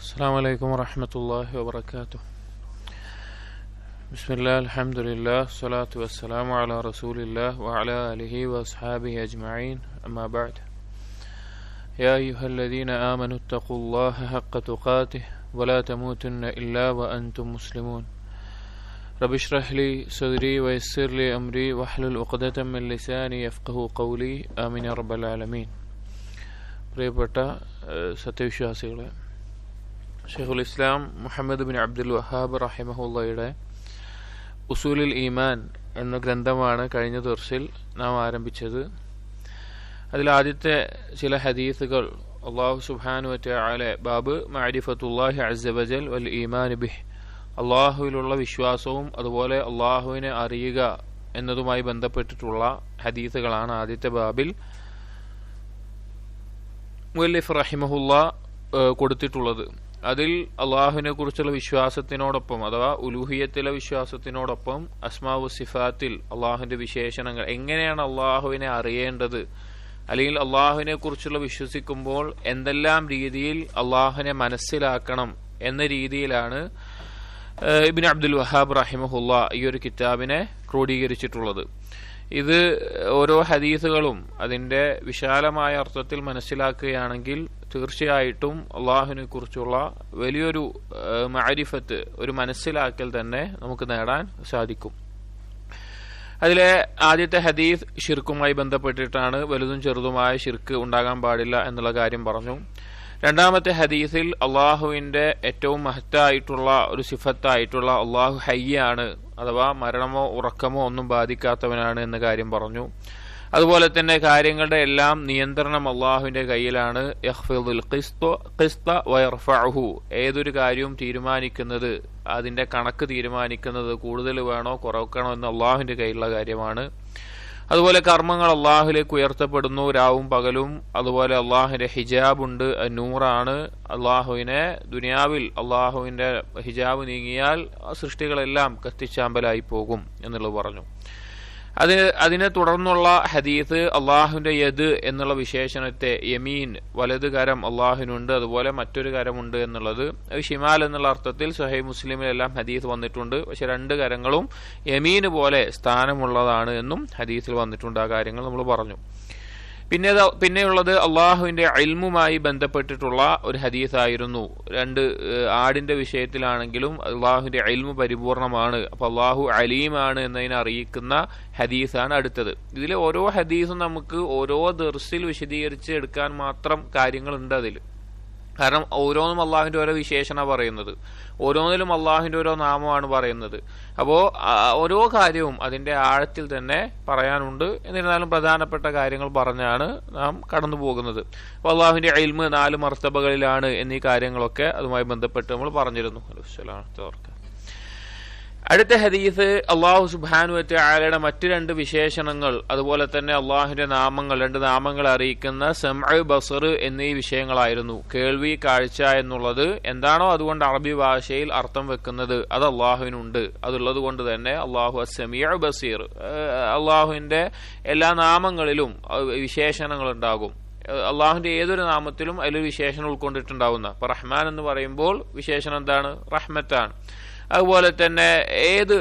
السلام عليكم ورحمة الله وبركاته. بسم الله الحمد لله الصلاة والسلام على رسول الله وعلى آله وأصحابه أجمعين. أما بعد، يا أيها الذين آمنوا اتقوا الله حق تقاته ولا تموتن إلا وأنتم مسلمون. رب اشرح لي صدري ويسر لي أمري واحلل عقدة من لساني يفقهوا قولي. آمين يا رب العالمين. പ്രിയപ്പെട്ട സത്യവിശ്വാസികളെ, ഷെയ്ഖുൽ ഇസ്ലാം മുഹമ്മദ് ബിൻ അബ്ദുൽ വഹാബ് റഹിമഹുള്ളയുടെ ഉസൂലുൽ ഈമാൻ എന്ന ഗ്രന്ഥമാണ് കഴിഞ്ഞ ദർസിൽ നാം ആരംഭിച്ചത്. അതിലാദ്യത്തെ ചില ഹദീസുകൾ അല്ലാഹു സുബ്ഹാനഹു വ തആല ബാബ് മഅരിഫത്തുല്ലാഹി അസ്സ വജൽ വൽ ഈമാൻ ബിഹി, അല്ലാഹുവിലുള്ള വിശ്വാസവും അതുപോലെ അല്ലാഹുവിനെ അറിയുക എന്നതുമായി ബന്ധപ്പെട്ടിട്ടുള്ള ഹദീസുകളാണ് ആദ്യത്തെ ബാബിൽ മുഅല്ലിഫ് റഹിമഹുല്ലാ കൊടുത്തിട്ടുള്ളത്. അതിൽ അള്ളാഹുവിനെ കുറിച്ചുള്ള വിശ്വാസത്തിനോടൊപ്പം അഥവാ ഉലൂഹിയത്തിലെ വിശ്വാസത്തിനോടൊപ്പം അസ്മാഉ സിഫാത്തിൽ അള്ളാഹുവിന്റെ വിശേഷണങ്ങൾ, എങ്ങനെയാണ് അള്ളാഹുവിനെ അറിയേണ്ടത്, അല്ലെങ്കിൽ അള്ളാഹുവിനെ കുറിച്ചുള്ള വിശ്വസിക്കുമ്പോൾ എന്തെല്ലാം രീതിയിൽ അള്ളാഹുവിനെ മനസ്സിലാക്കണം എന്ന രീതിയിലാണ് ഇബ്നു അബ്ദുൽ വഹാബ് റഹിമഹുല്ലാ ഈ ഒരു കിതാബിനെ ക്രോഡീകരിച്ചിട്ടുള്ളത്. ഇത് ഓരോ ഹദീസുകളും അതിന്റെ വിശാലമായ അർത്ഥത്തിൽ മനസ്സിലാക്കുകയാണെങ്കിൽ തീർച്ചയായിട്ടും അള്ളാഹുവിനെ കുറിച്ചുള്ള വലിയൊരു മഅരിഫത്ത്, ഒരു മനസ്സിലാക്കൽ തന്നെ നമുക്ക് നേടാൻ സാധിക്കും. അതിലെ ആദ്യത്തെ ഹദീസ് ഷിർക്കുമായി ബന്ധപ്പെട്ടിട്ടാണ്. വലുതും ചെറുതുമായ ഷിർക്ക് ഉണ്ടാകാൻ പാടില്ല എന്നുള്ള കാര്യം പറഞ്ഞു. രണ്ടാമത്തെ ഹദീസിൽ അള്ളാഹുവിന്റെ ഏറ്റവും മഹത്തായിട്ടുള്ള ഒരു സിഫത്തായിട്ടുള്ള അള്ളാഹു ഹയ്യാണ്, അഥവാ മരണമോ ഉറക്കമോ ഒന്നും ബാധിക്കാത്തവനാണ് എന്ന കാര്യം പറഞ്ഞു. അതുപോലെ തന്നെ കാര്യങ്ങളുടെ എല്ലാം നിയന്ത്രണം അള്ളാഹുവിന്റെ കയ്യിലാണ്. യഖ്ഫിദുൽ ഖിസ്ത വയർഫഉഹു, ഏതൊരു കാര്യവും തീരുമാനിക്കുന്നത്, അതിന്റെ കണക്ക് തീരുമാനിക്കുന്നത് കൂടുതൽ വേണോ കുറക്കണോ എന്ന് അള്ളാഹുവിന്റെ കയ്യിലുള്ള കാര്യമാണ്. അതുപോലെ കർമ്മങ്ങൾ അള്ളാഹുലേക്ക് ഉയർത്തപ്പെടുന്നു രാവും പകലും. അതുപോലെ അള്ളാഹുവിന്റെ ഹിജാബുണ്ട്, നൂറാണ്. അള്ളാഹുവിനെ ദുനിയാവിൽ അള്ളാഹുവിന്റെ ഹിജാബ് നീങ്ങിയാൽ സൃഷ്ടികളെല്ലാം കത്തിച്ചാമ്പലായി പോകും എന്നുള്ളത് പറഞ്ഞു. അതിനെ തുടർന്നുള്ള ഹദീസ് അള്ളാഹുവിന്റെ യദ് എന്നുള്ള വിശേഷണത്തെ, യമീൻ വലത് കരം അള്ളാഹുവിനുണ്ട്, അതുപോലെ മറ്റൊരു കരമുണ്ട് എന്നുള്ളത് ഷിമാൽ എന്നുള്ള അർത്ഥത്തിൽ സ്വഹീഹ് മുസ്ലിമിലെല്ലാം ഹദീസ് വന്നിട്ടുണ്ട്. പക്ഷെ രണ്ട് കരങ്ങളും യമീന് പോലെ സ്ഥാനമുള്ളതാണ് എന്നും ഹദീസിൽ വന്നിട്ടുണ്ട്. ആ കാര്യങ്ങൾ നമ്മൾ പറഞ്ഞു. പിന്നെയുള്ളത് അള്ളാഹുവിന്റെ ഇൽമുമായി ബന്ധപ്പെട്ടിട്ടുള്ള ഒരു ഹദീസായിരുന്നു. രണ്ട് ആടിന്റെ വിഷയത്തിലാണെങ്കിലും അള്ളാഹുവിന്റെ ഇൽമു പരിപൂർണമാണ്, അപ്പൊ അള്ളാഹു അലീമാണ് എന്നതിനെ അറിയിക്കുന്ന ഹദീസാണ് അടുത്തത്. ഇതിലെ ഓരോ ഹദീസും നമുക്ക് ഓരോ ദർസിൽ വിശദീകരിച്ച് എടുക്കാൻ മാത്രം കാര്യങ്ങളുണ്ട് അതിൽ. കാരണം ഓരോന്നും അള്ളാഹുവിന്റെ ഓരോ വിശേഷണമാണ് പറയുന്നത്, ഓരോന്നിലും അള്ളാഹുവിന്റെ ഓരോ നാമമാണ് പറയുന്നത്. അപ്പോ ഓരോ കാര്യവും അതിന്റെ ആഴത്തിൽ തന്നെ പറയാനുണ്ട്. എന്നിരുന്നാലും പ്രധാനപ്പെട്ട കാര്യങ്ങൾ പറഞ്ഞാണ് നാം കടന്നു പോകുന്നത്. അപ്പൊ അള്ളാഹുവിന്റെ ഇൽമ് 4 മർത്തബകളിലാണ് എന്നീ കാര്യങ്ങളൊക്കെ അതുമായി ബന്ധപ്പെട്ട് നമ്മൾ പറഞ്ഞിരുന്നു. അടുത്ത ഹദീസ് അള്ളാഹു സുബ്ഹാനഹു വ തആലയുടെ മറ്റു 2 വിശേഷണങ്ങൾ, അതുപോലെ തന്നെ അള്ളാഹുവിന്റെ നാമങ്ങൾ, 2 നാമങ്ങൾ അറിയിക്കുന്ന സമഅ് ബസർ എന്നീ വിഷയങ്ങളായിരുന്നു. കേൾവി, കാഴ്ച എന്നുള്ളത് എന്താണോ അതുകൊണ്ട് അറബി ഭാഷയിൽ അർത്ഥം വെക്കുന്നത് അത് അള്ളാഹുവിനുണ്ട്. അതുള്ളത് കൊണ്ട് തന്നെ അള്ളാഹു അസ്സമീഉ ബസീർ, അള്ളാഹുവിന്റെ എല്ലാ നാമങ്ങളിലും വിശേഷണങ്ങൾ ഉണ്ടാകും. അള്ളാഹുവിന്റെ ഏതൊരു നാമത്തിലും അതിലൊരു വിശേഷണം ഉൾക്കൊണ്ടിട്ടുണ്ടാവുന്ന. ഇപ്പൊ റഹ്മാൻ എന്ന് പറയുമ്പോൾ വിശേഷണം എന്താണ്? റഹ്മത്താണ്. അതുപോലെ തന്നെ ഏത്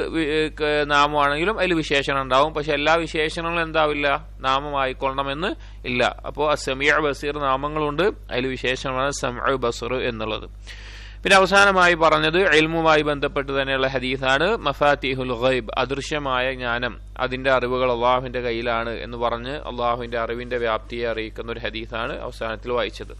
നാമമാണെങ്കിലും അതിൽ വിശേഷണം ഉണ്ടാവും. പക്ഷെ എല്ലാ വിശേഷണങ്ങളും എന്താവില്ല, നാമമായിക്കൊള്ളണമെന്ന് ഇല്ല. അപ്പോൾ അസ്സമീഉ ബസീർ നാമങ്ങളുണ്ട്, അതിൽ വിശേഷണമാണ് സമഅ് ബസർ എന്നുള്ളത്. പിന്നെ അവസാനമായി പറഞ്ഞത് ഇൽമുമായി ബന്ധപ്പെട്ട് തന്നെയുള്ള ഹദീസാണ്. മഫാത്തിഹുൽ ഗൈബ്, അദൃശ്യമായ ജ്ഞാനം, അതിന്റെ അറിവുകൾ അള്ളാഹുവിന്റെ കയ്യിലാണ് എന്ന് പറഞ്ഞ് അള്ളാഹുവിന്റെ അറിവിന്റെ വ്യാപ്തിയെ അറിയിക്കുന്ന ഒരു ഹദീസാണ് അവസാനത്തിൽ വായിച്ചത്.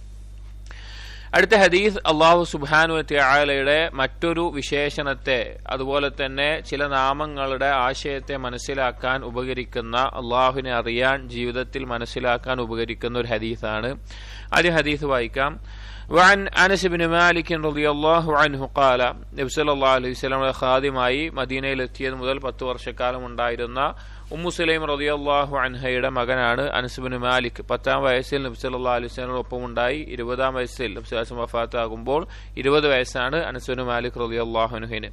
അടുത്ത ഹദീസ് അള്ളാഹു സുബ്ഹാനഹു വ തആലയുടെ മറ്റൊരു വിശേഷണത്തെ, അതുപോലെ തന്നെ ചില നാമങ്ങളുടെ ആശയത്തെ മനസ്സിലാക്കാൻ ഉപകരിക്കുന്ന, അള്ളാഹുവിനെ അറിയാൻ ജീവിതത്തിൽ മനസ്സിലാക്കാൻ ഉപകരിക്കുന്ന ഒരു ഹദീസാണ്. ആദ്യ ഹദീസ് വായിക്കാം. وعن أنس بن مالك رضي الله عنه قال, നബി സല്ലല്ലാഹു അലൈഹി വസല്ലമയുടെ ഖാദിമായി മദീനയിൽ എത്തിയത് മുതൽ 10 വർഷക്കാലം ഉണ്ടായിരുന്ന ഉമ്മു സുലൈം റളിയല്ലാഹു അൻഹയുടെ മകനാണ് അനസ് ബിൻ മാലിക്. 10-ാം വയസ്സിൽ നബി സല്ലല്ലാഹു അലൈഹി വസല്ലമയോടൊപ്പം ഉണ്ടായി. 20-ാം വയസ്സിൽ നബി സല്ലല്ലാഹു അലൈഹി വസല്ലം വഫാത്താകുമ്പോൾ 20 വയസ്സാണ് അനസ് ബിൻ മാലിക് റളിയല്ലാഹു അൻഹുവിന്.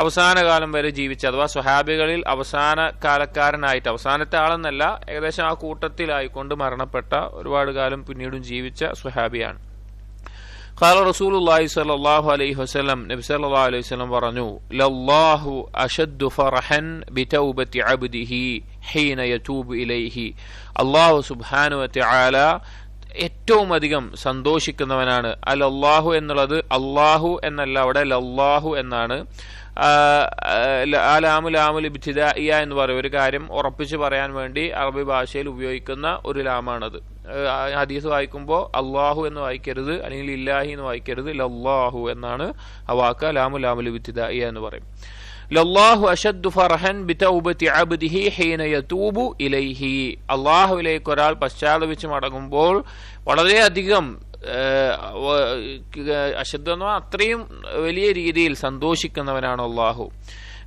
അവസാന കാലം വരെ ജീവിച്ച, അഥവാ സ്വഹാബികളിൽ അവസാന കാലക്കാരനായിട്ട്, അവസാനത്തെ ആളെന്നല്ല, ഏകദേശം ആ കൂട്ടത്തിലായിക്കൊണ്ട് മരണപ്പെട്ട, ഒരുപാട് കാലം പിന്നീടും ജീവിച്ച സ്വഹാബിയാണ്. ഖാല റസൂലുള്ളാഹി സ്വല്ലല്ലാഹു അലൈഹി വസല്ലം, നബി സല്ലല്ലാഹു അലൈഹി വസല്ലം പറഞ്ഞു, ലല്ലാഹു അശദ്ദു ഫർഹൻ ബിതൗബതി അബ്ദിഹി ഹീന യതൂബു ഇലൈഹി. അല്ലാഹു സുബ്ഹാനഹു വ തആല ഏറ്റവും അധികം സന്തോഷിക്കുന്നവനാണ്. അല്ലാഹു എന്നുള്ളത് അല്ലാഹു എന്നല്ല, അവിടെ ലല്ലാഹു എന്നാണ്. ലാമുൽ ഇബ്തിദാഇയ എന്ന് പറയും, ഒരു കാര്യം ഉറപ്പിച്ച് പറയാൻ വേണ്ടി അറബി ഭാഷയിൽ ഉപയോഗിക്കുന്ന ഒരു ലാമാണത്. ഹദീസ് വായിക്കുമ്പോൾ അള്ളാഹു എന്ന് വായിക്കരുത്, അല്ലെങ്കിൽ ഇല്ലാഹി എന്ന് വായിക്കരുത്, ലല്ലാഹു എന്നാണ് ആ വാക്ക്. ലാമുൽ ഇബ്തിദാഇയ എന്ന് പറയും. ലല്ലാഹു അശദ്ദു ഫർഹൻ ബിതൗബതി അബ്ദിഹി ഹീന യതൂബു ഇലൈഹി. അള്ളാഹുവിലേക്ക് ഒരാൾ പശ്ചാത്തപിച്ച് മടങ്ങുമ്പോൾ വളരെയധികം അശദ്ദ എന്ന് പറഞ്ഞാൽ അത്രയും വലിയ രീതിയിൽ സന്തോഷിക്കുന്നവനാണ് അള്ളാഹു.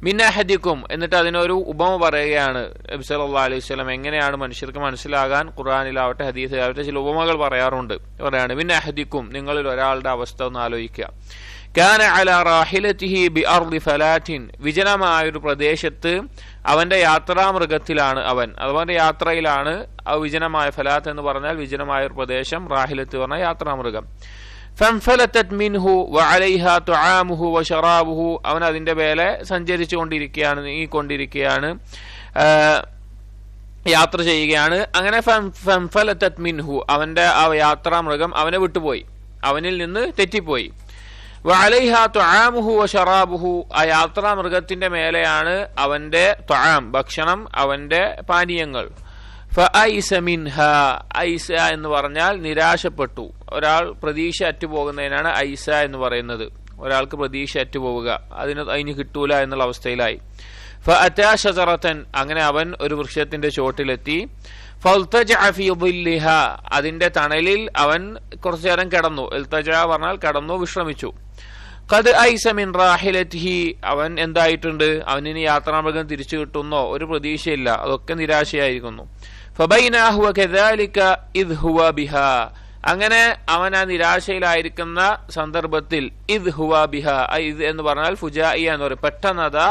മിൻ അഹദിക്കും, എന്നിട്ട് അതിനൊരു ഉപമ പറയുകയാണ് നബി സല്ലല്ലാഹു അലൈഹി വസല്ലം. എങ്ങനെയാണ് മനുഷ്യർക്ക് മനസ്സിലാകാൻ ഖുർആനിലാവട്ടെ ഹദീസിലാവട്ടെ ചില ഉപമകൾ പറയാറുണ്ട്. പറയാണ്, മിൻ അഹദിക്കും, നിങ്ങളിൽ ഒരാളുടെ അവസ്ഥ ഒന്ന് ആലോചിക്കുക. കാന അലാ റാഹിലതിഹി ബിഅർളി ഫലാത്തിൻ, വിജനമായൊരു പ്രദേശത്ത് അവന്റെ യാത്രാമൃഗത്തിലാണ് അവൻ, അതുപോലെ യാത്രയിലാണ്. വിജനമായ ഫലാത്ത് എന്ന് പറഞ്ഞാൽ വിജനമായ ഒരു പ്രദേശം, റാഹിലത്ത് പറഞ്ഞാൽ യാത്രാമൃഗം. ഫൻഫലതത് മിൻഹു വഅലൈഹാ തുആമുഹു വശറാബുഹു, അവൻ അതിന്റെ മേലെ സഞ്ചരിച്ചു കൊണ്ടിരിക്കുകയാണ്, നീങ്ങിക്കൊണ്ടിരിക്കുകയാണ്, യാത്ര ചെയ്യുകയാണ്. അങ്ങനെ ഫൻഫലതത് മിൻഹു, അവന്റെ ആ യാത്രാമൃഗം അവനെ വിട്ടുപോയി, അവനിൽ നിന്ന് തെറ്റിപ്പോയി. വഅലൈഹാ തുആമുഹു വശറാബുഹു, ആ യാത്രാമൃഗത്തിന്റെ മേലെയാണ് അവന്റെ തുആം, ഭക്ഷണം, അവന്റെ പാനീയങ്ങൾ. ഫഅയ്സ മിൻഹാ, ഐസ എന്ന് പറഞ്ഞാൽ നിരാശപ്പെട്ടു. ഒരാൾ പ്രതീക്ഷ അറ്റുപോകുന്നതിനാണ് ഐസ എന്ന് പറയുന്നത്. ഒരാൾക്ക് പ്രതീക്ഷ അറ്റുപോവുക, അതിന് കിട്ടൂല എന്നുള്ള അവസ്ഥയിലായി. ഫഅതാ ശജറതൻ, അങ്ങനെ അവൻ ഒരു വൃക്ഷത്തിന്റെ ചോട്ടിലെത്തി. ഫൽതജഅ ഫീ ളില്ലിഹാ, അതിന്റെ തണലിൽ അവൻ കുറച്ചു നേരം കിടന്നു. ഇൽതജഅ പറഞ്ഞാൽ കിടന്നു, വിശ്രമിച്ചു. ഖദ് ഐസ മിൻ റാഹിലതിഹി, അവൻ എന്തായിട്ടുണ്ട്, അവനിനി യാത്രാമൃഗം തിരിച്ചു കിട്ടുന്നോ ഒരു പ്രതീക്ഷയില്ല, അതൊക്കെ നിരാശയായിരിക്കുന്നു. ഫബൈനാ ഹുവ കദാലിക ഇദ് ഹുവ ബിഹാ, അങ്ങനെ അവൻ ആ നിരാശയിലായിരിക്കുന്ന സന്ദർഭത്തിൽ ഇദ് ഹുവ ബിഹാ, ഇദ് എന്ന് പറഞ്ഞാൽ ഫുജാഇയ എന്ന് പറയും, പെട്ടെന്നതാ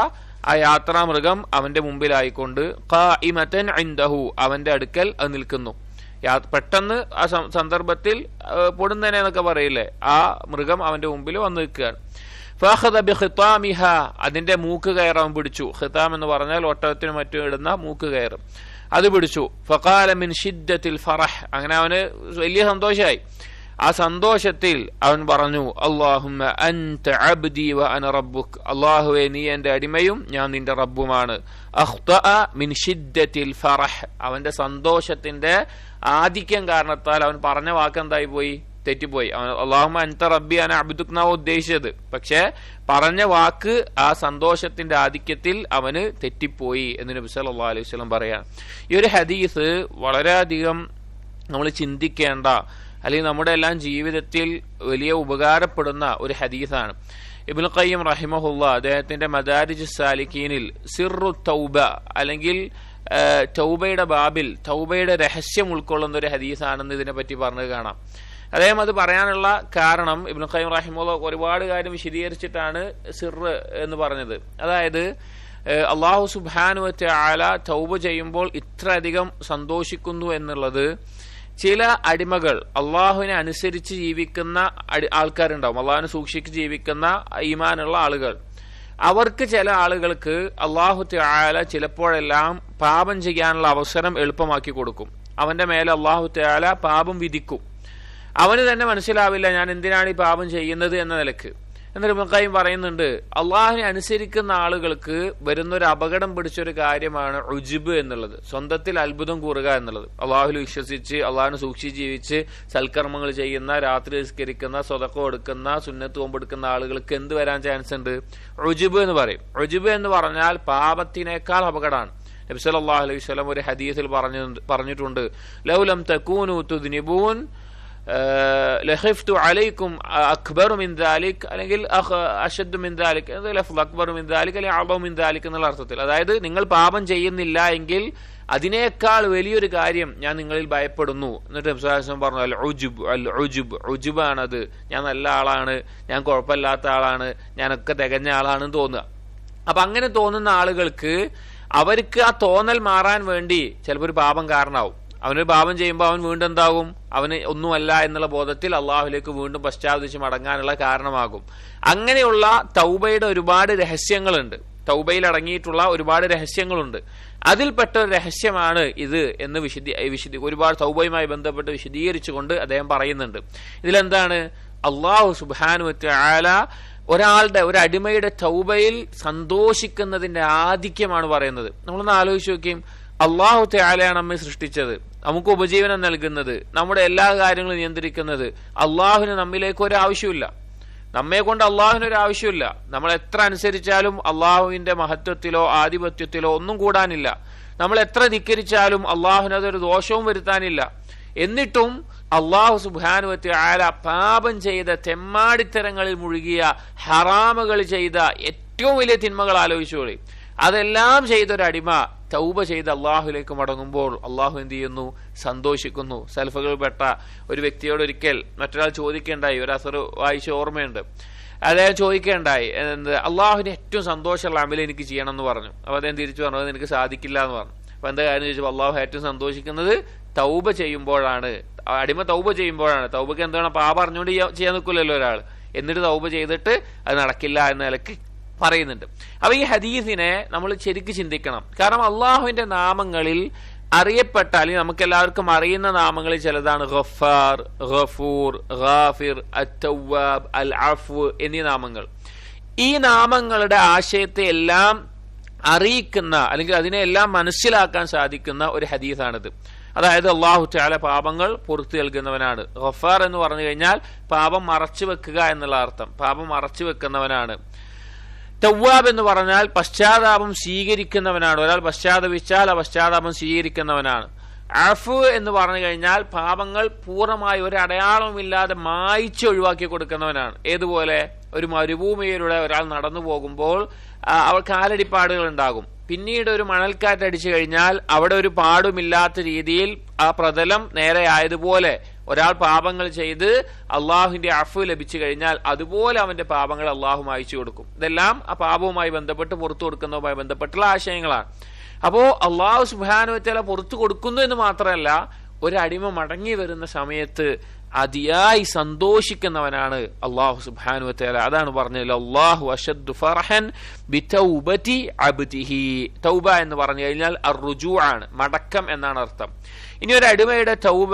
ആ യാത്രാമൃഗം അവന്റെ മുമ്പിലായിക്കൊണ്ട് ഖായിമതൻ ഇൻദഹു, അവന്റെ അടുക്കൽ അത് നിൽക്കുന്നു. പെട്ടെന്ന് ആ സന്ദർഭത്തിൽ പൊടുന്നനെ എന്നൊക്കെ പറയില്ലേ, ആ മൃഗം അവന്റെ മുമ്പിൽ വന്നു നിൽക്കുകയാണ്. ഫഅഖദ ബിഖിതാമിഹ, അതിന്റെ മൂക്ക് കയർ അവൻ പിടിച്ചു. ഖിതാം എന്ന് പറഞ്ഞാൽ ഒട്ടകത്തിനും മറ്റും ഇടുന്ന മൂക്ക് കയർ, അത് പിടിച്ചു. ഫഖാല മിൻ ഷിദ്ദത്തിൽ ഫറഹ്, അങ്ങനെ അവന് വലിയ സന്തോഷമായി. ആ സന്തോഷത്തിൽ അവൻ പറഞ്ഞു, അല്ലാഹുമ്മ അൻത അബ്ദി വ അന റബ്ബുക്, അല്ലാഹുവേ നീ എന്റെ അടിമയും ഞാൻ നിന്റെ റബ്ബുമാണ്. അഖ്തഅ മിൻ ഷിദ്ദത്തിൽ ഫറഹ്, അവന്റെ സന്തോഷത്തിന്റെ ആധിക്യം കാരണത്താൽ അവൻ പറഞ്ഞ വാക്ക് എന്തായി പോയി, തെറ്റിപ്പോയി. അവൻ അല്ലാഹുമ്മ അൻത റബ്ബി അന അബ്ദുക് എന്നാ ഉദ്ദേശിച്ചത്, പക്ഷെ പറഞ്ഞ വാക്ക് ആ സന്തോഷത്തിന്റെ ആധിക്യത്തിൽ അവന് തെറ്റിപ്പോയി എന്ന് നബി സല്ലല്ലാഹു അലൈഹി വസല്ലം പറയാൻ. ഈ ഒരു ഹദീസ് വളരെയധികം നമ്മൾ ചിന്തിക്കേണ്ട, അല്ലെങ്കിൽ നമ്മുടെ എല്ലാം ജീവിതത്തിൽ വലിയ ഉപകാരപ്പെടുന്ന ഒരു ഹദീസാണ്. ഇബ്നുൽ ഖയ്യിം റഹിമഹുല്ലാ അദ്ദേഹത്തിന്റെ മദാരിജ് സാലിക്കീനിൽ സിർറു തൗബ, അല്ലെങ്കിൽ തൗബയുടെ ബാബിൽ തൗബയുടെ രഹസ്യം ഉൾക്കൊള്ളുന്ന ഒരു ഹദീസാണെന്ന് ഇതിനെപ്പറ്റി പറഞ്ഞത് കാണാം. അദ്ദേഹം അത് പറയാനുള്ള കാരണം, ഇബ്നുൽ ഖയ്യിം റഹിമഹുല്ലാ ഒരുപാട് കാര്യം വിശദീകരിച്ചിട്ടാണ് സിർറ് എന്ന് പറഞ്ഞത്. അതായത് അല്ലാഹു സുബ്ഹാനഹു വ തആല തൗബ ചെയ്യുമ്പോൾ ഇത്രയധികം സന്തോഷിക്കുന്നു എന്നുള്ളത്, ചില അടിമകൾ അള്ളാഹുവിനെ അനുസരിച്ച് ജീവിക്കുന്ന ആൾക്കാരുണ്ടാവും, അള്ളാഹുവിനെ സൂക്ഷിച്ച് ജീവിക്കുന്ന ഈമാനുള്ള ആളുകൾ. അവർക്ക് ചില ആളുകൾക്ക് അള്ളാഹു തആല ചിലപ്പോഴെല്ലാം പാപം ചെയ്യാനുള്ള അവസരം എളുപ്പമാക്കി കൊടുക്കും. അവന്റെ മേലെ അള്ളാഹു തആല പാപം വിധിക്കും. അവന് തന്നെ മനസ്സിലാവില്ല ഞാൻ എന്തിനാണ് ഈ പാപം ചെയ്യുന്നത് എന്ന നിലക്ക്. എന്നിട്ട് ഇബ്നുൽ ഖയ്യിം പറയുന്നുണ്ട്, അള്ളാഹുവിനെ അനുസരിക്കുന്ന ആളുകൾക്ക് വരുന്നൊരു അപകടം പിടിച്ചൊരു കാര്യമാണ് ഉജ്ബ് എന്നുള്ളത്, സ്വന്തത്തിൽ അത്ഭുതം കൂറുക എന്നുള്ളത്. അള്ളാഹുൽ വിശ്വസിച്ച് അള്ളാഹുവിനെ സൂക്ഷിച്ച് ജീവിച്ച് സൽക്കർമ്മങ്ങൾ ചെയ്യുന്ന, രാത്രി നിസ്കരിക്കുന്ന, സ്വതക്ക കൊടുക്കുന്ന, സുന്നത്ത് നോമ്പെടുക്കുന്ന ആളുകൾക്ക് എന്ത് വരാൻ ചാൻസ് ഉണ്ട്? ഉജ്ബ് എന്ന് പറയും. ഉജ്ബ് എന്ന് പറഞ്ഞാൽ പാപത്തിനേക്കാൾ അപകടമാണ്. നബി സല്ലല്ലാഹു അലൈഹി വസല്ലം ഒരു ഹദീസിൽ പറഞ്ഞിട്ടുണ്ട്, ലൗലം തകൂനു തുദ്നിബൂൻ ലഖിഫ്തു അലൈക്കും അക്ബറു മിൻ ദാലിക്, അല്ലെങ്കിൽ അശദ്ദു മിൻ ദാലിക്, അക്ബറു മിൻ ദാലിക് അല്ലെങ്കിൽ അഅ്ളമു മിൻ ദാലിക് എന്നുള്ള അർത്ഥത്തിൽ. അതായത് നിങ്ങൾ പാപം ചെയ്യുന്നില്ല എങ്കിൽ അതിനേക്കാൾ വലിയൊരു കാര്യം ഞാൻ നിങ്ങളിൽ ഭയപ്പെടുന്നു. എന്നിട്ട് നബി സല്ലല്ലാഹു അലൈഹി വസല്ലം പറഞ്ഞു, അൽ ഉജ്ബ്, ഉജ്ബാണത്, ഞാൻ നല്ല ആളാണ്, ഞാൻ കുഴപ്പമില്ലാത്ത ആളാണ്, ഞാനൊക്കെ തികഞ്ഞ ആളാണെന്ന് തോന്നുക. അപ്പൊ അങ്ങനെ തോന്നുന്ന ആളുകൾക്ക് അവർക്ക് ആ തോന്നൽ മാറാൻ വേണ്ടി ചിലപ്പോൾ ഒരു പാപം കാരണമാവും. അവനൊരു പാപം ചെയ്യുമ്പോൾ അവൻ വീണ്ടും എന്താകും? അവന് ഒന്നുമല്ല എന്നുള്ള ബോധത്തിൽ അള്ളാഹുലേക്ക് വീണ്ടും പശ്ചാത്തപിച്ച് മടങ്ങാനുള്ള കാരണമാകും. അങ്ങനെയുള്ള തൗബയുടെ ഒരുപാട് രഹസ്യങ്ങളുണ്ട്. തൗബയിൽ അടങ്ങിയിട്ടുള്ള ഒരുപാട് രഹസ്യങ്ങളുണ്ട്. അതിൽപ്പെട്ട ഒരു രഹസ്യമാണ് ഇത് എന്ന് ഒരുപാട് തൗബയുമായി ബന്ധപ്പെട്ട് വിശദീകരിച്ചുകൊണ്ട് അദ്ദേഹം പറയുന്നുണ്ട്. ഇതിലെന്താണ്? അള്ളാഹു സുബ്ഹാനഹു വ തആല ഒരു അടിമയുടെ തൗബയിൽ സന്തോഷിക്കുന്നതിന്റെ ആധിക്യമാണ് പറയുന്നത്. നമ്മളൊന്ന് ആലോചിച്ച് നോക്കിയും, അള്ളാഹു തആലയാണ് നമ്മെ സൃഷ്ടിച്ചത്, നമുക്ക് ഉപജീവനം നൽകുന്നത്, നമ്മുടെ എല്ലാ കാര്യങ്ങളും നിയന്ത്രിക്കുന്നത്. അള്ളാഹുവിന് നമ്മിലേക്ക് ഒരു ആവശ്യമില്ല, നമ്മെ കൊണ്ട് അള്ളാഹുവിന് ഒരു ആവശ്യമില്ല. നമ്മൾ എത്ര അനുസരിച്ചാലും അള്ളാഹുവിന്റെ മഹത്വത്തിലോ ആധിപത്യത്തിലോ ഒന്നും കൂടാനില്ല. നമ്മൾ എത്ര ധിക്കരിച്ചാലും അള്ളാഹുവിന് അതൊരു ദോഷവും വരുത്താനില്ല. എന്നിട്ടും അള്ളാഹു സുബ്ഹാനഹു വ തആല പാപം ചെയ്ത, തെമ്മാടിത്തരങ്ങളിൽ മുഴുകിയ, ഹറാമുകൾ ചെയ്ത ഏറ്റവും വലിയ തിന്മകൾ ആലോചിച്ചോളി. അതെല്ലാം ചെയ്തൊരടിമ തൗബ ചെയ്ത് അള്ളാഹുലേക്ക് മടങ്ങുമ്പോൾ അള്ളാഹു എന്ത് ചെയ്യുന്നു? സന്തോഷിക്കുന്നു. സൽഫുകൾപ്പെട്ട ഒരു വ്യക്തിയോട് ഒരിക്കൽ മറ്റൊരാൾ ചോദിക്കേണ്ടായി, ഒരു അസർ വായിച്ച ഓർമ്മയുണ്ട്. അദ്ദേഹം ചോദിക്കേണ്ടായി, അള്ളാഹുവിന് ഏറ്റവും സന്തോഷമുള്ള അമൽ എനിക്ക് ചെയ്യണം എന്ന് പറഞ്ഞു. അപ്പൊ അദ്ദേഹം തിരിച്ചു പറഞ്ഞു, അത് നിനക്ക് സാധിക്കില്ല എന്ന് പറഞ്ഞു. അപ്പൊ എന്താ കാര്യം ചോദിച്ചപ്പോൾ അള്ളാഹു ഏറ്റവും സന്തോഷിക്കുന്നത് തൗബ ചെയ്യുമ്പോഴാണ്, അടിമ തൗബ ചെയ്യുമ്പോഴാണ്. തൗബക്ക് എന്താണ്? പാപം അറിഞ്ഞുകൊണ്ട് ചെയ്യാൻ നിൽക്കില്ലല്ലോ ഒരാൾ. എന്നിട്ട് തൗബ ചെയ്തിട്ട് അത് നടക്കില്ല എന്ന നിലക്ക് പറയുന്നുണ്ട്. അപ്പൊ ഈ ഹദീസിനെ നമ്മൾ ശരിക്കും ചിന്തിക്കണം. കാരണം അള്ളാഹുവിന്റെ നാമങ്ങളിൽ അറിയപ്പെട്ട, അല്ലെങ്കിൽ നമുക്ക് എല്ലാവർക്കും അറിയുന്ന നാമങ്ങളിൽ ചിലതാണ് ഗഫാർ, ഗഫൂർ, ഗാഫിർ, അത്തവ്വാബ്, അൽ അഫ്വ് എന്നീ നാമങ്ങൾ. ഈ നാമങ്ങളുടെ ആശയത്തെ എല്ലാം അറിയിക്കുന്ന, അല്ലെങ്കിൽ അതിനെല്ലാം മനസ്സിലാക്കാൻ സാധിക്കുന്ന ഒരു ഹദീസാണിത്. അതായത് അള്ളാഹു തആല പാപങ്ങൾ പുറത്തു നൽകുന്നവനാണ്. ഗഫാർ എന്ന് പറഞ്ഞു കഴിഞ്ഞാൽ പാപം മറച്ചു വെക്കുക എന്നുള്ള അർത്ഥം, പാപം മറച്ചു വെക്കുന്നവനാണ്. തവ്വാബ് എന്ന് പറഞ്ഞാൽ പശ്ചാത്താപം സ്വീകരിക്കുന്നവനാണ്. ഒരാൾ പശ്ചാത്തപിച്ചാൽ ആ പശ്ചാത്താപം സ്വീകരിക്കുന്നവനാണ്. അഫു എന്ന് പറഞ്ഞു കഴിഞ്ഞാൽ പാപങ്ങൾ പൂർണ്ണമായി ഒരു അടയാളവുമില്ലാതെ മായ്ച്ച് ഒഴിവാക്കി കൊടുക്കുന്നവനാണ്. ഏതുപോലെ? ഒരു മരുഭൂമിയിലൂടെ ഒരാൾ നടന്നു പോകുമ്പോൾ അവർ കാലടിപ്പാടുകൾ ഉണ്ടാകും. പിന്നീട് ഒരു മണൽക്കാറ്റടിച്ചു കഴിഞ്ഞാൽ അവിടെ ഒരു പാടുമില്ലാത്ത രീതിയിൽ ആ പ്രതലം നേരെ ആയതുപോലെ ഒരാൾ പാപങ്ങൾ ചെയ്ത് അള്ളാഹുവിന്റെ അഫു ലഭിച്ചു കഴിഞ്ഞാൽ അതുപോലെ അവന്റെ പാപങ്ങൾ അള്ളാഹു മായ്ച്ചു കൊടുക്കും. ഇതെല്ലാം ആ പാപവുമായി ബന്ധപ്പെട്ട് പുറത്തു കൊടുക്കുന്നതുമായി ബന്ധപ്പെട്ടുള്ള ആശയങ്ങളാണ്. അപ്പോ അള്ളാഹു സുബ്ഹാനഹു വ തആല പുറത്തു കൊടുക്കുന്നു എന്ന് മാത്രമല്ല, ഒരടിമ മടങ്ങി വരുന്ന സമയത്ത് അതിയായി സന്തോഷിക്കുന്നവനാണ് അള്ളാഹു സുബ്ഹാനഹു വ തആല. അതാണ് പറഞ്ഞത് അല്ലാഹു അശദ്ദു ഫർഹൻ ബിതൗബതി അബ്ദിഹി. തൗബ എന്ന് പറഞ്ഞു കഴിഞ്ഞാൽ അർറുജൂ ആണ്, മടക്കം എന്നാണ് അർത്ഥം. ഇനി ഒരു അടിമയുടെ തൗബ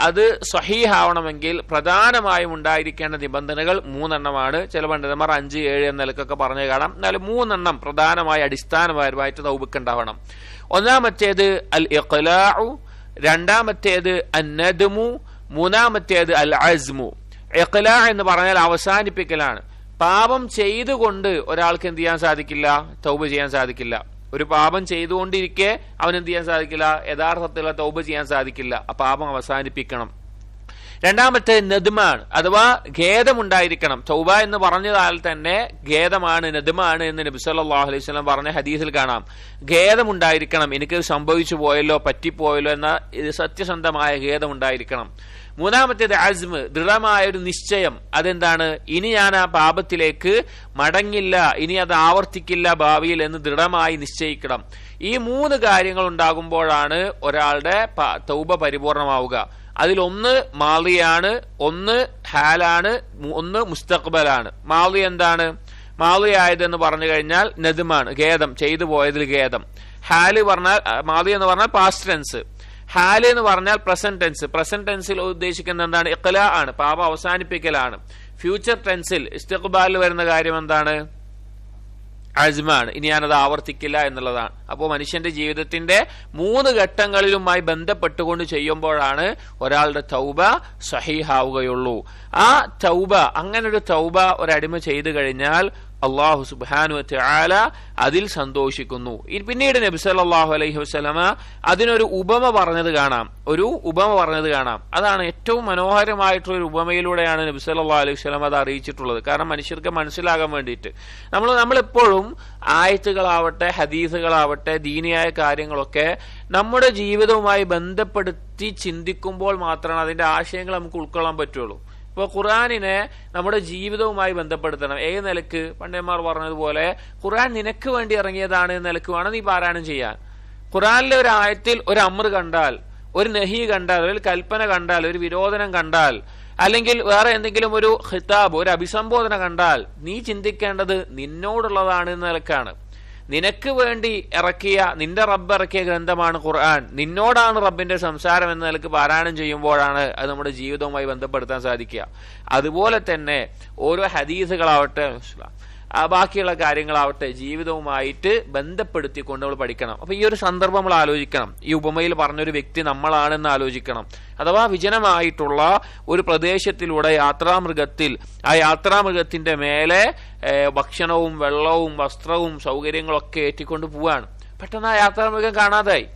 അത് സ്വഹീഹ് ആവണമെങ്കിൽ പ്രധാനമായും ഉണ്ടായിരിക്കേണ്ട നിബന്ധനകൾ 3 എണ്ണമാണ്. ചില പണ്ഡിതന്മാർ 5, 7 എന്ന നിലക്കൊക്കെ പറഞ്ഞു കാണാം. എന്നാലും 3 എണ്ണം പ്രധാനമായി അടിസ്ഥാനപരമായിട്ട് തൗബക്ക് ഉണ്ടാവണം. ഒന്നാമത്തേത് അൽ ഇഖ്ലാഉ, രണ്ടാമത്തേത് അന്നദ്മു, മൂന്നാമത്തേത് അൽ അസ്മു. ഇഖ്ലാ എന്ന് പറഞ്ഞാൽ അവസാനിപ്പിക്കലാണ്. പാപം ചെയ്തുകൊണ്ട് ഒരാൾക്ക് എന്ത് ചെയ്യാൻ സാധിക്കില്ല? തൗബ ചെയ്യാൻ സാധിക്കില്ല. ഒരു പാപം ചെയ്തുകൊണ്ടിരിക്കെ അവൻ എന്ത് ചെയ്യാൻ സാധിക്കില്ല? യഥാർത്ഥത്തിലുള്ള തൗബ ചെയ്യാൻ സാധിക്കില്ല. ആ പാപം അവസാനിപ്പിക്കണം. രണ്ടാമത്തെ നദ്മാണ്, അഥവാ ഖേദമുണ്ടായിരിക്കണം. തൗബ എന്ന് പറഞ്ഞതാൽ തന്നെ ഖേദമാണ്, നദ്മാണ് എന്ന് നബി സല്ലല്ലാഹു അലൈഹി വസല്ലം പറഞ്ഞ ഹദീസിൽ കാണാം. ഖേദമുണ്ടായിരിക്കണം, എനിക്ക് സംഭവിച്ചു പോയല്ലോ, പറ്റിപ്പോയല്ലോ എന്ന സത്യസന്ധമായ ഖേദമുണ്ടായിരിക്കണം. മൂന്നാമത്തേത് അസ്മ്, ദൃഢമായ ഒരു നിശ്ചയം. അതെന്താണ്? ഇനി ഞാൻ ആ പാപത്തിലേക്ക് മടങ്ങില്ല, ഇനി അത് ആവർത്തിക്കില്ല ഭാവിയിൽ എന്ന് ദൃഢമായി നിശ്ചയിക്കണം. ഈ 3 കാര്യങ്ങൾ ഉണ്ടാകുമ്പോഴാണ് ഒരാളുടെ തൗബ പരിപൂർണമാവുക. അതിലൊന്ന് മാളിയാണ്, ഒന്ന് ഹാലാണ്, ഒന്ന് മുസ്തഖ്ബലാണ്. മാളി എന്താണ്? മാളി ആയതെന്ന് പറഞ്ഞു കഴിഞ്ഞാൽ നദ്മാണ്, ഖേദം, ചെയ്തു പോയതിൽ ഖേദം. ഹാല് പറഞ്ഞാൽ, മാളി എന്ന് പറഞ്ഞാൽ പാസ്റ്റ് ടെൻസ്. ഹാല് എന്ന് പറഞ്ഞാൽ പ്രസന്റ് ടെൻസ്. പ്രസന്റ് ടെൻസിൽ ഉദ്ദേശിക്കുന്നത് എന്താണ്? ഇഖ്ലാ ആണ്, പാപം അവസാനിപ്പിക്കലാണ്. ഫ്യൂച്ചർ ടെൻസിൽ ഇസ്തിഖ്ബാലിൽ വരുന്ന കാര്യം എന്താണ്? അസ്മാണ്, ഇനി ഞാനത് ആവർത്തിക്കില്ല എന്നുള്ളതാണ്. അപ്പോൾ മനുഷ്യന്റെ ജീവിതത്തിന്റെ 3 ഘട്ടങ്ങളിലുമായി ബന്ധപ്പെട്ടുകൊണ്ട് ചെയ്യുമ്പോഴാണ് ഒരാളുടെ തൗബ സഹീഹാവുകയുള്ളൂ. ആ തൗബ, അങ്ങനെ ഒരു തൗബ ഒരടിമ ചെയ്തു കഴിഞ്ഞാൽ അള്ളാഹു സുബ്ഹാനഹു വ തആല അതിൽ സന്തോഷിക്കുന്നു. പിന്നീട് നബി സല്ലല്ലാഹു അലൈഹി വസല്ലമ അതിനൊരു ഉപമ പറഞ്ഞത് കാണാം. അതാണ് ഏറ്റവും മനോഹരമായിട്ടുള്ള ഒരു ഉപമയിലൂടെയാണ് നബി സല്ലല്ലാഹു അലൈഹി വസല്ലമ അത് അറിയിച്ചിട്ടുള്ളത്. കാരണം മനുഷ്യർക്ക് മനസ്സിലാകാൻ വേണ്ടിയിട്ട് നമ്മളെപ്പോഴും ആയത്തുകളാവട്ടെ, ഹദീസുകളാവട്ടെ, ദീനിയായ കാര്യങ്ങളൊക്കെ നമ്മുടെ ജീവിതവുമായി ബന്ധപ്പെടുത്തി ചിന്തിക്കുമ്പോൾ മാത്രമാണ് അതിന്റെ ആശയങ്ങൾ നമുക്ക് ഉൾക്കൊള്ളാൻ പറ്റുള്ളൂ. ഇപ്പൊ ഖുർആനിനെ നമ്മുടെ ജീവിതവുമായി ബന്ധപ്പെടുത്തണം. ഏത് നിലക്ക്? പണ്ഡിതന്മാർ പറഞ്ഞതുപോലെ ഖുർആൻ നിനക്ക് വേണ്ടി ഇറങ്ങിയതാണ് എന്ന നിലക്ക് വേണം നീ പാരായണം ചെയ്യാൻ. ഖുർആനിലെ ഒരു ആയത്തിൽ ഒരു അമ്ർ കണ്ടാൽ, ഒരു നഹി കണ്ടാൽ, ഒരു കൽപ്പന കണ്ടാൽ, ഒരു വിരോധനം കണ്ടാൽ, അല്ലെങ്കിൽ വേറെ എന്തെങ്കിലും ഒരു ഖിതാബ്, ഒരു അഭിസംബോധന കണ്ടാൽ നീ ചിന്തിക്കേണ്ടത് നിന്നോടുള്ളതാണ് എന്ന നിലക്കാണ്. നിനക്ക് വേണ്ടി ഇറക്കിയ, നിന്റെ റബ്ബ് ഇറക്കിയ ഗ്രന്ഥമാണ് ഖുർആൻ, നിന്നോടാണ് റബ്ബിന്റെ സംസാരം എന്ന നിലക്ക് പാരായണം ചെയ്യുമ്പോഴാണ് അത് നമ്മുടെ ജീവിതവുമായി ബന്ധപ്പെടുത്താൻ സാധിക്കുക. അതുപോലെ തന്നെ ഓരോ ഹദീസുകളാവട്ടെ ബാക്കിയുള്ള കാര്യങ്ങളാവട്ടെ ജീവിതവുമായിട്ട് ബന്ധപ്പെടുത്തിക്കൊണ്ട് നമ്മൾ പഠിക്കണം. അപ്പൊ ഈ ഒരു സന്ദർഭം നമ്മൾ ആലോചിക്കണം. ഈ ഉപമയിൽ പറഞ്ഞൊരു വ്യക്തി നമ്മളാണെന്ന് ആലോചിക്കണം. അഥവാ വിജനമായിട്ടുള്ള ഒരു പ്രദേശത്തിലൂടെ യാത്രാമൃഗത്തിൽ, ആ യാത്രാമൃഗത്തിന്റെ മേലെ ഭക്ഷണവും വെള്ളവും വസ്ത്രവും സൗകര്യങ്ങളൊക്കെ ഏറ്റിക്കൊണ്ട് പോവാണ്. പെട്ടെന്ന് ആ യാത്രാമൃഗം കാണാതായി.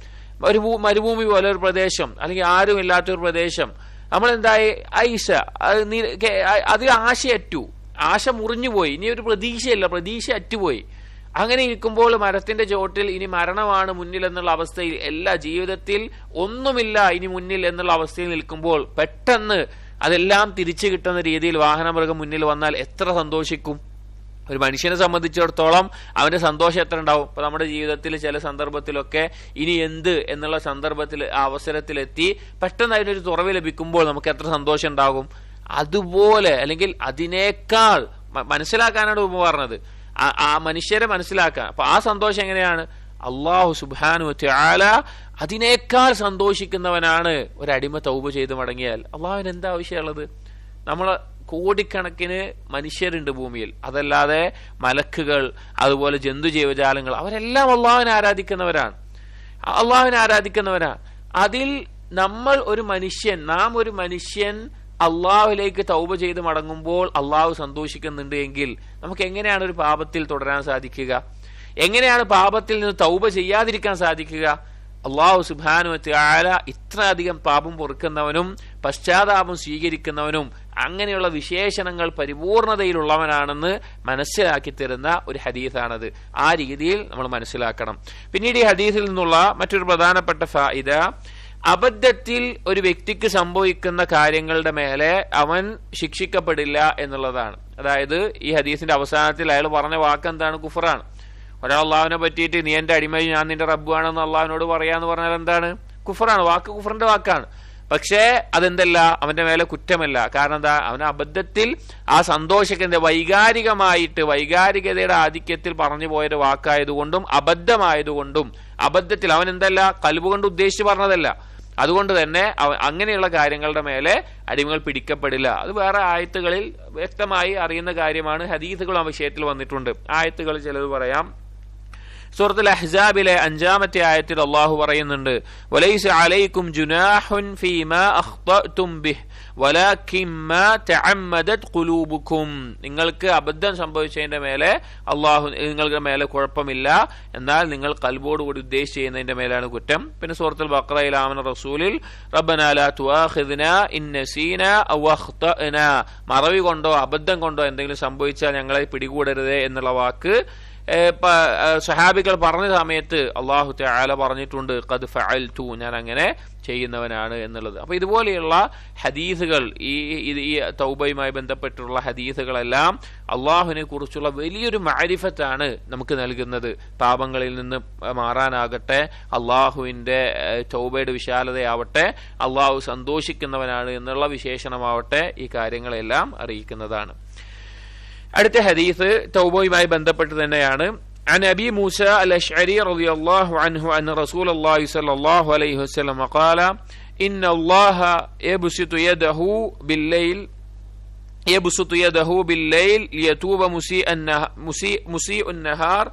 മരുഭൂമി പോലെ ഒരു പ്രദേശം, അല്ലെങ്കിൽ ആരും ഇല്ലാത്തൊരു പ്രദേശം. നമ്മളെന്തായി, ഐഷ അതിൽ ആശയറ്റു, ആശ മുറിഞ്ഞുപോയി. ഇനി ഒരു പ്രതീക്ഷയില്ല, പ്രതീക്ഷ അറ്റുപോയി. അങ്ങനെ ഇരിക്കുമ്പോൾ മരത്തിന്റെ ചോട്ടിൽ ഇനി മരണമാണ് മുന്നിൽ എന്നുള്ള അവസ്ഥയിൽ, എല്ലാ ജീവിതത്തിൽ ഒന്നുമില്ല ഇനി മുന്നിൽ എന്നുള്ള അവസ്ഥയിൽ നിൽക്കുമ്പോൾ പെട്ടെന്ന് അതെല്ലാം തിരിച്ചു കിട്ടുന്ന രീതിയിൽ വാഹനമൃഗം മുന്നിൽ വന്നാൽ എത്ര സന്തോഷിക്കും? ഒരു മനുഷ്യനെ സംബന്ധിച്ചിടത്തോളം അവന്റെ സന്തോഷം എത്ര ഉണ്ടാവും? ഇപ്പൊ നമ്മുടെ ജീവിതത്തിൽ ചില സന്ദർഭത്തിലൊക്കെ ഇനി എന്ത് എന്നുള്ള സന്ദർഭത്തിൽ, ആ അവസരത്തിലെത്തി പെട്ടെന്ന് അതിനൊരു തുറവ് ലഭിക്കുമ്പോൾ നമുക്ക് എത്ര സന്തോഷം ഉണ്ടാകും? അതുപോലെ, അല്ലെങ്കിൽ അതിനേക്കാൾ മനസ്സിലാക്കാനാണ് ഉപമ പറഞ്ഞത്, ആ മനുഷ്യരെ മനസ്സിലാക്കാൻ. അപ്പൊ ആ സന്തോഷം എങ്ങനെയാണ്? അല്ലാഹു സുബ്ഹാനഹു വ തആല അതിനേക്കാൾ സന്തോഷിക്കുന്നവനാണ് ഒരടിമ തൗബ ചെയ്ത് മടങ്ങിയാൽ. അള്ളാഹുവിന് എന്താ ആവശ്യമുള്ളത്? നമ്മളെ കോടിക്കണക്കിന് മനുഷ്യരുണ്ട് ഭൂമിയിൽ, അതല്ലാതെ മലക്കുകൾ, അതുപോലെ ജന്തു ജീവജാലങ്ങൾ, അവരെല്ലാം അള്ളാഹുവിനെ ആരാധിക്കുന്നവരാണ്. അതിൽ നമ്മൾ ഒരു മനുഷ്യൻ, നാം ഒരു മനുഷ്യൻ അള്ളാഹുലേക്ക് തൗബ ചെയ്ത് മടങ്ങുമ്പോൾ അള്ളാഹു സന്തോഷിക്കുന്നുണ്ട് എങ്കിൽ നമുക്ക് എങ്ങനെയാണ് ഒരു പാപത്തിൽ തുടരാൻ സാധിക്കുക? എങ്ങനെയാണ് പാപത്തിൽ നിന്ന് തൗബ ചെയ്യാതിരിക്കാൻ സാധിക്കുക? അള്ളാഹു സുബ്ഹാനഹു വ തആല ഇത്രയധികം പാപം പൊറുക്കുന്നവനും പശ്ചാത്താപം സ്വീകരിക്കുന്നവനും അങ്ങനെയുള്ള വിശേഷണങ്ങൾ പരിപൂർണതയിലുള്ളവനാണെന്ന് മനസ്സിലാക്കി തരുന്ന ഒരു ഹദീസാണത്. ആ രീതിയിൽ നമ്മൾ മനസ്സിലാക്കണം. പിന്നീട് ഈ ഹദീസിൽ നിന്നുള്ള മറ്റൊരു പ്രധാനപ്പെട്ട ഫായിദ, അബദ്ധത്തിൽ ഒരു വ്യക്തിക്ക് സംഭവിക്കുന്ന കാര്യങ്ങളുടെ മേലെ അവൻ ശിക്ഷിക്കപ്പെടില്ല എന്നുള്ളതാണ്. അതായത് ഈ ഹദീസിന്റെ അവസാനത്തിൽ അയാൾ പറഞ്ഞ വാക്ക് എന്താണ്? കുഫറാണ്. ഒരാൾ അള്ളാഹുവിനെ പറ്റിയിട്ട് നീ എന്റെ അടിമയും ഞാൻ നിന്റെ റബ്ബാണെന്ന് അള്ളാഹുവിനോട് പറയാന്ന് പറഞ്ഞാൽ എന്താണ്? കുഫറാണ്. വാക്ക് കുഫറിന്റെ വാക്കാണ്. പക്ഷേ അതെന്തല്ല, അവന്റെ മേലെ കുറ്റമല്ല. കാരണം എന്താ? അവന് അബദ്ധത്തിൽ ആ സന്തോഷത്തിന്റെ വൈകാരികതയുടെ ആധിക്യത്തിൽ പറഞ്ഞു പോയൊരു വാക്കായതുകൊണ്ടും അബദ്ധമായതുകൊണ്ടും, അബദ്ധത്തിൽ അവൻ എന്തല്ല, കൽബ് കൊണ്ട് ഉദ്ദേശിച്ച് പറഞ്ഞതല്ല. അതുകൊണ്ട് തന്നെ അങ്ങനെയുള്ള കാര്യങ്ങളുടെ മേലെ അടിമകൾ പിടിക്കപ്പെടില്ല. അത് വേറെ ആയത്തുകളിൽ വ്യക്തമായി അറിയുന്ന കാര്യമാണ്. ഹദീസുകൾ ആ വിഷയത്തിൽ വന്നിട്ടുണ്ട്. ആയത്തുകൾ ചിലത് പറയാം. സൂറത്തുൽ അഹ്സാബിലെ 5-ാമത്തെ ആയത്തിൽ അല്ലാഹു പറയുന്നുണ്ട്, വലൈസ അലൈക്കും ജുനാഹുൻ ഫീമാ അഖ്തഅതും ബിഹി വലാകിൻ മാ തഅമ്മദത് ഖുലൂബുകും. നിങ്ങൾക്ക് അബദ്ധം സംഭവിച്ചതിന്റെ മേലെ നിങ്ങൾക്ക് മേലെ കുഴപ്പമില്ല, എന്നാൽ നിങ്ങൾ ഖൽബോടുകൂടി ഉദ്ദേശിച്ച് ചെയ്യുന്നതിന്റെ മേലാണ് കുറ്റം. പിന്നെ സൂറത്തുൽ ബഖറയിൽ ആമന റസൂലിൽ റബ്ബനാ ലാ തുആഖിദ്നാ ഇൻ നസീനാ ഔ അഖ്തഅനാ, മറവി കൊണ്ടോ അബദ്ധം കൊണ്ടോ എന്തെങ്കിലും സംഭവിച്ചാൽ ഞങ്ങളെ പിടികൂടരുതേ എന്നുള്ള വാക്ക് സഹാബികൾ പറഞ്ഞ സമയത്ത് അല്ലാഹു തആല പറഞ്ഞിട്ടുണ്ട്, ഖദ് ഫഅൽതു, ഞാൻ അങ്ങനെ ചെയ്യുന്നവനാണ് എന്നുള്ളത്. അപ്പൊ ഇതുപോലെയുള്ള ഹദീസുകൾ, ഈ തൗബയുമായി ബന്ധപ്പെട്ടുള്ള ഹദീസുകളെല്ലാം അള്ളാഹുവിനെ കുറിച്ചുള്ള വലിയൊരു മഅരിഫത്താണ് നമുക്ക് നൽകുന്നത്. പാപങ്ങളിൽ നിന്ന് മാറാനാകട്ടെ, അള്ളാഹുവിന്റെ തൗബയുടെ വിശാലതയാവട്ടെ, അള്ളാഹു സന്തോഷിക്കുന്നവനാണ് എന്നുള്ള വിശേഷണമാവട്ടെ, ഈ കാര്യങ്ങളെല്ലാം അറിയിക്കുന്നതാണ്. അടുത്ത ഹദീസ് തൗബയുമായി ബന്ധപ്പെട്ട് തന്നെയാണ്. عن أبي موسى الأشعري رضي الله عنه أن رسول الله صلى الله عليه وسلم قال إن الله يبسط يده بالليل ليتوب مسيء النهار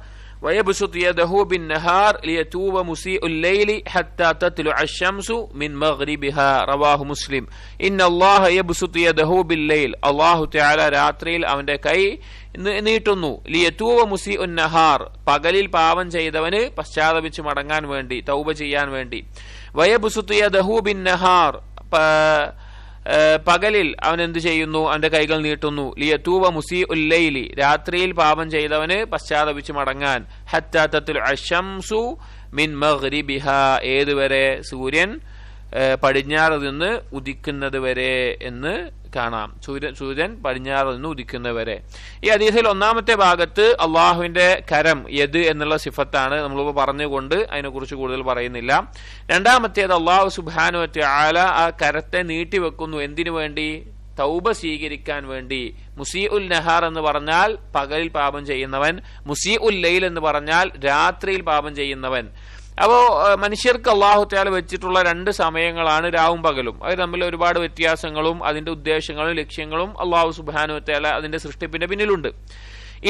ويبسط يده بالنهار ليتوب مسيء الليل حتى تطلع الشمس من مغربها. رواه مسلم. إن الله يبسط يده بالليل. الله تعالى രാത്രിയിൽ അവന്റെ കൈ നീട്ടുന്നു. ലിയതൂബ മുസീഉൻ നഹാർ, പകലിൽ പാപം ചെയ്തവന് പശ്ചാത്തപിച്ച് മടങ്ങാൻ വേണ്ടി, തൗബ ചെയ്യാൻ വേണ്ടി. വയബ്സുതു യദഹു ബിൻ നഹാർ, പകലിൽ അവൻ എന്ത് ചെയ്യുന്നു? അവന്റെ കൈകൾ നീട്ടുന്നു. ലിയതൂബ മുസീഉൽ ലൈലി, രാത്രിയിൽ പാപം ചെയ്തവന് പശ്ചാത്തപിച്ച് മടങ്ങാൻ. ഹത്താ തത്ലുഅ അശംസു മിൻ മഗ്രിബിഹാ, ഏതുവരെ? സൂര്യൻ പടിഞ്ഞാറ് നിന്ന് ഉദിക്കുന്നത് വരെ എന്ന് കാണാം. സൂര്യൻ പടിഞ്ഞാറ് നിന്ന് ഉദിക്കുന്നവരെ. ഈ ഹദീസിൽ ഒന്നാമത്തെ ഭാഗത്ത് അള്ളാഹുവിന്റെ കരം യദ് എന്നുള്ള സിഫത്താണ് നമ്മളിപ്പോൾ പറഞ്ഞുകൊണ്ട് അതിനെക്കുറിച്ച് കൂടുതൽ പറയുന്നില്ല. രണ്ടാമത്തേത് അള്ളാഹു സുബ്ഹാനഹു വ തആല ആ കരത്തെ നീട്ടിവെക്കുന്നു. എന്തിനു വേണ്ടി? തൗബ സ്വീകരിക്കാൻ വേണ്ടി. മുസീഉൽ നഹാർ എന്ന് പറഞ്ഞാൽ പകലിൽ പാപം ചെയ്യുന്നവൻ, മുസീഉൽ ലൈൽ എന്ന് പറഞ്ഞാൽ രാത്രിയിൽ പാപം ചെയ്യുന്നവൻ. അപ്പോ മനുഷ്യർക്ക് അള്ളാഹു തആല വെച്ചിട്ടുള്ള രണ്ട് സമയങ്ങളാണ് രാവും പകലും. അത് തമ്മിൽ ഒരുപാട് വ്യത്യാസങ്ങളും അതിന്റെ ഉദ്ദേശങ്ങളും ലക്ഷ്യങ്ങളും അള്ളാഹു സുബ്ഹാനഹു വ തആല അതിന്റെ സൃഷ്ടിപ്പിന്റെ പിന്നിലുണ്ട്.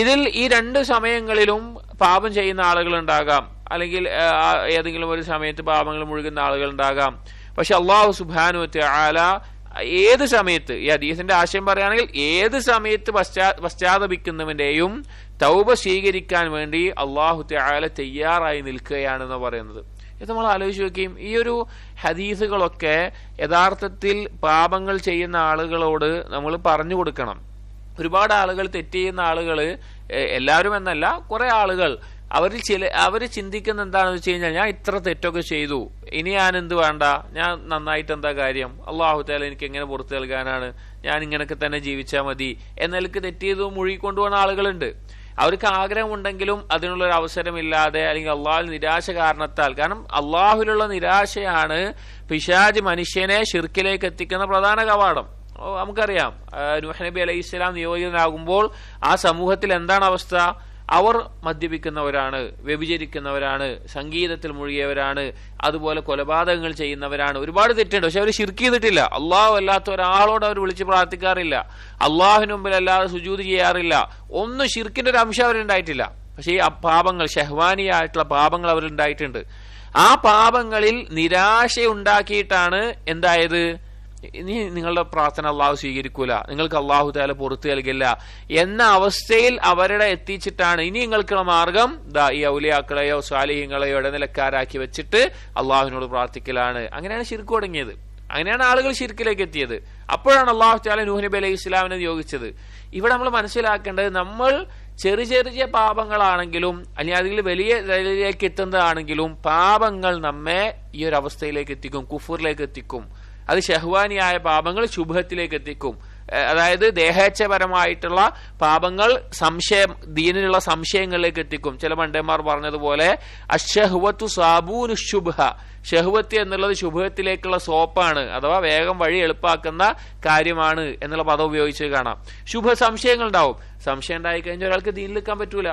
ഇതിൽ ഈ രണ്ട് സമയങ്ങളിലും പാപം ചെയ്യുന്ന ആളുകൾ ഉണ്ടാകാം, അല്ലെങ്കിൽ ഏതെങ്കിലും ഒരു സമയത്ത് പാപങ്ങൾ മുഴുകുന്ന ആളുകൾ ഉണ്ടാകാം. പക്ഷെ അള്ളാഹു സുബ്ഹാനഹു വ തആല ഏത് സമയത്ത്, ഈ ഹദീസിന്റെ ആശയം പറയുകയാണെങ്കിൽ ഏത് സമയത്ത് പശ്ചാത്തപിക്കുന്നവന്റെയും തൗബ സ്വീകരിക്കാൻ വേണ്ടി അള്ളാഹു തആല തയ്യാറായി നിൽക്കുകയാണെന്ന് പറയുന്നത്. ഇത് നമ്മൾ ആലോചിച്ച് നോക്കുകയും, ഈ ഒരു ഹദീസുകളൊക്കെ യഥാർത്ഥത്തിൽ പാപങ്ങൾ ചെയ്യുന്ന ആളുകളോട് നമ്മൾ പറഞ്ഞു കൊടുക്കണം. ഒരുപാട് ആളുകൾ തെറ്റ് ചെയ്യുന്ന ആളുകൾ, എല്ലാവരും എന്നല്ല, കുറെ ആളുകൾ അവര് ചിന്തിക്കുന്ന എന്താണെന്ന് വെച്ച് കഴിഞ്ഞാൽ, ഞാൻ ഇത്ര തെറ്റൊക്കെ ചെയ്തു, ഇനി ഞാൻ എന്ത് വേണ്ട, ഞാൻ നന്നായിട്ട് എന്താ കാര്യം, അള്ളാഹു തആല എനിക്ക് എങ്ങനെ പുറത്തു നൽകാനാണ്, ഞാൻ ഇങ്ങനെയൊക്കെ തന്നെ ജീവിച്ചാൽ മതി എന്നതിലേക്ക് തെറ്റ് ചെയ്ത് മുഴുകിക്കൊണ്ടുപോകുന്ന ആളുകളുണ്ട്. അവർക്ക് ആഗ്രഹമുണ്ടെങ്കിലും അതിനുള്ളൊരു അവസരമില്ലാതെ, അല്ലെങ്കിൽ അള്ളാഹുവിൽ നിരാശ കാരണത്താൽ. കാരണം അള്ളാഹുവിലുള്ള നിരാശയാണ് പിശാച് മനുഷ്യനെ ശിർക്കിലേക്ക് എത്തിക്കുന്ന പ്രധാന കവാടം. നമുക്കറിയാം, നൂഹ് നബി അലൈഹിസ്സലാം നിയോഗിതനാകുമ്പോൾ ആ സമൂഹത്തിൽ എന്താണ് അവസ്ഥ? അവർ മദ്യപിക്കുന്നവരാണ്, വ്യഭിചരിക്കുന്നവരാണ്, സംഗീതത്തിൽ മുഴുകിയവരാണ്, അതുപോലെ കൊലപാതകങ്ങൾ ചെയ്യുന്നവരാണ്. ഒരുപാട് തെറ്റുണ്ട്. പക്ഷെ അവർ ശിർക്ക് ചെയ്തിട്ടില്ല. അള്ളാഹു അല്ലാത്ത ഒരാളോട് അവർ വിളിച്ച് പ്രാർത്ഥിക്കാറില്ല, അള്ളാഹുവിന് മുമ്പിൽ അല്ലാതെ സുജൂദ് ചെയ്യാറില്ല. ഒന്നും ശിർക്കിന്റെ ഒരു അംശം അവരുണ്ടായിട്ടില്ല. പക്ഷെ ഈ പാപങ്ങൾ, ഷഹ്വാനിയായിട്ടുള്ള പാപങ്ങൾ അവരുണ്ടായിട്ടുണ്ട്. ആ പാപങ്ങളിൽ നിരാശയുണ്ടാക്കിയിട്ടാണ് എന്തായത്? ഇനി നിങ്ങളുടെ പ്രാർത്ഥന അള്ളാഹു സ്വീകരിക്കൂല, നിങ്ങൾക്ക് അള്ളാഹു തആല പുറത്തു നൽകില്ല എന്ന അവസ്ഥയിൽ അവരുടെ എത്തിച്ചിട്ടാണ് ഇനി നിങ്ങൾക്കുള്ള മാർഗം ഈ ഔലിയാക്കളെയോ സ്വാലിഹീങ്ങളെയോ ഇടനിലക്കാരാക്കി വെച്ചിട്ട് അള്ളാഹുവിനോട് പ്രാർത്ഥിക്കലാണ്. അങ്ങനെയാണ് ശിർക്ക് തുടങ്ങിയത്. അങ്ങനെയാണ് ആളുകൾ ശിർക്കിലേക്ക് എത്തിയത്. അപ്പോഴാണ് അള്ളാഹു തആല നൂഹ് നബി അലൈഹി ഇസ്ലാമിനെ നിയോഗിച്ചത്. ഇവിടെ നമ്മൾ മനസ്സിലാക്കേണ്ടത്, നമ്മൾ ചെറിയ ചെറിയ പാപങ്ങളാണെങ്കിലും അല്ലെങ്കിൽ അതിൽ വലിയ നിലയിലേക്ക് എത്തുന്നതാണെങ്കിലും പാപങ്ങൾ നമ്മെ ഈ ഒരു അവസ്ഥയിലേക്ക് എത്തിക്കും, കുഫറിലേക്ക് എത്തിക്കും. അത് ഷഹ്വാനിയായ പാപങ്ങൾ ശുഭത്തിലേക്ക് എത്തിക്കും. അതായത് ദേഹേച്ഛപരമായിട്ടുള്ള പാപങ്ങൾ ദീനിലുള്ള സംശയങ്ങളിലേക്ക് എത്തിക്കും. ചില പണ്ഡിതന്മാർ പറഞ്ഞതുപോലെ അശ്ശഹ്വത്തു സാബൂനു ശുബ്ഹ, ഷഹ്വത്ത് എന്നുള്ളത് ശുഭത്തിലേക്കുള്ള സോപ്പാണ്, അഥവാ വേഗം വഴി എളുപ്പാക്കുന്ന കാര്യമാണ് എന്നുള്ള പദം ഉപയോഗിച്ച് കാണാം. ശുഭ സംശയങ്ങൾ ഉണ്ടാവും. സംശയം ഉണ്ടായി കഴിഞ്ഞാൽ ഒരാൾക്ക് ദീനിൽ നിൽക്കാൻ പറ്റൂല.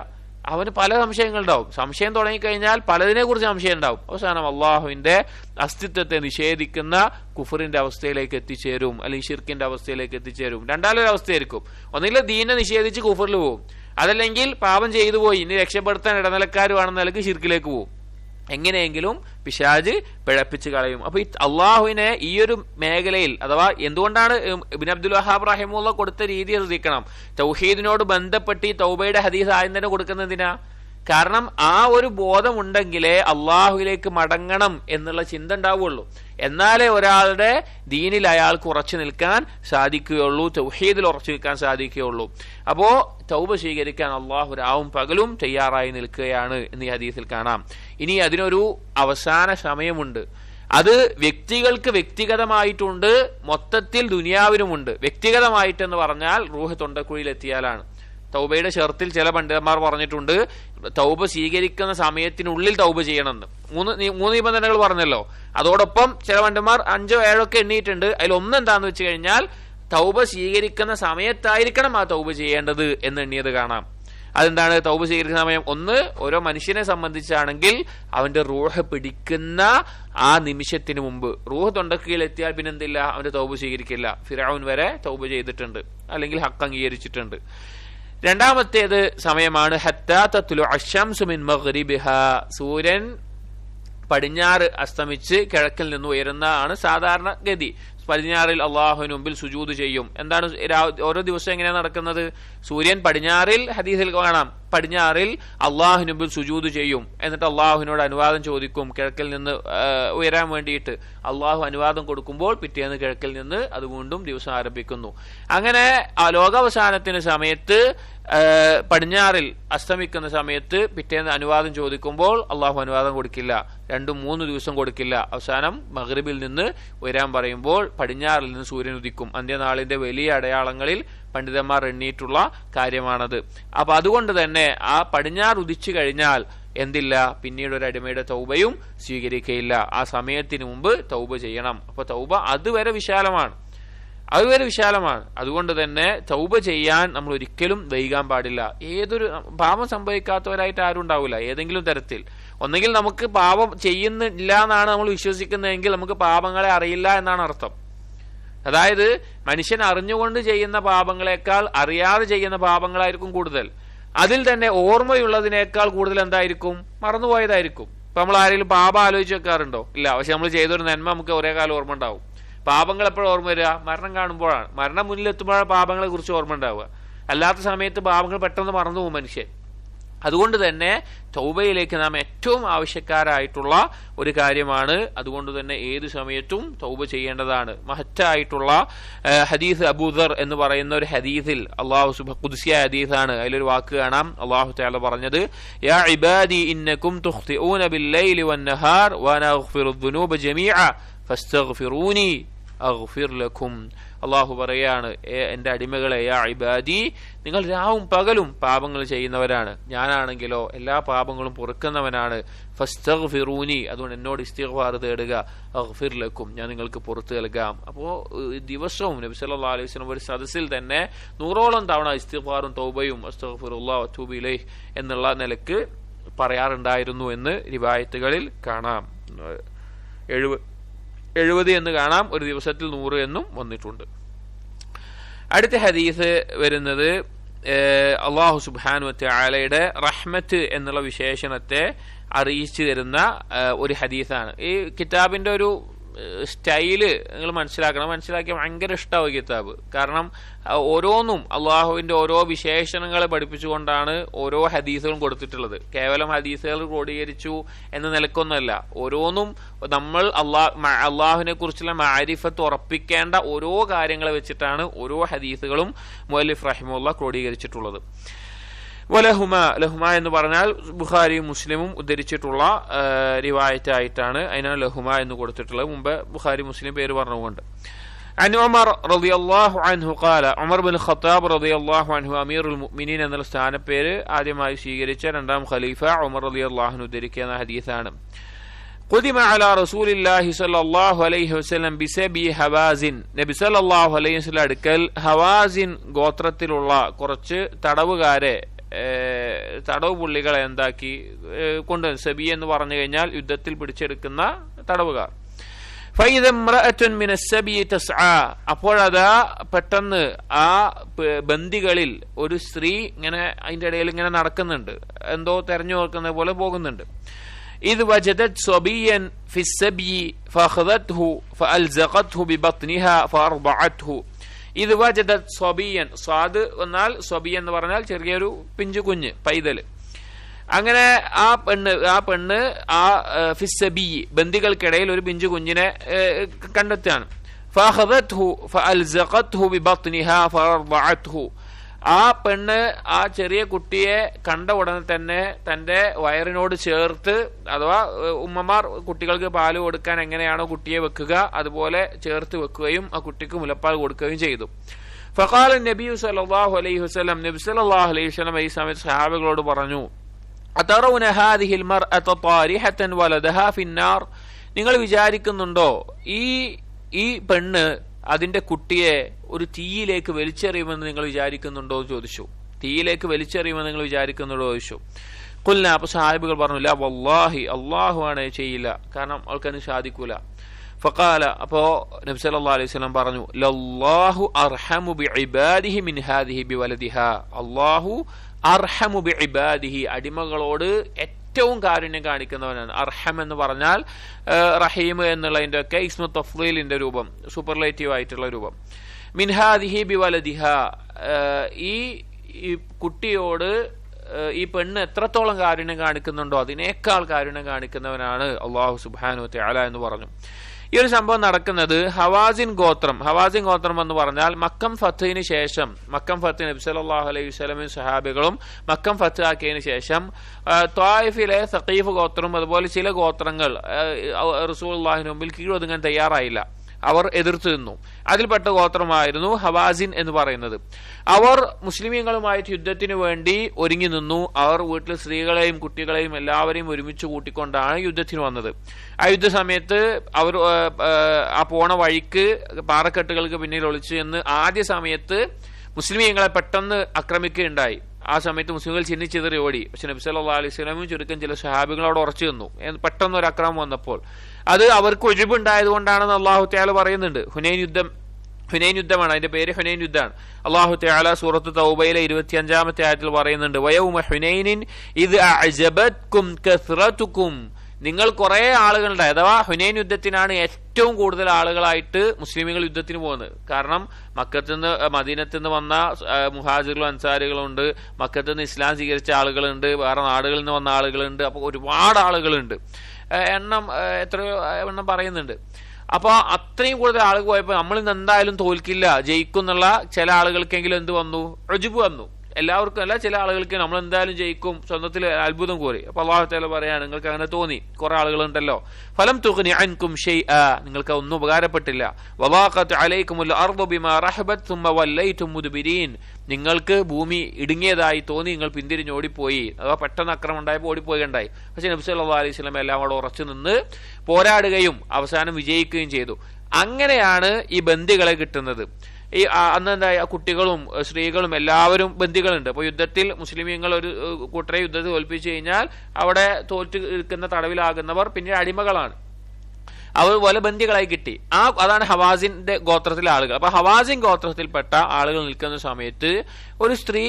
അവന് പല സംശയങ്ങളുണ്ടാവും. സംശയം തുടങ്ങിക്കഴിഞ്ഞാൽ പലതിനെ കുറിച്ച് സംശയം ഉണ്ടാവും. അവസാനം അള്ളാഹുവിന്റെ അസ്തിത്വത്തെ നിഷേധിക്കുന്ന കുഫറിന്റെ അവസ്ഥയിലേക്ക് എത്തിച്ചേരും, അല്ലെങ്കിൽ ഷിർക്കിന്റെ അവസ്ഥയിലേക്ക് എത്തിച്ചേരും. രണ്ടാലൊരു അവസ്ഥയായിരിക്കും. ഒന്നുകിൽ ദീനെ നിഷേധിച്ച് കുഫറിൽ പോകും, അതല്ലെങ്കിൽ പാപം ചെയ്തു പോയി ഇനി രക്ഷപ്പെടുത്താൻ ഇടനിലക്കാരുവാണെന്ന നിലക്ക് ഷിർക്കിലേക്ക് പോകും. എങ്ങനെയെങ്കിലും പിശാച് പിഴപ്പിച്ച് കളയും. അപ്പൊ ഈ അള്ളാഹുവിനെ ഈ ഒരു മേഖലയിൽ, അഥവാ എന്തുകൊണ്ടാണ് ഇബ്നു അബ്ദുൽ വഹാബ് റഹിമഹുല്ലാഹ് കൊടുത്ത രീതി ശ്രദ്ധിക്കണം. തൗഹീദിനോട് ബന്ധപ്പെട്ട് ഈ തൗബയുടെ ഹദീസ് ആദ്യം തന്നെ കൊടുക്കുന്നതിനാ? കാരണം ആ ഒരു ബോധം ഉണ്ടെങ്കിലേ അള്ളാഹുവിലേക്ക് മടങ്ങണം എന്നുള്ള ചിന്ത ഉണ്ടാവുകയുള്ളൂ. എന്നാലേ ഒരാളുടെ ദീനിൽ അയാൾക്ക് ഉറച്ചു നിൽക്കാൻ സാധിക്കുകയുള്ളൂ, തൗഹീദിൽ ഉറച്ചു നിൽക്കാൻ സാധിക്കുകയുള്ളൂ. അപ്പോ തൗബ സ്വീകരിക്കാൻ അള്ളാഹു രാവും പകലും തയ്യാറായി നിൽക്കുകയാണ് എന്ന് ഈ ഹദീസിൽ കാണാം. ഇനി അതിനൊരു അവസാന സമയമുണ്ട്. അത് വ്യക്തികൾക്ക് വ്യക്തിഗതമായിട്ടുണ്ട്, മൊത്തത്തിൽ ദുനിയാവിനുമുണ്ട്. വ്യക്തിഗതമായിട്ടെന്ന് പറഞ്ഞാൽ റൂഹ് തൊണ്ടക്കുഴിയിലെത്തിയാലാണ്. തൗബയുടെ ഷർത്തിൽ ചില പണ്ഡിതന്മാർ പറഞ്ഞിട്ടുണ്ട്, തൗബ സ്വീകരിക്കുന്ന സമയത്തിനുള്ളിൽ തൗബ ചെയ്യണമെന്ന്. മൂന്ന് നിബന്ധനകൾ പറഞ്ഞല്ലോ. അതോടൊപ്പം ചില പണ്ഡിതന്മാർ 5 or 7 ഒക്കെ എണ്ണിയിട്ടുണ്ട്. അതിൽ ഒന്നെന്താന്ന് വെച്ച് കഴിഞ്ഞാൽ തൗബ സ്വീകരിക്കുന്ന സമയത്തായിരിക്കണം ആ തൗബ ചെയ്യേണ്ടത് എന്ന് എണ്ണിയത് കാണാം. അതെന്താണ് തൗബ സ്വീകരിക്കുന്ന സമയം? ഒന്ന്, ഓരോ മനുഷ്യനെ സംബന്ധിച്ചാണെങ്കിൽ അവന്റെ റൂഹ് പിടിക്കുന്ന ആ നിമിഷത്തിന് മുമ്പ്. റൂഹ് തൊണ്ടക്കീഴിലെത്തിയാൽ പിന്നെന്തില്ല, അവന്റെ തൗബ സ്വീകരിക്കില്ല. ഫിർഔൻ വരെ തൗബ ചെയ്തിട്ടുണ്ട്, അല്ലെങ്കിൽ ഹക്ക് അംഗീകരിച്ചിട്ടുണ്ട്. രണ്ടാമത്തേത് സമയമാണ് ഹത്താ തത്ലു അശ്ശംസു മിൻ മഗ്രിബിഹാ, സൂര്യൻ പടിഞ്ഞാറ് അസ്തമിച്ച് കിഴക്കിൽ നിന്ന് ഉയരുന്ന ആണ് സാധാരണ ഗതി. പടിഞ്ഞാറിൽ അള്ളാഹുവിന് മുമ്പിൽ സുജൂദ് ചെയ്യും. എന്താണ് ഓരോ ദിവസം എങ്ങനെയാണ് നടക്കുന്നത്? സൂര്യൻ പടിഞ്ഞാറിൽ, ഹദീസിൽ കാണാം, പടിഞ്ഞാറിൽ അള്ളാഹുവിന് മുമ്പിൽ സുജൂദ് ചെയ്യും. എന്നിട്ട് അള്ളാഹുവിനോട് അനുവാദം ചോദിക്കും കിഴക്കിൽ നിന്ന് ഉയരാൻ വേണ്ടിയിട്ട്. അള്ളാഹു അനുവാദം കൊടുക്കുമ്പോൾ പിറ്റേന്ന് കിഴക്കിൽ നിന്ന് അത് വീണ്ടും ദിവസം ആരംഭിക്കുന്നു. അങ്ങനെ ലോകാവസാനത്തിന് സമയത്ത് പടിഞ്ഞാറിൽ അസ്തമിക്കുന്ന സമയത്ത് പിറ്റേന്ന് അനുവാദം ചോദിക്കുമ്പോൾ അള്ളാഹു അനുവാദം കൊടുക്കില്ല, 2-3 ദിവസം കൊടുക്കില്ല. അവസാനം മഗ്രിബിൽ നിന്ന് ഉയരാൻ പറയുമ്പോൾ പടിഞ്ഞാറിൽ നിന്ന് സൂര്യൻ ഉദിക്കും. അന്ത്യനാളിന്റെ വലിയ അടയാളങ്ങളിൽ പണ്ഡിതന്മാർ എണ്ണിയിട്ടുള്ള കാര്യമാണത്. അപ്പൊ അതുകൊണ്ട് തന്നെ ആ പടിഞ്ഞാറ് ഉദിച്ചു കഴിഞ്ഞാൽ എന്തില്ല, പിന്നീട് ഒരു അടിമയുടെ തൗബയും സ്വീകരിക്കയില്ല. ആ സമയത്തിന് മുമ്പ് തൗബ ചെയ്യണം. അപ്പൊ തൗബ അതുവരെ വിശാലമാണ്. അതുകൊണ്ട് തന്നെ തൗബ ചെയ്യാൻ നമ്മൾ ഒരിക്കലും വൈകാൻ പാടില്ല. ഏതൊരു പാപം സംഭവിക്കാത്തവരായിട്ട് ആരും ഉണ്ടാവില്ല. ഏതെങ്കിലും തരത്തിൽ ഒന്നെങ്കിൽ നമുക്ക് പാപം ചെയ്യുന്നില്ല എന്നാണ് നമ്മൾ വിശ്വസിക്കുന്നതെങ്കിൽ നമുക്ക് പാപങ്ങളെ അറിയില്ല എന്നാണ് അർത്ഥം. അതായത് മനുഷ്യൻ അറിഞ്ഞുകൊണ്ട് ചെയ്യുന്ന പാപങ്ങളെക്കാൾ അറിയാതെ ചെയ്യുന്ന പാപങ്ങളായിരിക്കും കൂടുതൽ. അതിൽ തന്നെ ഓർമ്മയുള്ളതിനേക്കാൾ കൂടുതൽ എന്തായിരിക്കും, മറന്നുപോയതായിരിക്കും. ഇപ്പൊ നമ്മൾ ആരെങ്കിലും പാപം ആലോചിച്ച് വെക്കാറുണ്ടോ? ഇല്ല. പക്ഷെ നമ്മൾ ചെയ്തൊരു നന്മ നമുക്ക് ഒരേ കാലം ഓർമ്മ ഉണ്ടാവും. പാപങ്ങൾ എപ്പോഴും ഓർമ്മ വരിക? മരണം കാണുമ്പോഴാണ്. മരണം മുന്നിലെത്തുമ്പോഴാണ് പാപങ്ങളെ കുറിച്ച് ഓർമ്മ ഉണ്ടാവുക. അല്ലാത്ത സമയത്ത് പാപങ്ങൾ പെട്ടെന്ന് മറന്നു പോകും മനുഷ്യൻ. അതുകൊണ്ട് തന്നെ തൗബയിലേക്ക് നാം ഏറ്റവും ആവശ്യക്കാരായിട്ടുള്ള ഒരു കാര്യമാണ്. അതുകൊണ്ട് തന്നെ ഏതു സമയത്തും തൗബ ചെയ്യേണ്ടതാണ്. മഹത്തായിട്ടുള്ള ഹദീസ് അബൂദർ എന്ന് പറയുന്ന ഒരു ഹദീസിൽ അള്ളാഹു ഖുദ്സിയ ഹദീസാണ്. അതിലൊരു വാക്ക് കാണാം. അള്ളാഹു തആല പറഞ്ഞത്, യാ ഇബാദി ഇന്നകും തുഖ്തിഊന ബില്ലൈലി വന്നഹാർ വഅനാ അഗ്ഫിറു ദുനൂബ ജമീഅ ഫസ്തഗ്ഫിറൂനി അഗ്ഫിർ ലക്കും. അള്ളാഹു പറയാണ്, എന്റെ അടിമകളെ, യാ ഇബാദി, നിങ്ങൾ രാവും പകലും പാപങ്ങൾ ചെയ്യുന്നവരാണ്, ഞാനാണെങ്കിലോ എല്ലാ പാപങ്ങളും പൊറുക്കുന്നവനാണ്. ഫസ്തഗ്ഫിറൂനി, അതുകൊണ്ട് എന്നോട് ഇസ്തിഗ്ഫാർ തേടുക. അഗ്ഫിർ ലക്കും, ഞാൻ നിങ്ങൾക്ക് പുറത്തു നൽകാം. അപ്പോ ദിവസവും നബി സല്ലല്ലാഹു അലൈഹി വസല്ലം ഒരു സദസ്സിൽ തന്നെ 100ഓളം തവണ ഇസ്തിഗ്ഫാറും തൗബയും അസ്തഗ്ഫിറുല്ലാഹ് വഅതൂബു ഇലൈഹി എന്നുള്ള നിലക്ക് പറയാറുണ്ടായിരുന്നു എന്ന് റിവായത്തുകളിൽ കാണാം. 70 എന്ന് കാണാം, ഒരു ദിവസത്തിൽ 100 എന്നും വന്നിട്ടുണ്ട്. അടുത്ത ഹദീസ് വരുന്നത് അല്ലാഹു സുബ്ഹാനഹു വ തആലയുടെ റഹ്മത്ത് എന്നുള്ള വിശേഷണത്തെ അറിയിച്ചു തരുന്ന ഒരു ഹദീസാണ്. ഈ കിതാബിന്റെ ഒരു സ്റ്റൈല് നിങ്ങൾ മനസ്സിലാക്കിയ ഭയങ്കര ഇഷ്ടമാവും കിതാബ്. കാരണം ഓരോന്നും അള്ളാഹുവിന്റെ ഓരോ വിശേഷണങ്ങളെ പഠിപ്പിച്ചുകൊണ്ടാണ് ഓരോ ഹദീസുകളും കൊടുത്തിട്ടുള്ളത്. കേവലം ഹദീസുകൾ ക്രോഡീകരിച്ചു എന്ന നിലക്കൊന്നല്ല. ഓരോന്നും നമ്മൾ അള്ളാഹുവിനെ കുറിച്ചുള്ള മാരിഫത്ത് ഉറപ്പിക്കേണ്ട ഓരോ കാര്യങ്ങളെ വെച്ചിട്ടാണ് ഓരോ ഹദീസുകളും മുഅല്ലിഫ് റഹിമഹുല്ലാഹ് ക്രോഡീകരിച്ചിട്ടുള്ളത്. ലഹുമ എന്ന് പറഞ്ഞാൽ ബുഖാരിയും മുസ്ലിമും ഉദ്ധരിച്ചിട്ടുള്ള റിവായത്തായിട്ടാണ് അതിനാണ് ലഹുമ എന്ന് കൊടുത്തിട്ടുള്ളത്. മുമ്പ് ബുഖാരി മുസ്ലിം പേര് പറഞ്ഞുകൊണ്ട്. عن عمر رضي الله عنه قال عمر بن الخطاب رضي الله عنه أمير المؤمنين എന്നുള്ള സ്ഥാനപ്പേര് ആദ്യമായി സ്വീകരിച്ച രണ്ടാം ഖലീഫ ഉമർ റളിയല്ലാഹു അൻഹു ഉദ്ധരിക്കുന്ന ഹദീസാണ്. قدم على رسول الله صلى الله عليه وسلم بسبي ഹവാസിൻ. നബി സല്ലല്ലാഹു അലൈഹി വസല്ലം അടുക്കൽ ഹവാസിൻ ഗോത്രത്തിലുള്ള കുറച്ച് തടവ് പുള്ളികളെ എന്താക്കി കൊണ്ടുവന്നു. സബി എന്ന് പറഞ്ഞു കഴിഞ്ഞാൽ യുദ്ധത്തിൽ പിടിച്ചെടുക്കുന്ന തടവുകാർ. അപ്പോഴതാ പെട്ടെന്ന് ആ ബന്ദികളിൽ ഒരു സ്ത്രീ ഇങ്ങനെ അതിന്റെ ഇടയിൽ ഇങ്ങനെ നടക്കുന്നുണ്ട്, എന്തോ തെരഞ്ഞു നോക്കുന്ന പോലെ പോകുന്നുണ്ട്. ഇത് വജദത് സബിയൻ ഫി സബി ഫഅഖദത്ഹു ഫഅൽസഖത്ഹു ബിബത്നിഹാ ഫഅർബഅത്ഹു. ഇത് വജദത് സ്വബിയൻ, സ്വാദ് എന്നാൽ സ്വബി എന്ന് പറഞ്ഞാൽ ചെറിയൊരു പിഞ്ചു കുഞ്ഞ്, പൈതല്. അങ്ങനെ ആ പെണ്ണ് ആ ഫിസ്സബി ബന്ദികൾക്കിടയിൽ ഒരു പിഞ്ചു കുഞ്ഞിനെ കണ്ടെത്തുകയാണ്. ഫഅഖദത്ഹു ഫഅൽസഖത്ഹു ബിബത്നിഹാ ഫഅർബഅത്ഹു. ആ പെണ്ണ് ആ ചെറിയ കുട്ടിയെ കണ്ട ഉടനെ തന്നെ തന്റെ വയറിനോട് ചേർത്ത്, അഥവാ ഉമ്മമാർ കുട്ടികൾക്ക് പാല് കൊടുക്കാൻ എങ്ങനെയാണോ കുട്ടിയെ വെക്കുക അതുപോലെ ചേർത്ത് വെക്കുകയും ആ കുട്ടിക്ക് മുലപ്പാൽ കൊടുക്കുകയും ചെയ്തു. ഫഖാല നബി സല്ലല്ലാഹു അലൈഹി വസല്ലം, നബി സല്ലല്ലാഹു അലൈഹി വസല്ലം ഈ സമയത്ത് സഹാബികളോട് പറഞ്ഞു, അതറൗന ഹാദിഹിൽ മർഅത താരിഹതൻ വലദഹാ ഫിന്നാർ. നിങ്ങൾ വിചാരിക്കുന്നുണ്ടോ ഈ പെണ്ണ് അതിന്റെ കുട്ടിയെ ഒരു തീയിലേക്ക് വലിച്ചെറിയുമെന്ന് നിങ്ങൾ വിചാരിക്കുന്നുണ്ടോ എന്ന് ചോദിച്ചു. തീയിലേക്ക് വലിച്ചെറിയുമെന്ന് നിങ്ങൾ വിചാരിക്കുന്നുണ്ടോ ചോദിച്ചു. ഖുൽന, അപ്പൊ സാഹിബുകൾ പറഞ്ഞു, ലാ വല്ലാഹി, അള്ളാഹു ആണ് ചെയ്യില്ല, കാരണം അവൾക്കതിന് സാധിക്കൂല. ഫഖാല, അപ്പോ നബി സല്ലല്ലാഹു അലൈഹി വസല്ലം പറഞ്ഞു, ലല്ലാഹു അർഹമു ബിഇബാദിഹി മിൻ ഹാദിഹി ബിവലദിഹാ. അല്ലാഹു അർഹമു ബിഇബാദിഹി, അടിമകളോട് ഏറ്റവും കാരുണ്യം കാണിക്കുന്നവനാണ്. അർഹം എന്ന് പറഞ്ഞാൽ റഹീം എന്നുള്ളതിന്റെ ഒക്കെ ഇസ്മു തഫ്ളീലിന്റെ രൂപം, സൂപ്പർലേറ്റീവ് ആയിട്ടുള്ള രൂപം. മിൻ ഹാദിഹി ബിവലദിഹ, ഈ കുട്ടിയോട് ഈ പെണ്ണ് എത്രത്തോളം കാരുണ്യം കാണിക്കുന്നുണ്ടോ അതിനേക്കാൾ കാരുണ്യം കാണിക്കുന്നവനാണ് അല്ലാഹു സുബ്ഹാനഹു വ തആല എന്ന് പറഞ്ഞു. ഈ ഒരു സംഭവം നടക്കുന്നത് ഹവാസിൻ ഗോത്രം എന്ന് പറഞ്ഞാൽ മക്കം ഫത്തിന് ശേഷം, മക്കം ഫത്ത് നബി സല്ലല്ലാഹു അലൈഹി വസല്ലമയും സഹാബികളും മക്കം ഫത്ത് ആക്കിയതിനു ശേഷം ത്വായിഫിലെ സഖീഫ് ഗോത്രം അതുപോലെ ചില ഗോത്രങ്ങൾ റസൂലുള്ളാഹിന്റെ മുമ്പിൽ കീഴൊതുങ്ങാൻ തയ്യാറായില്ല. അവർ എതിർത്തു നിന്നു. അതിൽപ്പെട്ട ഗോത്രമായിരുന്നു ഹവാസിൻ എന്ന് പറയുന്നത്. അവർ മുസ്ലിമീങ്ങളുമായിട്ട് യുദ്ധത്തിനു വേണ്ടി ഒരുങ്ങി നിന്നു. അവർ വീട്ടിൽ സ്ത്രീകളെയും കുട്ടികളെയും എല്ലാവരെയും ഒരുമിച്ച് കൂട്ടിക്കൊണ്ടാണ് യുദ്ധത്തിന് വന്നത്. ആ യുദ്ധ സമയത്ത് അവർ ആ പോണ വഴിക്ക് പാറക്കെട്ടുകൾക്ക് പിന്നിൽ ഒളിച്ചു എന്ന് ആദ്യ സമയത്ത് മുസ്ലിമീങ്ങളെ പെട്ടെന്ന് ആക്രമിക്കുകയുണ്ടായി. ആ സമയത്ത് മുസ്ലിങ്ങൾ ചിന്നിച്ചിതറി ഓടി. പക്ഷെ നബി സല്ലല്ലാഹു അലൈഹി വസല്ലമയും ചുരുക്കം ചില സഹാബികൾ അവിടെ ഉറച്ചു നിന്നു. പെട്ടെന്ന് ഒരു അക്രമം വന്നപ്പോൾ അത് അവർക്ക് ഒഴിവുണ്ടായത് കൊണ്ടാണെന്ന് അല്ലാഹു തആല പറയുന്നുണ്ട്. ഹുനൈൻ യുദ്ധമാണ്, അതിന്റെ പേര് ഹുനൈൻ യുദ്ധമാണ്. അല്ലാഹു തആല സൂറത്ത് തൗബയിലെ 25-ാമത്തെ ആയത്തിൽ പറയുന്നുണ്ട്, വയൗമ ഹുനൈനിൻ ഇദ് അഅജബത്കും കസ്റതുകും. നിങ്ങൾ കുറെ ആളുകളുടെ, അഥവാ ഹുനൈൻ യുദ്ധത്തിനാണ് ഏറ്റവും കൂടുതൽ ആളുകളായിട്ട് മുസ്ലിമുകൾ യുദ്ധത്തിന് പോകുന്നത്. കാരണം മക്കത്തുനിന്ന് മദീനത്തുനിന്ന് വന്ന മുഹാജിറുകളും അൻസാരികളും ഉണ്ട്, മക്കത്തുനിന്ന് ഇസ്ലാം സ്വീകരിച്ച ആളുകളുണ്ട്, വേറെ നാടുകളിൽ നിന്ന് വന്ന ആളുകളുണ്ട്. അപ്പോൾ ഒരുപാട് ആളുകളുണ്ട്. എണ്ണം എത്രയോ എണ്ണം പറയുന്നുണ്ട്. അപ്പൊ അത്രയും കൂടുതൽ ആളുകൾ പോയപ്പോ നമ്മൾ ഇന്ന് എന്തായാലും തോൽക്കില്ല, ജയിക്കും എന്നുള്ള ചില ആളുകൾക്കെങ്കിലും എന്ത് വന്നു? ഉജ്ബ് വന്നു. എല്ലാവർക്കും അല്ല, ചില ആളുകൾക്ക് നമ്മൾ എന്തായാലും ജയിക്കും, സ്വന്തത്തിൽ അത്ഭുതം കോരി. അപ്പൊ അല്ലാഹു തആല പറയാണ്, നിങ്ങൾക്ക് അങ്ങനെ തോന്നി, കുറെ ആളുകളുണ്ടല്ലോ. ഫലം തുഗ്നി അൻകും ഷൈഅ, നിങ്ങൾക്ക് ഒന്നും ഉപകാരപ്പെട്ടില്ല. വളാഖത് അലൈകുമുൽ അർദു ബിമാ റഹബത് സുമ്മ വല്ലൈതും മുദ്ബിരീൻ, നിങ്ങൾക്ക് ഭൂമി ഇടുങ്ങിയതായി തോന്നി, നിങ്ങൾ പിന്തിരിഞ്ഞ് ഓടിപ്പോയി. അഥവാ പെട്ടെന്ന് അക്രമം ഉണ്ടായപ്പോൾ ഓടിപ്പോയിണ്ടായി. പക്ഷെ നബി സല്ലല്ലാഹു അലൈഹി വസല്ലം എല്ലാം അവിടെ ഉറച്ചു നിന്ന് പോരാടുകയും അവസാനം വിജയിക്കുകയും ചെയ്തു. അങ്ങനെയാണ് ഈ ബന്ദികളെ കിട്ടുന്നത്. ഈ അന്ന് എന്താ, കുട്ടികളും സ്ത്രീകളും എല്ലാവരും ബന്ദികളുണ്ട്. അപ്പൊ യുദ്ധത്തിൽ മുസ്ലിമീങ്ങൾ ഒരു കൂട്ടരെ യുദ്ധത്തിൽ തോൽപ്പിച്ചു കഴിഞ്ഞാൽ അവിടെ തോറ്റ് നിൽക്കുന്ന തടവിലാകുന്നവർ പിന്നീട് അടിമകളാണ്. അവർ പോലെ ബന്ദികളായി കിട്ടി. അതാണ് ഹവാസിന്റെ ഗോത്രത്തിലെ ആളുകൾ. അപ്പൊ ഹവാസിൻ ഗോത്രത്തിൽപ്പെട്ട ആളുകൾ നിൽക്കുന്ന സമയത്ത് ഒരു സ്ത്രീ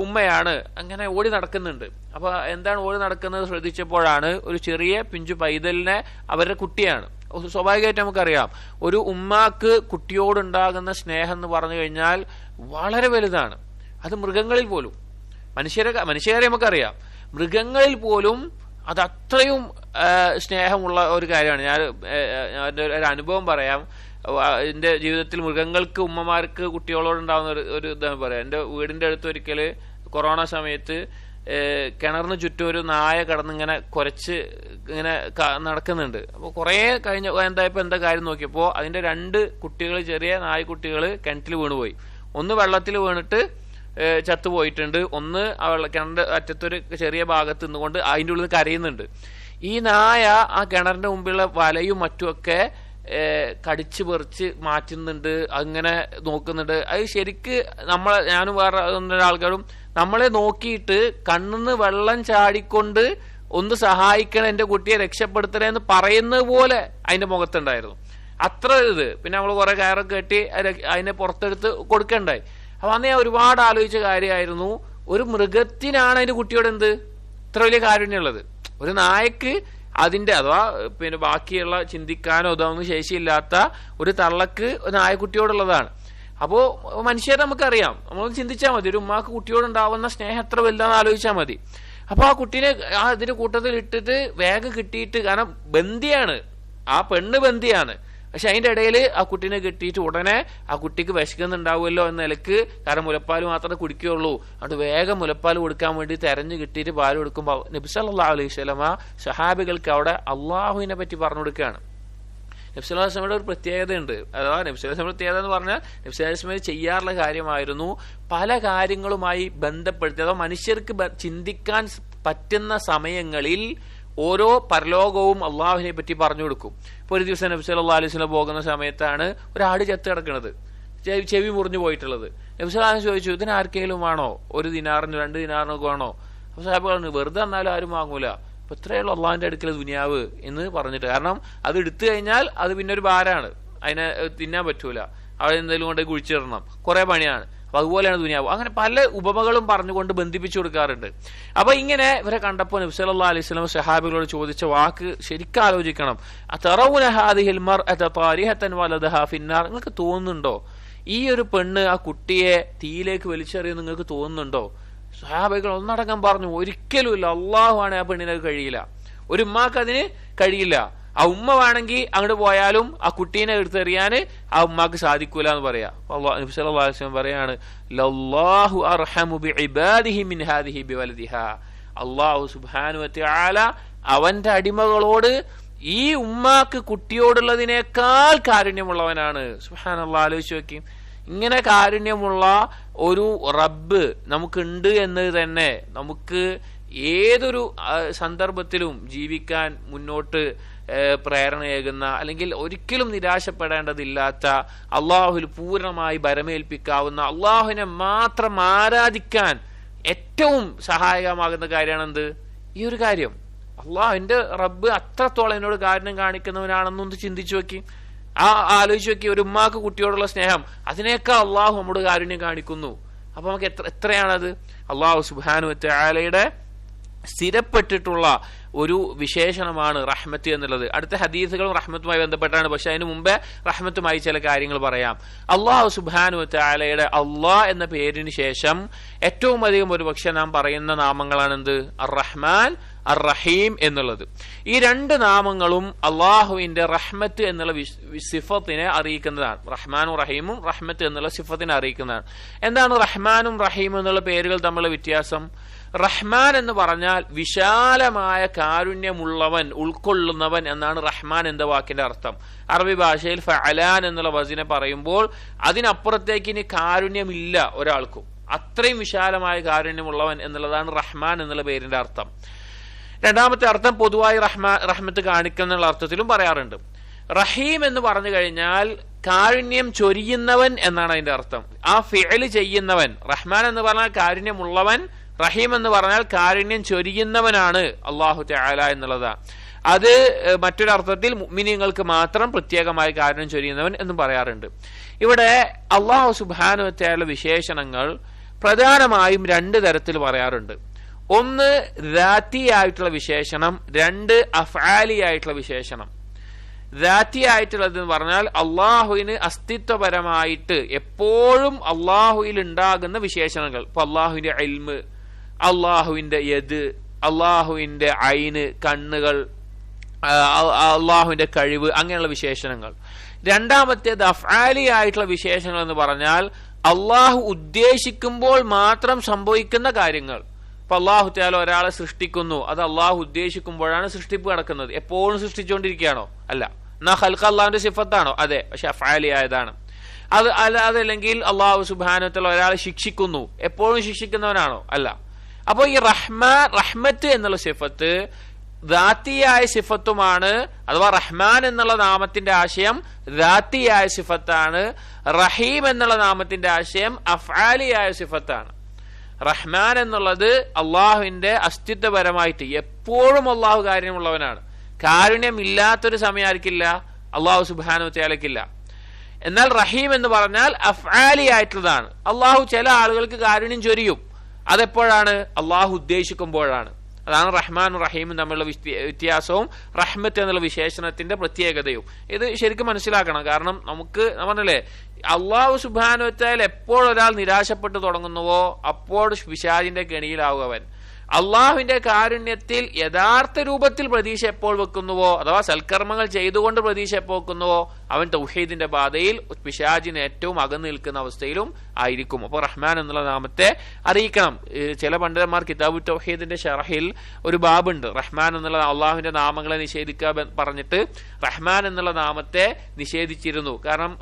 ഉമ്മയാണ് അങ്ങനെ ഓടി നടക്കുന്നുണ്ട്. അപ്പൊ എന്താണ് ഓടി നടക്കുന്നത് ശ്രദ്ധിച്ചപ്പോഴാണ് ഒരു ചെറിയ പിഞ്ചു പൈതലിനെ, അവരുടെ കുട്ടിയാണ്. സ്വാഭാവികമായിട്ട് നമുക്കറിയാം, ഒരു ഉമ്മാക്ക് കുട്ടിയോടുണ്ടാകുന്ന സ്നേഹം എന്ന് പറഞ്ഞു കഴിഞ്ഞാൽ വളരെ വലുതാണ്. അത് മൃഗങ്ങളിൽ പോലും, മനുഷ്യരെ നമുക്കറിയാം, മൃഗങ്ങളിൽ പോലും അത് അത്രയും സ്നേഹമുള്ള ഒരു കാര്യമാണ്. ഞാൻ ഒരു അനുഭവം പറയാം. എന്റെ ജീവിതത്തിൽ മൃഗങ്ങൾക്ക് ഉമ്മമാർക്ക് കുട്ടികളോടുണ്ടാകുന്ന ഒരു ഇതാണ് പറയാം. എന്റെ വീടിന്റെ അടുത്ത് ഒരിക്കല് കൊറോണ സമയത്ത് കിണറിന് ചുറ്റും ഒരു നായ കിടന്നിങ്ങനെ കുരച്ച് ഇങ്ങനെ നടക്കുന്നുണ്ട്. അപ്പൊ കുറെ കഴിഞ്ഞ എന്തായപ്പോ എന്താ കാര്യം നോക്കിയപ്പോ അതിന്റെ 2 കുട്ടികൾ, ചെറിയ നായ്ക്കുട്ടികൾ കിണറ്റിൽ വീണുപോയി. ഒന്ന് വെള്ളത്തിൽ വീണിട്ട് ചത്തുപോയിട്ടുണ്ട്, ഒന്ന് കിണറിന്റെ അറ്റത്തൊരു ചെറിയ ഭാഗത്ത് നിന്നുകൊണ്ട് അതിൻ്റെ ഉള്ളിൽ കരയുന്നുണ്ട്. ഈ നായ ആ കിണറിന്റെ മുമ്പിലുള്ള വലയും മറ്റുമൊക്കെ കടിച്ചു പറിച്ച് മാറ്റുന്നുണ്ട്, അങ്ങനെ നോക്കുന്നുണ്ട്. അത് ശരിക്ക് ഞാനും വേറെ ആൾക്കാരും നമ്മളെ നോക്കിയിട്ട് കണ്ണിന്ന് വെള്ളം ചാടിക്കൊണ്ട് ഒന്ന് സഹായിക്കണം, എന്റെ കുട്ടിയെ രക്ഷപ്പെടുത്തണേ എന്ന് പറയുന്നത് പോലെ അതിന്റെ മുഖത്തുണ്ടായിരുന്നു. അത്ര ഇത്. പിന്നെ നമ്മൾ കുറെ കയറൊക്കെ കെട്ടി അതിനെ പുറത്തെടുത്ത് കൊടുക്കണ്ടായി. അപ്പൊ അന്ന് ഞാൻ ഒരുപാട് ആലോചിച്ച കാര്യമായിരുന്നു, ഒരു മൃഗത്തിനാണ് അതിന്റെ കുട്ടിയോട് എന്ത് ഇത്ര വലിയ കാരുണ്യമുള്ളത്. ഒരു നായക്ക് അതിന്റെ, അഥവാ പിന്നെ ബാക്കിയുള്ള ചിന്തിക്കാനോ ഇതൊന്നും ശേഷിയില്ലാത്ത ഒരു തള്ളക്ക് നായക്കുട്ടിയോടുള്ളതാണ്. അപ്പോ മനുഷ്യരെ നമുക്കറിയാം, നമ്മളൊന്ന് ചിന്തിച്ചാൽ മതി, ഒരു ഉമ്മാക്ക് കുട്ടിയോടുണ്ടാവുന്ന സ്നേഹം എത്ര വലുതാണെന്ന് ആലോചിച്ചാൽ മതി. അപ്പൊ ആ കുട്ടീനെ ഇതിന്റെ കൂട്ടത്തിൽ ഇട്ടിട്ട് വേഗം കിട്ടിയിട്ട്, കാരണം ബന്ദിയാണ്, ആ പെണ്ണ് ബന്ദിയാണ്, പക്ഷെ അതിന്റെ ഇടയിൽ ആ കുട്ടീനെ കിട്ടിയിട്ട് ഉടനെ ആ കുട്ടിക്ക് വിശക്കുന്നുണ്ടാവുമല്ലോ എന്ന നിലക്ക്, കാരണം മുലപ്പാൽ മാത്രമേ കുടിക്കുകയുള്ളൂ, അതുകൊണ്ട് വേഗം മുലപ്പാൽ കൊടുക്കാൻ വേണ്ടി തെരഞ്ഞു കിട്ടിയിട്ട് പാൽ കൊടുക്കുമ്പോൾ നബി സല്ലല്ലാഹു അലൈഹി വസല്ലമ സഹാബികൾക്ക് അവിടെ അള്ളാഹുവിനെ പറ്റി പറഞ്ഞു കൊടുക്കുകയാണ്. നബി സല്ലല്ലാഹു അലൈഹി വസല്ലമയുടെ ഒരു പ്രത്യേകതയുണ്ട്. അഥവാ നബി സല്ലല്ലാഹു അലൈഹി വസല്ലമയുടെ പ്രത്യേകത എന്ന് പറഞ്ഞാൽ നബി സല്ലല്ലാഹു അലൈഹി വസല്ലം ചെയ്യാറുള്ള കാര്യമായിരുന്നു പല കാര്യങ്ങളുമായി ബന്ധപ്പെടുത്തി, അഥവാ മനുഷ്യർക്ക് ചിന്തിക്കാൻ പറ്റുന്ന സമയങ്ങളിൽ ഓരോ പരലോകവും അള്ളാഹുവിനെ പറ്റി പറഞ്ഞു കൊടുക്കും. ഇപ്പൊ ഒരു ദിവസം നബി സല്ലല്ലാഹു അലൈഹി വസല്ലം പോകുന്ന സമയത്താണ് ഒരു ആട് ചത്ത് കിടക്കുന്നത്, ചെവി മുറിഞ്ഞു പോയിട്ടുള്ളത്. നബി സല്ലല്ലാഹു അലൈഹി വസല്ലം ചോദിച്ചു, ഇതിന് ആർക്കെങ്കിലും വേണോ? 1 ദിനാറിന് 2 ദിനാറിനൊക്കെ വേണോ? അപ്പൊ സാഹിബ് പറഞ്ഞു, വെറുതെ എന്നാലും ആരും വാങ്ങൂല, അപ്പൊ ഇത്രയുള്ള അള്ളാഹിന്റെ അടുക്കൽ ദുനിയാവ് എന്ന് പറഞ്ഞിട്ട്. കാരണം അത് എടുത്തു കഴിഞ്ഞാൽ അത് പിന്നെ ഒരു ഭാരമാണ്, അതിനെ തിന്നാൻ പറ്റൂല, അവിടെ എന്തെങ്കിലും കൊണ്ട് കുഴിച്ചിടണം, കുറെ പണിയാണ്. അപ്പൊ അതുപോലെയാണ് ദുനിയാവ്. അങ്ങനെ പല ഉപമകളും പറഞ്ഞുകൊണ്ട് ബന്ധിപ്പിച്ചു കൊടുക്കാറുണ്ട്. അപ്പൊ ഇങ്ങനെ ഇവരെ കണ്ടപ്പോൾ നബി സല്ലല്ലാഹു അലൈഹി വസല്ലം സഹാബികളോട് ചോദിച്ച വാക്ക് ശരിക്കും ആലോചിക്കണം. അതറൗന ഹാദിഹിൽ മർഅത താരിഹതൻ വലദഹാ ഫിന്നാർ, നിങ്ങൾക്ക് തോന്നുന്നുണ്ടോ ഈ ഒരു പെണ്ണ് ആ കുട്ടിയെ തീയിലേക്ക് വലിച്ചെറിയുന്നത് നിങ്ങൾക്ക് തോന്നുന്നുണ്ടോ? സഹാബികൾ ഒന്നടങ്കം പറഞ്ഞു, ഒരിക്കലും ഇല്ല, അള്ളാഹു ആണ് ആ പെണ്ണിനത് കഴിയില്ല, ഒരു ഉമ്മാക്ക് അതിന് കഴിയില്ല. ആ ഉമ്മ വേണമെങ്കിൽ അങ്ങോട്ട് പോയാലും ആ കുട്ടീനെ എടുത്തെറിയാന് ആ ഉമ്മാക്ക് സാധിക്കൂല എന്ന് പറയാ. നബി സല്ലല്ലാഹു അലൈഹി വസല്ലം പറയാണ്, ലല്ലാഹു അർഹമു ബിഇബാദിഹി മിൻ ഹാദിഹി ബിവലദിഹാ. അല്ലാഹു സുബ്ഹാനഹു വ തആല അവന്റെ അടിമകളോട് ഈ ഉമ്മാക്ക് കുട്ടിയോടുള്ളതിനേക്കാൾ കാരുണ്യമുള്ളവനാണ്. സുബ്ഹാനല്ലാഹ്, ആലോചിച്ച് നോക്കി. ഇങ്ങനെ കാരുണ്യമുള്ള ഒരു റബ്ബ് നമുക്കുണ്ട് എന്നത് തന്നെ നമുക്ക് ഏതൊരു സന്ദർഭത്തിലും ജീവിക്കാൻ മുന്നോട്ട് പ്രേരണയേകുന്ന, അല്ലെങ്കിൽ ഒരിക്കലും നിരാശപ്പെടേണ്ടതില്ലാത്ത, അള്ളാഹുവിൽ പൂർണ്ണമായി ഭരമേൽപ്പിക്കാവുന്ന, അള്ളാഹുവിനെ മാത്രം ആരാധിക്കാൻ ഏറ്റവും സഹായകമാകുന്ന കാര്യമാണ് എന്ത്? ഈ ഒരു കാര്യം. അള്ളാഹുവിന്റെ റബ്ബ് അത്രത്തോളം എന്നോട് കാരുണ്യം കാണിക്കുന്നവനാണെന്നൊന്ന് ചിന്തിച്ചു നോക്കി, ആലോചിച്ച് നോക്കി. ഒരു ഉമ്മാക്ക് കുട്ടിയോടുള്ള സ്നേഹം, അതിനേക്കാൾ അള്ളാഹു നമ്മോട് കാരുണ്യം കാണിക്കുന്നു. അപ്പൊ നമുക്ക് എത്രയാണത്? അള്ളാഹു സുബ്ഹാനഹു വ തആലയുടെ സ്ഥിരപ്പെട്ടിട്ടുള്ള ഒരു വിശേഷണമാണ് റഹ്മത്ത് എന്നുള്ളത്. അടുത്ത ഹദീസുകളും റഹ്മത്തുമായി ബന്ധപ്പെട്ടാണ്, പക്ഷെ അതിന് മുമ്പേ റഹ്മത്തുമായി ചില കാര്യങ്ങൾ പറയാം. അള്ളാഹു സുബ്ഹാനഹു വ തആലയുടെ അള്ളാഹ് എന്ന പേരിന് ശേഷം ഏറ്റവും അധികം ഒരു പക്ഷെ നാം പറയുന്ന നാമങ്ങളാണ് എന്ത്? അർ റഹ്മാൻ, അർ റഹീം എന്നുള്ളത്. ഈ രണ്ട് നാമങ്ങളും അള്ളാഹുവിന്റെ റഹ്മത്ത് എന്നുള്ള സിഫത്തിനെ അറിയിക്കുന്നതാണ്. റഹ്മാനും റഹീമും റഹ്മത്ത് എന്നുള്ള സിഫത്തിനെ അറിയിക്കുന്നതാണ്. എന്താണ് റഹ്മാനും റഹീമും എന്നുള്ള പേരുകൾ തമ്മിലുള്ള വ്യത്യാസം? റഹ്മാൻ എന്ന് പറഞ്ഞാൽ വിശാലമായ കാരുണ്യമുള്ളവൻ, ഉൾക്കൊള്ളുന്നവൻ എന്നാണ് റഹ്മാൻ എന്ന വാക്കിന്റെ അർത്ഥം. അറബി ഭാഷയിൽ ഫഅലാൻ എന്നുള്ള വസിനെ പറയുമ്പോൾ അതിനപ്പുറത്തേക്ക് ഇനി കാരുണ്യമില്ല ഒരാൾക്കും. അത്രയും വിശാലമായ കാരുണ്യമുള്ളവൻ എന്നുള്ളതാണ് റഹ്മാൻ എന്നുള്ള പേരിന്റെ അർത്ഥം. രണ്ടാമത്തെ അർത്ഥം പൊതുവായി റഹ്മത്ത് കാണിക്കുന്ന അർത്ഥത്തിലും പറയാറുണ്ട്. റഹീം എന്ന് പറഞ്ഞു കഴിഞ്ഞാൽ കാരുണ്യം ചൊരിയുന്നവൻ എന്നാണ് അതിന്റെ അർത്ഥം. ആ ഫിഅല് ചെയ്യുന്നവൻ. റഹ്മാൻ എന്ന് പറഞ്ഞാൽ കാരുണ്യമുള്ളവൻ, റഹീം എന്ന് പറഞ്ഞാൽ കാരുണ്യം ചൊരിയുന്നവനാണ് അല്ലാഹു തആല എന്നുള്ളതാണ്. അത് മറ്റൊരർത്ഥത്തിൽ മുഅ്മിനീങ്ങൾക്ക് മാത്രം പ്രത്യേകമായി കാരുണ്യം ചൊരിയുന്നവൻ എന്നും പറയാറുണ്ട്. ഇവിടെ അല്ലാഹു സുബ്ഹാനഹു വ തആല വിശേഷണങ്ങൾ പ്രധാനമായും രണ്ട് തരത്തിൽ പറയാറുണ്ട്. ഒന്ന് ദാത്തി ആയിട്ടുള്ള വിശേഷണം, രണ്ട് അഫ്ആലി ആയിട്ടുള്ള വിശേഷണം. ദാത്തി ആയിട്ടുള്ളത് എന്ന് പറഞ്ഞാൽ അള്ളാഹുവിന് അസ്തിത്വപരമായിട്ട് എപ്പോഴും അള്ളാഹുവിൽ ഉണ്ടാകുന്ന വിശേഷണങ്ങൾ. ഇപ്പൊ അള്ളാഹുവിന്റെ ഇൽമ്, അള്ളാഹുവിന്റെ യദ്, അള്ളാഹുവിന്റെ ഐന്, കണ്ണുകൾ, അള്ളാഹുവിന്റെ കഴിവ്, അങ്ങനെയുള്ള വിശേഷണങ്ങൾ. രണ്ടാമത്തേത് അഫ്ആലി ആയിട്ടുള്ള വിശേഷണങ്ങൾ എന്ന് പറഞ്ഞാൽ അള്ളാഹു ഉദ്ദേശിക്കുമ്പോൾ മാത്രം സംഭവിക്കുന്ന കാര്യങ്ങൾ. ഇപ്പൊ അള്ളാഹു തആല ഒരാളെ സൃഷ്ടിക്കുന്നു, അത് അള്ളാഹു ഉദ്ദേശിക്കുമ്പോഴാണ് സൃഷ്ടിപ്പ് നടക്കുന്നത്. എപ്പോഴും സൃഷ്ടിച്ചുകൊണ്ടിരിക്കുകയാണോ? അല്ല. എന്നാ ഖൽഖ് അള്ളാഹുവിന്റെ സിഫത്താണോ? അതെ, പക്ഷെ അഫ്ആലി ആയതാണ്. അതല്ലെങ്കിൽ അള്ളാഹു സുബ്ഹാനഹു വ തആല ഒരാളെ ശിക്ഷിക്കുന്നു, എപ്പോഴും ശിക്ഷിക്കുന്നവനാണോ? അല്ല. അപ്പൊ ഈ റഹ്മത്ത് എന്നുള്ള സിഫത്ത് ദാത്തിയായ സിഫത്തുമാണ്, അഥവാ റഹ്മാൻ എന്നുള്ള നാമത്തിന്റെ ആശയം ദാത്തിയായ സിഫത്താണ്. റഹീം എന്നുള്ള നാമത്തിന്റെ ആശയം അഫ്ആലിയായ സിഫത്താണ്. റഹ്മാൻ എന്നുള്ളത് അള്ളാഹുവിന്റെ അസ്തിത്വപരമായിട്ട് എപ്പോഴും അള്ളാഹു കാരുണ്യമുള്ളവനാണ്. കാരുണ്യമില്ലാത്തൊരു സമയം ആർക്കില്ല? അള്ളാഹു സുബ്ഹാനഹു വ തആലയ്ക്കില്ല. എന്നാൽ റഹീം എന്ന് പറഞ്ഞാൽ അഫ്ആലി ആയിട്ടുള്ളതാണ്. അള്ളാഹു ചില ആളുകൾക്ക് കാരുണ്യം ചൊരിയും, അതെപ്പോഴാണ്? അള്ളാഹു ഉദ്ദേശിക്കുമ്പോഴാണ്. അതാണ് റഹ്മാനും റഹീമും തമ്മിലുള്ള വ്യത്യാസവും റഹ്മത്ത് എന്നുള്ള വിശേഷണത്തിന്റെ പ്രത്യേകതയും. ഇത് ശരിക്കും മനസ്സിലാക്കണം. കാരണം നമുക്ക് പറഞ്ഞല്ലേ, അള്ളാഹു സുബ്ഹാനഹു വ തആല എപ്പോൾ ഒരാൾ നിരാശപ്പെട്ടു തുടങ്ങുന്നുവോ അപ്പോൾ പിശാചിന്റെ കെണിയിലാവുകവൻ. അള്ളാഹുവിന്റെ കാരുണ്യത്തിൽ യഥാർത്ഥ രൂപത്തിൽ പ്രതീക്ഷ എപ്പോൾ വെക്കുന്നുവോ, അഥവാ സൽക്കർമ്മങ്ങൾ ചെയ്തുകൊണ്ട് പ്രതീക്ഷ എപ്പോൾ വെക്കുന്നുവോ, അവൻ തൗഹീദിന്റെ പാതയിൽ പിശാചിന് ഏറ്റവും അകന്നു നിൽക്കുന്ന അവസ്ഥയിലും ആയിരിക്കും. അപ്പൊ റഹ്മാൻ എന്നുള്ള നാമത്തെ അറിയിക്കണം. ചില പണ്ഡിതന്മാർ കിതാബു തൗഹീദിന്റെ ഷറഹിൽ ഒരു ബാബുണ്ട്, റഹ്മാൻ എന്നുള്ള അള്ളാഹുവിന്റെ നാമങ്ങളെ നിഷേധിക്കുക പറഞ്ഞിട്ട് റഹ്മാൻ എന്നുള്ള നാമത്തെ നിഷേധിച്ചിരുന്നു. കാരണം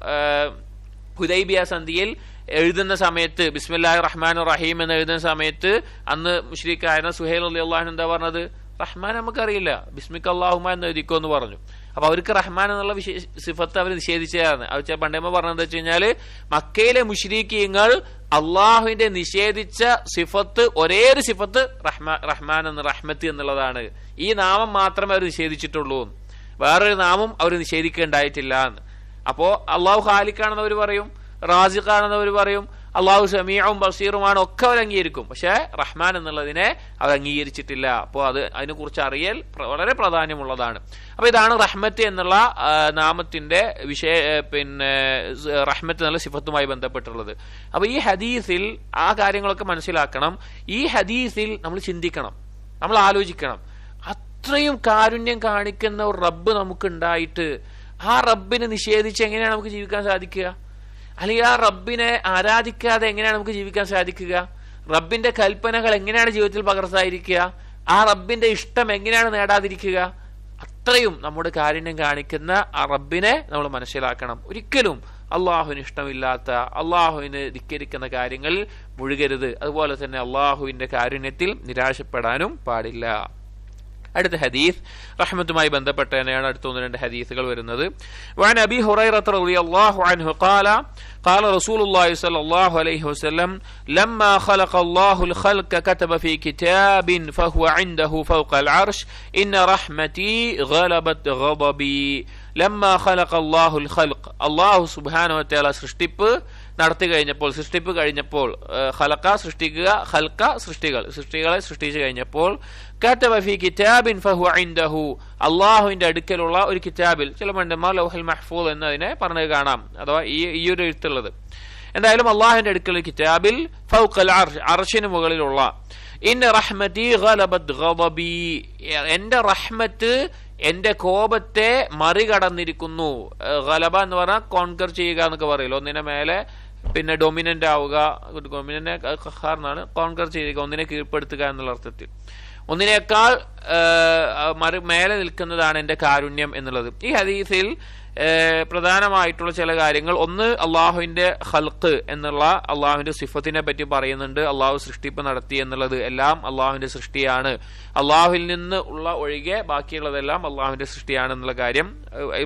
ഹുദൈബിയ സന്ധിയിൽ എഴുതുന്ന സമയത്ത് ബിസ്മില്ലാഹിർ റഹ്മാനിർ റഹീം എന്ന് എഴുതുന്ന സമയത്ത് അന്ന് മുശ്രിക്കായ സുഹൈൽ റളിയല്ലാഹു അൻഹു എന്താ പറഞ്ഞത്? റഹ്മാൻ നമുക്കറിയില്ല, ബിസ്മിക അല്ലാഹുമ്മ എന്ന് എഴുതിക്കോ എന്ന് പറഞ്ഞു. അപ്പൊ അവർക്ക് റഹ്മാൻ എന്നുള്ള സിഫത്ത് അവർ നിഷേധിച്ചതാണ്. അവർ പണ്ടേമ്മ പറഞ്ഞത് വെച്ച് കഴിഞ്ഞാല് മക്കയിലെ മുശ്രിക്കീങ്ങൾ അള്ളാഹുവിന്റെ നിഷേധിച്ച സിഫത്ത്, ഒരേ ഒരു സിഫത്ത് റഹ്മാൻ എന്ന് റഹ്മത്ത് എന്നുള്ളതാണ്. ഈ നാമം മാത്രമേ അവർ നിഷേധിച്ചിട്ടുള്ളൂ, വേറൊരു നാമം അവർ നിഷേധിക്കേണ്ടായിട്ടില്ല എന്ന്. അപ്പോ അള്ളാഹു ഖാലിഖാണെന്ന് അവർ പറയും, റാസിഖാണെന്ന് പറയും, അള്ളാഹു സമീഉം ബസീറുമാണ്, ഒക്കെ അവർ അംഗീകരിക്കും. പക്ഷെ റഹ്മാൻ എന്നുള്ളതിനെ അവർ അംഗീകരിച്ചിട്ടില്ല. അപ്പോൾ അതിനെ കുറിച്ച് അറിയൽ വളരെ പ്രാധാന്യമുള്ളതാണ്. അപ്പൊ ഇതാണ് റഹ്മത്ത് എന്നുള്ള നാമത്തിന്റെ റഹ്മത്ത് എന്നുള്ള സിഫത്തുമായി ബന്ധപ്പെട്ടുള്ളത്. അപ്പൊ ഈ ഹദീസിൽ ആ കാര്യങ്ങളൊക്കെ മനസ്സിലാക്കണം. ഈ ഹദീസിൽ നമ്മൾ ചിന്തിക്കണം, നമ്മൾ ആലോചിക്കണം. അത്രയും കാരുണ്യം കാണിക്കുന്ന ഒരു റബ്ബ് നമുക്കുണ്ടായിട്ട് ആ റബ്ബിനെ നിഷേധിച്ച് എങ്ങനെയാണ് നമുക്ക് ജീവിക്കാൻ സാധിക്കുക? അല്ലെങ്കിൽ ആ റബ്ബിനെ ആരാധിക്കാതെ എങ്ങനെയാണ് നമുക്ക് ജീവിക്കാൻ സാധിക്കുക? റബ്ബിന്റെ കൽപ്പനകൾ എങ്ങനെയാണ് ജീവിതത്തിൽ പകർത്താതിരിക്കുക? ആ റബ്ബിന്റെ ഇഷ്ടം എങ്ങനെയാണ് നേടാതിരിക്കുക? അത്രയും നമ്മുടെ കാരുണ്യം കാണിക്കുന്ന ആ റബ്ബിനെ നമ്മൾ മനസ്സിലാക്കണം. ഒരിക്കലും അള്ളാഹുവിന് ഇഷ്ടമില്ലാത്ത, അള്ളാഹുവിന് ധിക്കരിക്കുന്ന കാര്യങ്ങളിൽ മുഴുകരുത്. അതുപോലെ തന്നെ അള്ളാഹുവിന്റെ കാരുണ്യത്തിൽ നിരാശപ്പെടാനും പാടില്ല. അടുത്ത ഹദീസ് റഹ്മത്തുമായി ബന്ധപ്പെട്ട തന്നെയാണ്. അടുത്ത 1-2 ഹദീസുകൾ വരുന്നത്. وعن أبي هريرة رضي الله عنه قال قال رسول الله صلى الله عليه وسلم لما خلق الله الخلق كتب في كتاب فهو عنده فوق العرش إن رحمتي غلبت غضبي لما خلق الله الخلق الله سبحانه وتعالى സൃഷ്ടിപ്പ് കഴിഞ്ഞപ്പോൾ ഖലഖ സൃഷ്ടിക്കുക, ഖൽഖ സൃഷ്ടികളെ സൃഷ്ടിച്ചു കഴിഞ്ഞപ്പോൾ കതബ ഫീ കിതാബിൻ ഫഹുവ ഇൻദഹു അല്ലാഹുവിന്റെ അടുക്കലുള്ള ഒരു കിതാബിൽ, ചില പണ്ഡിതന്മാർ ലൗഹുൽ മഹ്ഫൂദ് എന്നതിനെ പറഞ്ഞത് കാണാം, അഥവാ ഈ ഒരു എഴുത്തുള്ളത്. എന്തായാലും അള്ളാഹുവിന്റെ അടുക്കലുള്ള കിതാബിൽ ഫൗഖൽ അർശ്, അർശിന് മുകളിലുള്ള ഇന്ന റഹ്മതി ഗലബത് ഗളബി, എന്റെ റഹ്മത്ത് എന്റെ കോപത്തെ മറികടന്നിരിക്കുന്നു. ഗലബ എന്ന് പറഞ്ഞാൽ കോൺകർ ചെയ്യുക എന്നൊക്കെ പറയില്ല, ഒന്നിനെ മേലെ പിന്നെ ഡൊമിനന്റ് ആവുക, ഡൊമിനന്റ് ഖഹാർന്നാണ്, കോൺകർ ചെയ്യുക, ഒന്നിനെ കീഴ്പ്പെടുത്തുക എന്നുള്ള അർത്ഥത്തിൽ. ഒന്നിനേക്കാൾ മേലെ നിൽക്കുന്നതാണ് എന്റെ കാരുണ്യം എന്നുള്ളത്. ഈ ഹദീസിൽ പ്രധാനമായിട്ടുള്ള ചില കാര്യങ്ങൾ, ഒന്ന് അള്ളാഹുവിന്റെ ഖൽഖ് എന്നുള്ള അള്ളാഹുവിന്റെ സിഫത്തിനെ പറ്റി പറയുന്നുണ്ട്. അള്ളാഹു സൃഷ്ടിപ്പ് നടത്തി എന്നുള്ളത് എല്ലാം അള്ളാഹുവിന്റെ സൃഷ്ടിയാണ്, അള്ളാഹുവിൽ നിന്ന് ഉള്ള ഒഴികെ ബാക്കിയുള്ളതെല്ലാം അള്ളാഹുവിന്റെ സൃഷ്ടിയാണ് എന്നുള്ള കാര്യം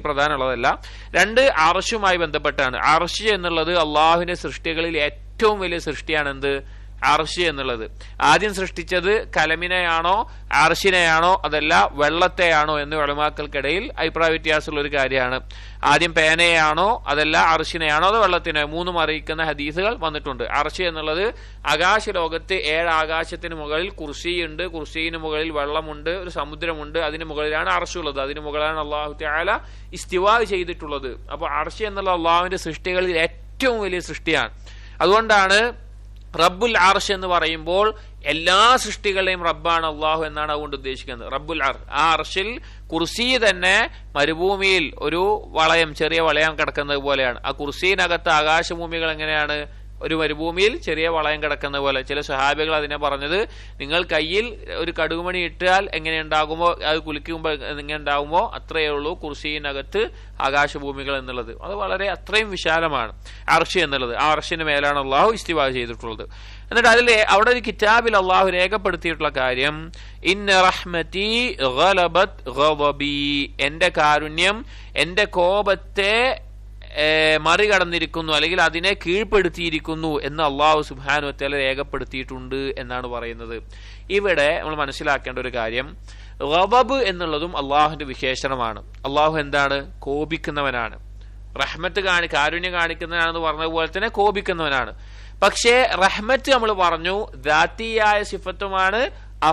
പ്രധാനമുള്ളതല്ല. 2, അർശുമായി ബന്ധപ്പെട്ടാണ്. അർശ് എന്നുള്ളത് അള്ളാഹുവിന്റെ സൃഷ്ടികളിൽ ഏറ്റവും വലിയ സൃഷ്ടിയാണ്. എന്ത്? അർശ് എന്നുള്ളത്. ആദ്യം സൃഷ്ടിച്ചത് കലമിനെയാണോ അർശിനെയാണോ അതല്ല വെള്ളത്തെയാണോ എന്ന് ഉലമാക്കൾക്കിടയിൽ അഭിപ്രായ വ്യത്യാസമുള്ള ഒരു കാര്യമാണ്. ആദ്യം പേനയാണോ അതല്ല അർശിനെയാണോ അതോ വെള്ളത്തിനെയോ, 3 അറിയിക്കുന്ന ഹദീസുകൾ വന്നിട്ടുണ്ട്. അർശ് എന്നുള്ളത് ആകാശ ലോകത്ത് 7 ആകാശത്തിന് മുകളിൽ കുർസിയുണ്ട്, കുർസിന് മുകളിൽ വെള്ളമുണ്ട്, ഒരു സമുദ്രമുണ്ട്, അതിന് മുകളിലാണ് അർശുള്ളത്, അതിന് മുകളിലാണ് അല്ലാഹു തആല ഇസ്തിവാ ചെയ്തിട്ടുള്ളത്. അപ്പൊ അർശ് എന്നുള്ള അള്ളാഹുവിന്റെ സൃഷ്ടികളിൽ ഏറ്റവും വലിയ സൃഷ്ടിയാണ്. അതുകൊണ്ടാണ് റബ്ബുൽ അർശ് എന്ന് പറയുമ്പോൾ എല്ലാ സൃഷ്ടികളെയും റബ്ബാണ് അള്ളാഹു എന്നാണ് അതുകൊണ്ട് ഉദ്ദേശിക്കുന്നത്. റബ്ബുൽ അർശ്, ആ അർശിൽ കുർസി തന്നെ മരുഭൂമിയിൽ ഒരു വളയം, ചെറിയ വളയം കിടക്കുന്നത് പോലെയാണ്. ആ കുർസിനകത്ത് ആകാശഭൂമികൾ എങ്ങനെയാണ്? ഒരു മരുഭൂമിയിൽ ചെറിയ വളയം കിടക്കുന്ന പോലെ. ചില സ്വഹാബികൾ അതിനെ പറഞ്ഞത്, നിങ്ങൾ കയ്യിൽ ഒരു കടുകുമണി ഇട്ടാൽ എങ്ങനെ ഉണ്ടാകുമോ, അത് കുലുക്കുമ്പോൾ എങ്ങനെ ഉണ്ടാകുമോ അത്രയേ ഉള്ളൂ കുർസിനകത്ത് ആകാശഭൂമികൾ എന്നുള്ളത്. അത് വളരെ അത്രയും വിശാലമാണ് അർശ് എന്നുള്ളത്. ആ അർശിന് മേലാണ് അള്ളാഹു ഇസ്തിവാ ചെയ്തിട്ടുള്ളത്. എന്നിട്ട് അതിൽ അവിടെ ഒരു കിതാബിൽ അള്ളാഹു രേഖപ്പെടുത്തിയിട്ടുള്ള കാര്യം, ഇന്ന റഹ്മതി ഗലബത് ഗളബി, എന്റെ കാരുണ്യം എന്റെ കോപത്തെ മറികടന്നിരിക്കുന്നു, അല്ലെങ്കിൽ അതിനെ കീഴ്പ്പെടുത്തിയിരിക്കുന്നു എന്ന് അള്ളാഹു സുബ്ഹാനഹു വ തആല രേഖപ്പെടുത്തിയിട്ടുണ്ട് എന്നാണ് പറയുന്നത്. ഇവിടെ നമ്മൾ മനസ്സിലാക്കേണ്ട ഒരു കാര്യം, ഗളബ് എന്നുള്ളതും അള്ളാഹുവിന്റെ വിശേഷണമാണ്. അള്ളാഹു എന്താണ്? കോപിക്കുന്നവനാണ്. റഹ്മത്ത് കാരുണ്യം കാണിക്കുന്നവനാണെന്ന് പറഞ്ഞതുപോലെ തന്നെ കോപിക്കുന്നവനാണ്. പക്ഷേ റഹ്മത്ത് നമ്മൾ പറഞ്ഞു ദാത്തിയായ സിഫത്തുമാണ്,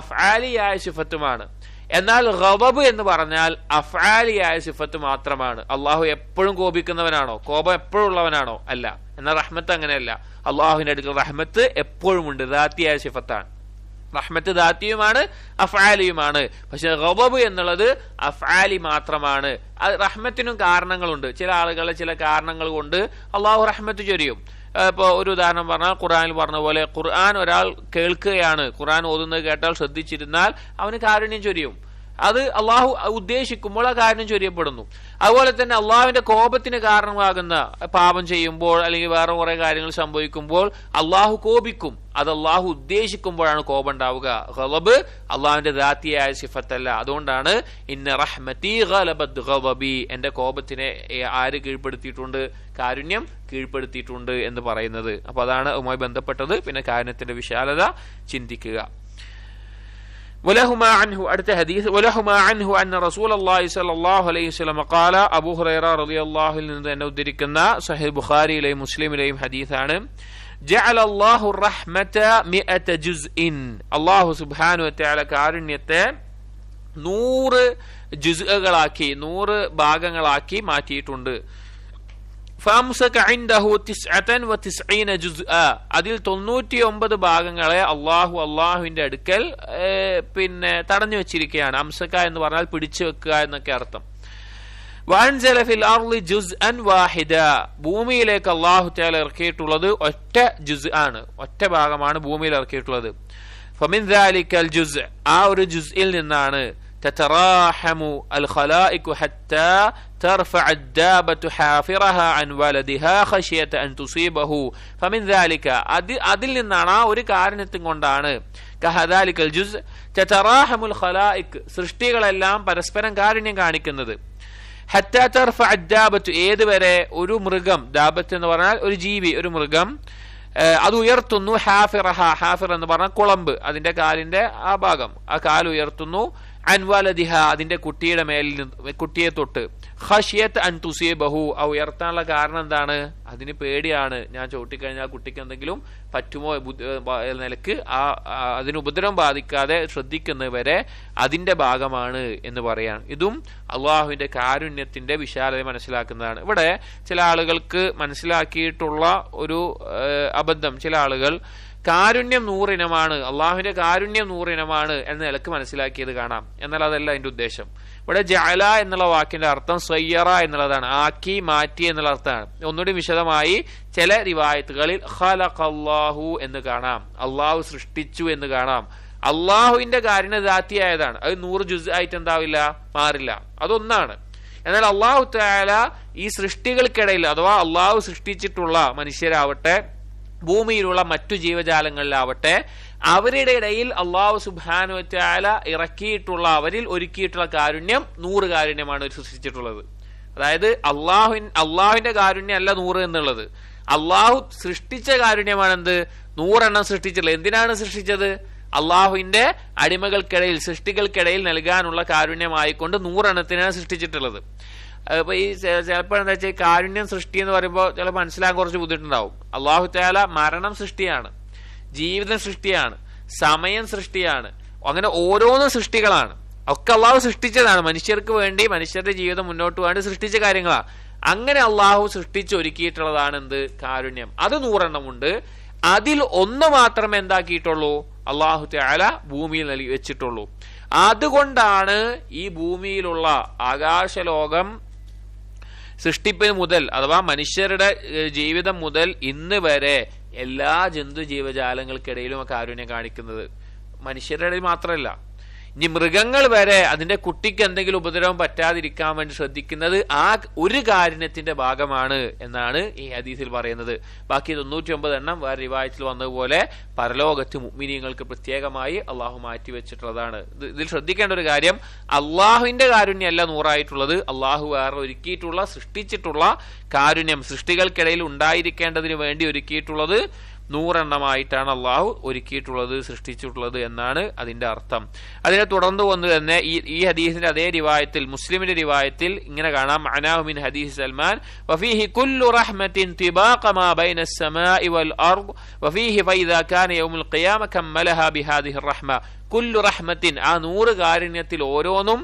അഫ്ആലിയായ സിഫത്തുമാണ്. എന്നാൽ ഗളബ് എന്ന് പറഞ്ഞാൽ അഫ്ആലിയായ സിഫത്ത് മാത്രമാണ്. അള്ളാഹു എപ്പോഴും കോപിക്കുന്നവനാണോ? കോപം എപ്പോഴും ഉള്ളവനാണോ? അല്ല. എന്നാൽ റഹ്മത്ത് അങ്ങനെയല്ല. അള്ളാഹുവിന്റെ അടുക്കൽ റഹ്മത്ത് എപ്പോഴും ഉണ്ട്, ദാത്തിയായ സിഫത്താണ്. റഹ്മത്ത് ദാത്തിയുമാണ് അഫ്ആലിയുമാണ്. പക്ഷെ ഗളബ് എന്നുള്ളത് അഫ്ആലി മാത്രമാണ്. റഹ്മത്തിനും കാരണങ്ങളുണ്ട്. ചില ആളുകളെ ചില കാരണങ്ങൾ കൊണ്ട് അള്ളാഹു റഹ്മത്ത് ചൊരിയും. ഇപ്പോൾ ഒരു ഉദാഹരണം പറഞ്ഞാൽ ഖുർആനിൽ പറഞ്ഞ പോലെ, ഖുർആൻ ഒരാൾ കേൾക്കുകയാണ്, ഖുർആൻ ഓതുന്നത് കേട്ടാൽ ശ്രദ്ധിച്ചിരുന്നാൽ അവന് കാരുണ്യം ചൊരിയും. അത് അള്ളാഹു ഉദ്ദേശിക്കുമ്പോൾ ആ കാരുണ്യം ചൊരിയപ്പെടുന്നു. അതുപോലെ തന്നെ അള്ളാഹുവിന്റെ കോപത്തിന് കാരണമാകുന്ന പാപം ചെയ്യുമ്പോൾ അല്ലെങ്കിൽ വേറെ കുറെ കാര്യങ്ങൾ സംഭവിക്കുമ്പോൾ അള്ളാഹു കോപിക്കും. അത് അള്ളാഹു ഉദ്ദേശിക്കുമ്പോഴാണ് കോപം ഉണ്ടാവുക. ഗളബ് അള്ളാഹുവിന്റെ ദാത്തിയായ സിഫത്തല്ല. അതുകൊണ്ടാണ് ഇന്ന റഹ്മതി ഗലബത് ഗളബി, എന്റെ കോപത്തിനെ ആര് കീഴ്പ്പെടുത്തിയിട്ടുണ്ട്? കാരുണ്യം കീഴ്പ്പെടുത്തിയിട്ടുണ്ട് എന്ന് പറയുന്നത്. അപ്പൊ അതാണ് അതുമായി ബന്ധപ്പെട്ടത്. പിന്നെ കാരുണ്യത്തിന്റെ വിശാലത ചിന്തിക്കുക. ولهما عنه അടുത്ത ഹദീസ്, ولهما عنه أن رسول الله صلى الله عليه وسلم قال, അബൂ ഹുറൈറ റളിയല്ലാഹു അൻഹു നിന്ന് തന്നെ ഉദ്ധരിക്കുന്ന സഹീഹ് ബുഖാരിയിലെയും മുസ്ലിമിലെയും ഹദീസാണ്. ജഅല അല്ലാഹു റഹ്മത 100 ജുസ്ഇൻ, അല്ലാഹു സുബ്ഹാനഹു വ തആല കാരുണ്യത്തെ 100 ജുസ്അകളാക്കി, 100 ഭാഗങ്ങളാക്കി മാറ്റിയിട്ടുണ്ട്. ഫംസക ഇൻദഹു 99 ജുസ്ആ, അതിൽ 99 ഭാഗങ്ങളെ അള്ളാഹുവിന്റെ അടുക്കൽ പിന്നെ തടഞ്ഞു വെച്ചിരിക്കുകയാണ്. അംസക എന്ന് പറഞ്ഞാൽ പിടിച്ചു വെക്കുക എന്നൊക്കെ അർത്ഥം. വഅൻസല ഫിൽ അർളി ജുസ്അൻ വാഹിദ, ഭൂമിയിലേക്ക് അല്ലാഹു തആല ഇറക്കിയിട്ടുള്ളത് ഒറ്റ ജുസ് ആണ്, ഒറ്റ ഭാഗമാണ് ഭൂമിയിൽ ഇറക്കിയിട്ടുള്ളത്. ഫമിൻ ദാലിക്കൽ ജുസ്, ആ ഒരു ജുസ്ഇൽ നിന്നാണ് തതറാഹമു അൽ ഖലായികു ഹത്താ തർഫഅ അദ്ദാബതു ഹാഫിറഹാ അൻ വലദിഹാ ഖശിയത അൻ തുസീബഹു. ഫമിൻ ദാലിക, അതിൽ നിന്നാണ്, ആ ഒരു കാരണത്തും കൊണ്ടാണ് കഹദാലിക്കൽ ജുസ് തതറാഹമുൽ ഖലായിക്, സൃഷ്ടികളെല്ലാം പരസ്പരം കാരുണ്യം കാണിക്കുന്നത്. ഹത്താ തർഫഅ അദ്ദാബതു, ഏതുവരെ ഒരു മൃഗം, ദാബത്ത് എന്ന് പറഞ്ഞാൽ ഒരു ജീവി, ഒരു മൃഗം, അത് ഉയർത്തുന്നു, ഹാഫിറഹ, ഹാഫിർ എന്ന് പറഞ്ഞാൽ കുളമ്പ്, അതിന്റെ കാലിന്റെ ആ ഭാഗം, ആ കാൽ ഉയർത്തുന്നു, അൻവാലദിഹ, അതിന്റെ കുട്ടിയുടെ മേലിൽ, കുട്ടിയെ തൊട്ട്, ഖശിയത്ത് അൻ തുസീബഹു, ആ ഉയർത്താനുള്ള കാരണം എന്താണ്? അതിന് പേടിയാണ്, ഞാൻ ചവിട്ടിക്കഴിഞ്ഞാൽ കുട്ടിക്ക് എന്തെങ്കിലും പറ്റുമോ നിലക്ക് അതിന് ഉപദ്രവം ബാധിക്കാതെ ശ്രദ്ധിക്കുന്നവരെ അതിന്റെ ഭാഗമാണ് എന്ന് പറയാൻ. ഇതും അള്ളാഹുവിന്റെ കാരുണ്യത്തിന്റെ വിശാലത മനസ്സിലാക്കുന്നതാണ്. ഇവിടെ ചില ആളുകൾക്ക് മനസ്സിലാക്കിയിട്ടുള്ള ഒരു അബദ്ധം, ചില ആളുകൾ കാരുണ്യം 100 ഇനമാണ്, അള്ളാഹുവിന്റെ കാരുണ്യം 100 ഇനമാണ് എന്ന നിലക്ക് മനസ്സിലാക്കിയത് കാണാം. എന്നാൽ അതല്ല അതിന്റെ ഉദ്ദേശം. ഇവിടെ ജഅല എന്നുള്ള വാക്കിന്റെ അർത്ഥം സയ്യറ എന്നുള്ളതാണ്, ആക്കി, മാറ്റി എന്നുള്ള അർത്ഥമാണ്. ഒന്നുകൂടി വിശദമായി ചില റിവായത്തുകളിൽ ഖലഖല്ലാഹു എന്ന് കാണാം, അള്ളാഹു സൃഷ്ടിച്ചു എന്ന് കാണാം. അള്ളാഹുവിന്റെ കാരുണ്യ ദാത്തിയായതാണ്, അത് 100 ജുസ് ആയിട്ട് എന്താവില്ല, മാറില്ല, അതൊന്നാണ്. എന്നാൽ അള്ളാഹു തആല ഈ സൃഷ്ടികൾക്കിടയിൽ, അഥവാ അള്ളാഹു സൃഷ്ടിച്ചിട്ടുള്ള മനുഷ്യരാവട്ടെ ഭൂമിയിലുള്ള മറ്റു ജീവജാലങ്ങളിലാവട്ടെ, അവരുടെ ഇടയിൽ അള്ളാഹു സുബ്ഹാനഹു വ തആല ഇറക്കിയിട്ടുള്ള, അവരിൽ ഒരുക്കിയിട്ടുള്ള കാരുണ്യം 100 കാരുണ്യമാണ് സൃഷ്ടിച്ചിട്ടുള്ളത്. അതായത് അള്ളാഹുവിന്റെ കാരുണ്യം അല്ല 100 എന്നുള്ളത്, അള്ളാഹു സൃഷ്ടിച്ച കാരുണ്യമാണ് എന്ത്, 100 എണ്ണം സൃഷ്ടിച്ചിട്ടുള്ളത്. എന്തിനാണ് സൃഷ്ടിച്ചത്? അള്ളാഹുവിന്റെ അടിമകൾക്കിടയിൽ, സൃഷ്ടികൾക്കിടയിൽ നൽകാനുള്ള കാരുണ്യമായിക്കൊണ്ട് 100 എണ്ണത്തിനാണ് സൃഷ്ടിച്ചിട്ടുള്ളത്. അപ്പൊ ഈ ചിലപ്പോൾ എന്താ വെച്ചാൽ കാരുണ്യം സൃഷ്ടി എന്ന് പറയുമ്പോൾ ചില മനസ്സിലാക്കാൻ കുറച്ച് ബുദ്ധിമുട്ടുണ്ടാവും. അള്ളാഹു തആല മരണം സൃഷ്ടിയാണ്, ജീവിതം സൃഷ്ടിയാണ്, സമയം സൃഷ്ടിയാണ്, അങ്ങനെ ഓരോന്നും സൃഷ്ടികളാണ്. ഒക്കെ അള്ളാഹു സൃഷ്ടിച്ചതാണ്, മനുഷ്യർക്ക് വേണ്ടി, മനുഷ്യരുടെ ജീവിതം മുന്നോട്ട് വേണ്ടി സൃഷ്ടിച്ച കാര്യങ്ങളാണ്. അങ്ങനെ അള്ളാഹു സൃഷ്ടിച്ചൊരുക്കിയിട്ടുള്ളതാണ് എന്ത്, കാരുണ്യം. അത് 100 എണ്ണമുണ്ട്. അതിൽ ഒന്ന് മാത്രമേ എന്താക്കിയിട്ടുള്ളൂ, അള്ളാഹു തആല ഭൂമിയിൽ നൽകി വെച്ചിട്ടുള്ളൂ. അതുകൊണ്ടാണ് ഈ ഭൂമിയിലുള്ള ആകാശലോകം സൃഷ്ടിപ്പ് മുതൽ, അഥവാ മനുഷ്യരുടെ ജീവിതം മുതൽ ഇന്ന് വരെ എല്ലാ ജന്തു ജീവജാലങ്ങൾക്കിടയിലും കാരുണ്യം കാണിക്കുന്നത്. മനുഷ്യരുടെ ഇടയിൽ മാത്രമല്ല, ഇനി മൃഗങ്ങൾ വരെ അതിന്റെ കുട്ടിക്ക് എന്തെങ്കിലും ഉപദ്രവം പറ്റാതിരിക്കാൻ വേണ്ടി ശ്രദ്ധിക്കുന്നത് ആ ഒരു കാരുണ്യത്തിന്റെ ഭാഗമാണ് എന്നാണ് ഈ ഹദീസിൽ പറയുന്നത്. ബാക്കി 99 എണ്ണം വേറെ റിവായത്തിൽ വന്നതുപോലെ പരലോകത്ത് മുഅ്മിനീങ്ങൾക്ക് പ്രത്യേകമായി അള്ളാഹു മാറ്റി വെച്ചിട്ടുള്ളതാണ്. ഇതിൽ ശ്രദ്ധിക്കേണ്ട ഒരു കാര്യം, അള്ളാഹുവിന്റെ കാരുണ്യമല്ല 100 ആയിട്ടുള്ളത്, അള്ളാഹു വേറെ ഒരുക്കിയിട്ടുള്ള, സൃഷ്ടിച്ചിട്ടുള്ള കാരുണ്യം, സൃഷ്ടികൾക്കിടയിൽ ഉണ്ടായിരിക്കേണ്ടതിന് വേണ്ടി ഒരുക്കിയിട്ടുള്ളത് 100 എണ്ണമായിട്ടാണ് അള്ളാഹു ഒരുക്കിയിട്ടുള്ളത്, സൃഷ്ടിച്ചിട്ടുള്ളത് എന്നാണ് അതിന്റെ അർത്ഥം. അതിനെ തുടർന്ന് വന്നു തന്നെ ഈ ഹദീസിന്റെ അതേ റിവായത്തിൽ, മുസ്ലിമിന്റെ റിവായത്തിൽ ഇങ്ങനെ കാണാം, മഅനാഹു മിൻ ഹദീസ് സൽമാൻ വഫീഹി കുല്ലു റഹ്മത്തിൻ തിബാഖ മാ ബൈന അസ്സമാഇ വൽ അർദ് വഫീഹി ഫഇദാ കാന യൗമുൽ ഖിയാമ കമ്മലഹാ ബിഹാദിഹി റഹ്മ. കുല്ലു റഹ്മത്തിൻ, ആ 100 കാരുണ്യത്തിൽ ഓരോന്നും,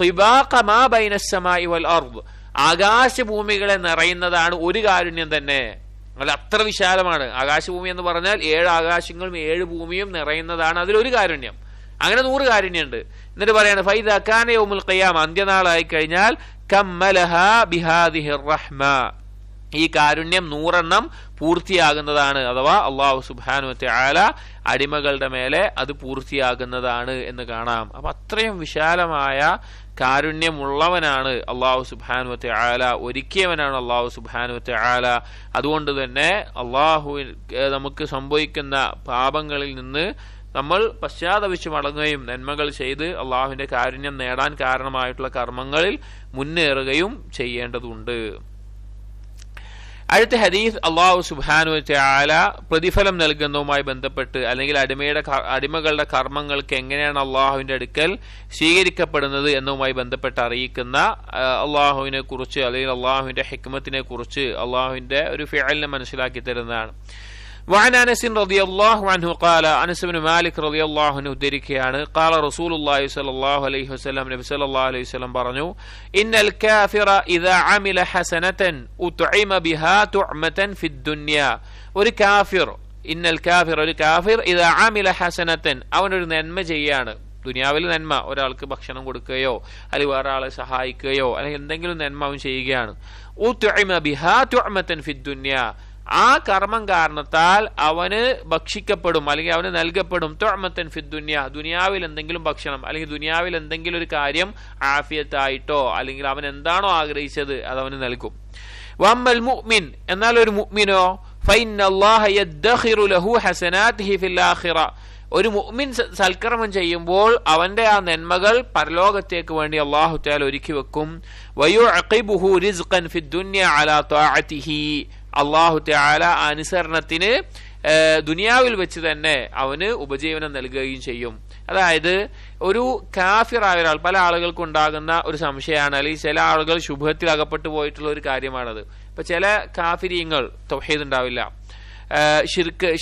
തിബാഖ മാ ബൈന അസ്സമാഇ വൽ അർദ്, ആകാശഭൂമികളെ നിറയുന്നതാണ് ഒരു കാരുണ്യം തന്നെ. അല്ല, അത്ര വിശാലമാണ് ആകാശഭൂമി എന്ന് പറഞ്ഞാൽ. 7 ആകാശങ്ങളും 7 ഭൂമിയും നിറയുന്നതാണ് അതിലൊരു കാരുണ്യം. അങ്ങനെ 100 കാരുണ്യമുണ്ട്. എന്നിട്ട് പറയാണ് ഫൈദാ കാന യൗമുൽ ഖിയാമ, അന്ത്യനാളായി കഴിഞ്ഞാൽ കമ്മലഹാ ബിഹാദിഹി റഹ്മ, ഈ കാരുണ്യം 100 എണ്ണം പൂർത്തിയാകുന്നതാണ്, അഥവാ അള്ളാഹു സുബ്ഹാനഹു വ തആല അടിമകളുടെ മേലെ അത് പൂർത്തിയാകുന്നതാണ് എന്ന് കാണാം. അപ്പൊ അത്രയും വിശാലമായ കാരുണ്യമുള്ളവനാണ് അള്ളാഹു സുബ്ഹാനഹു വ തആല, ഒരുക്കിയവനാണ് അള്ളാഹു സുബ്ഹാനഹു വ തആല. അതുകൊണ്ട് തന്നെ അള്ളാഹു നമുക്ക് സംഭവിക്കുന്ന പാപങ്ങളിൽ നിന്ന് നമ്മൾ പശ്ചാത്തപിച്ച് മടങ്ങുകയും നന്മകൾ ചെയ്ത് അള്ളാഹുവിന്റെ കാരുണ്യം നേടാൻ കാരണമായിട്ടുള്ള കർമ്മങ്ങളിൽ മുന്നേറുകയും ചെയ്യേണ്ടതുണ്ട്. അടുത്ത ഹദീസ്, അള്ളാഹു സുബ്ഹാനഹു വ തആല പ്രതിഫലം നൽകുന്നതുമായി ബന്ധപ്പെട്ട്, അല്ലെങ്കിൽ അടിമകളുടെ കർമ്മങ്ങൾക്ക് എങ്ങനെയാണ് അള്ളാഹുവിന്റെ അടുക്കൽ സ്വീകരിക്കപ്പെടുന്നത് എന്നതുമായി ബന്ധപ്പെട്ട് അറിയിക്കുന്ന അള്ളാഹുവിനെ കുറിച്ച്, അല്ലെങ്കിൽ അള്ളാഹുവിന്റെ ഹിക്മത്തിനെ കുറിച്ച്, അള്ളാഹുവിന്റെ ഒരു ഫിഅലിനെ മനസ്സിലാക്കി തരുന്നതാണ്. وعن أنس رضي الله عنه قال أنس بن مالك رضي الله عنه ذكريان قال رسول الله صلى الله عليه وسلم نبي صلى الله عليه وسلم പറഞ്ഞു إن الكافر إذا عمل حسنة أطعم بها طعمة في الدنيا ഒരു കാഫിർ ഇന്നൽ കാഫിർ ഒരു കാഫിർ ഇദാ അമില ഹസനതൻ അവനൊരു നന്മ ചെയ്യാണ് ദുനിയാവിൽ നന്മ ഒരാൾക്ക് ഭക്ഷണം കൊടുക്കുകയോ അല്ലെങ്കിൽ വേറെ ആളെ സഹായിക്കുകയോ അല്ലെങ്കിൽ എന്തെങ്കിലും നന്മ അവൻ ചെയ്യുകയാണ് ഉത്ഇമ ബിഹാ തുഅമതൻ ഫി ദുനിയ ആ കർമ്മം കാരണത്താൽ അവന് ഭക്ഷിക്കപ്പെടും അല്ലെങ്കിൽ അവന് നൽകപ്പെടും തുഅമതൻ ഫി ദുനിയ ദുനിയാവിൽ എന്തെങ്കിലും ഭക്ഷണം അല്ലെങ്കിൽ ദുനിയാവിൽ എന്തെങ്കിലും ഒരു കാര്യം ആഫിയത്തായിട്ടോ അല്ലെങ്കിൽ അവൻ എന്താണോ ആഗ്രഹിച്ചത് അത് അവന് നൽകും വമ്മൽ മുഅ്മിൻ എന്നാൽ ഒരു മുഅ്മിനോ ഫഇന്ന അല്ലാഹ യദ്ഖിറു ലഹു ഹസനാതിഹി ഫിൽ ആഖിറ ഒരു മുഅ്മിൻ സൽക്കർമ്മം ചെയ്യുമ്പോൾ അവന്റെ ആ നന്മകൾ പരലോകത്തേക്ക് വേണ്ടി അല്ലാഹു തആല ഒരുക്കി വെക്കും വയുഅഖിബുഹു റിസ്ഖൻ ഫിദ് ദുനിയ അലാ തആതിഹി അല്ലാഹു തആല അനുസരണത്തിന് ദുനിയാവിൽ വെച്ച് തന്നെ അവന് ഉപജീവനം നൽകുകയും ചെയ്യും. അതായത് ഒരു കാഫിറായ ഒരാൾ, പല ആളുകൾക്കും ഉണ്ടാകുന്ന ഒരു സംശയമാണ്, അല്ലെങ്കിൽ ചില ആളുകൾ ശുഭത്തിൽ അകപ്പെട്ടു പോയിട്ടുള്ള ഒരു കാര്യമാണത്. ഇപ്പൊ ചില കാഫിരീങ്ങൾ തൗഹീദ് ഉണ്ടാവില്ല,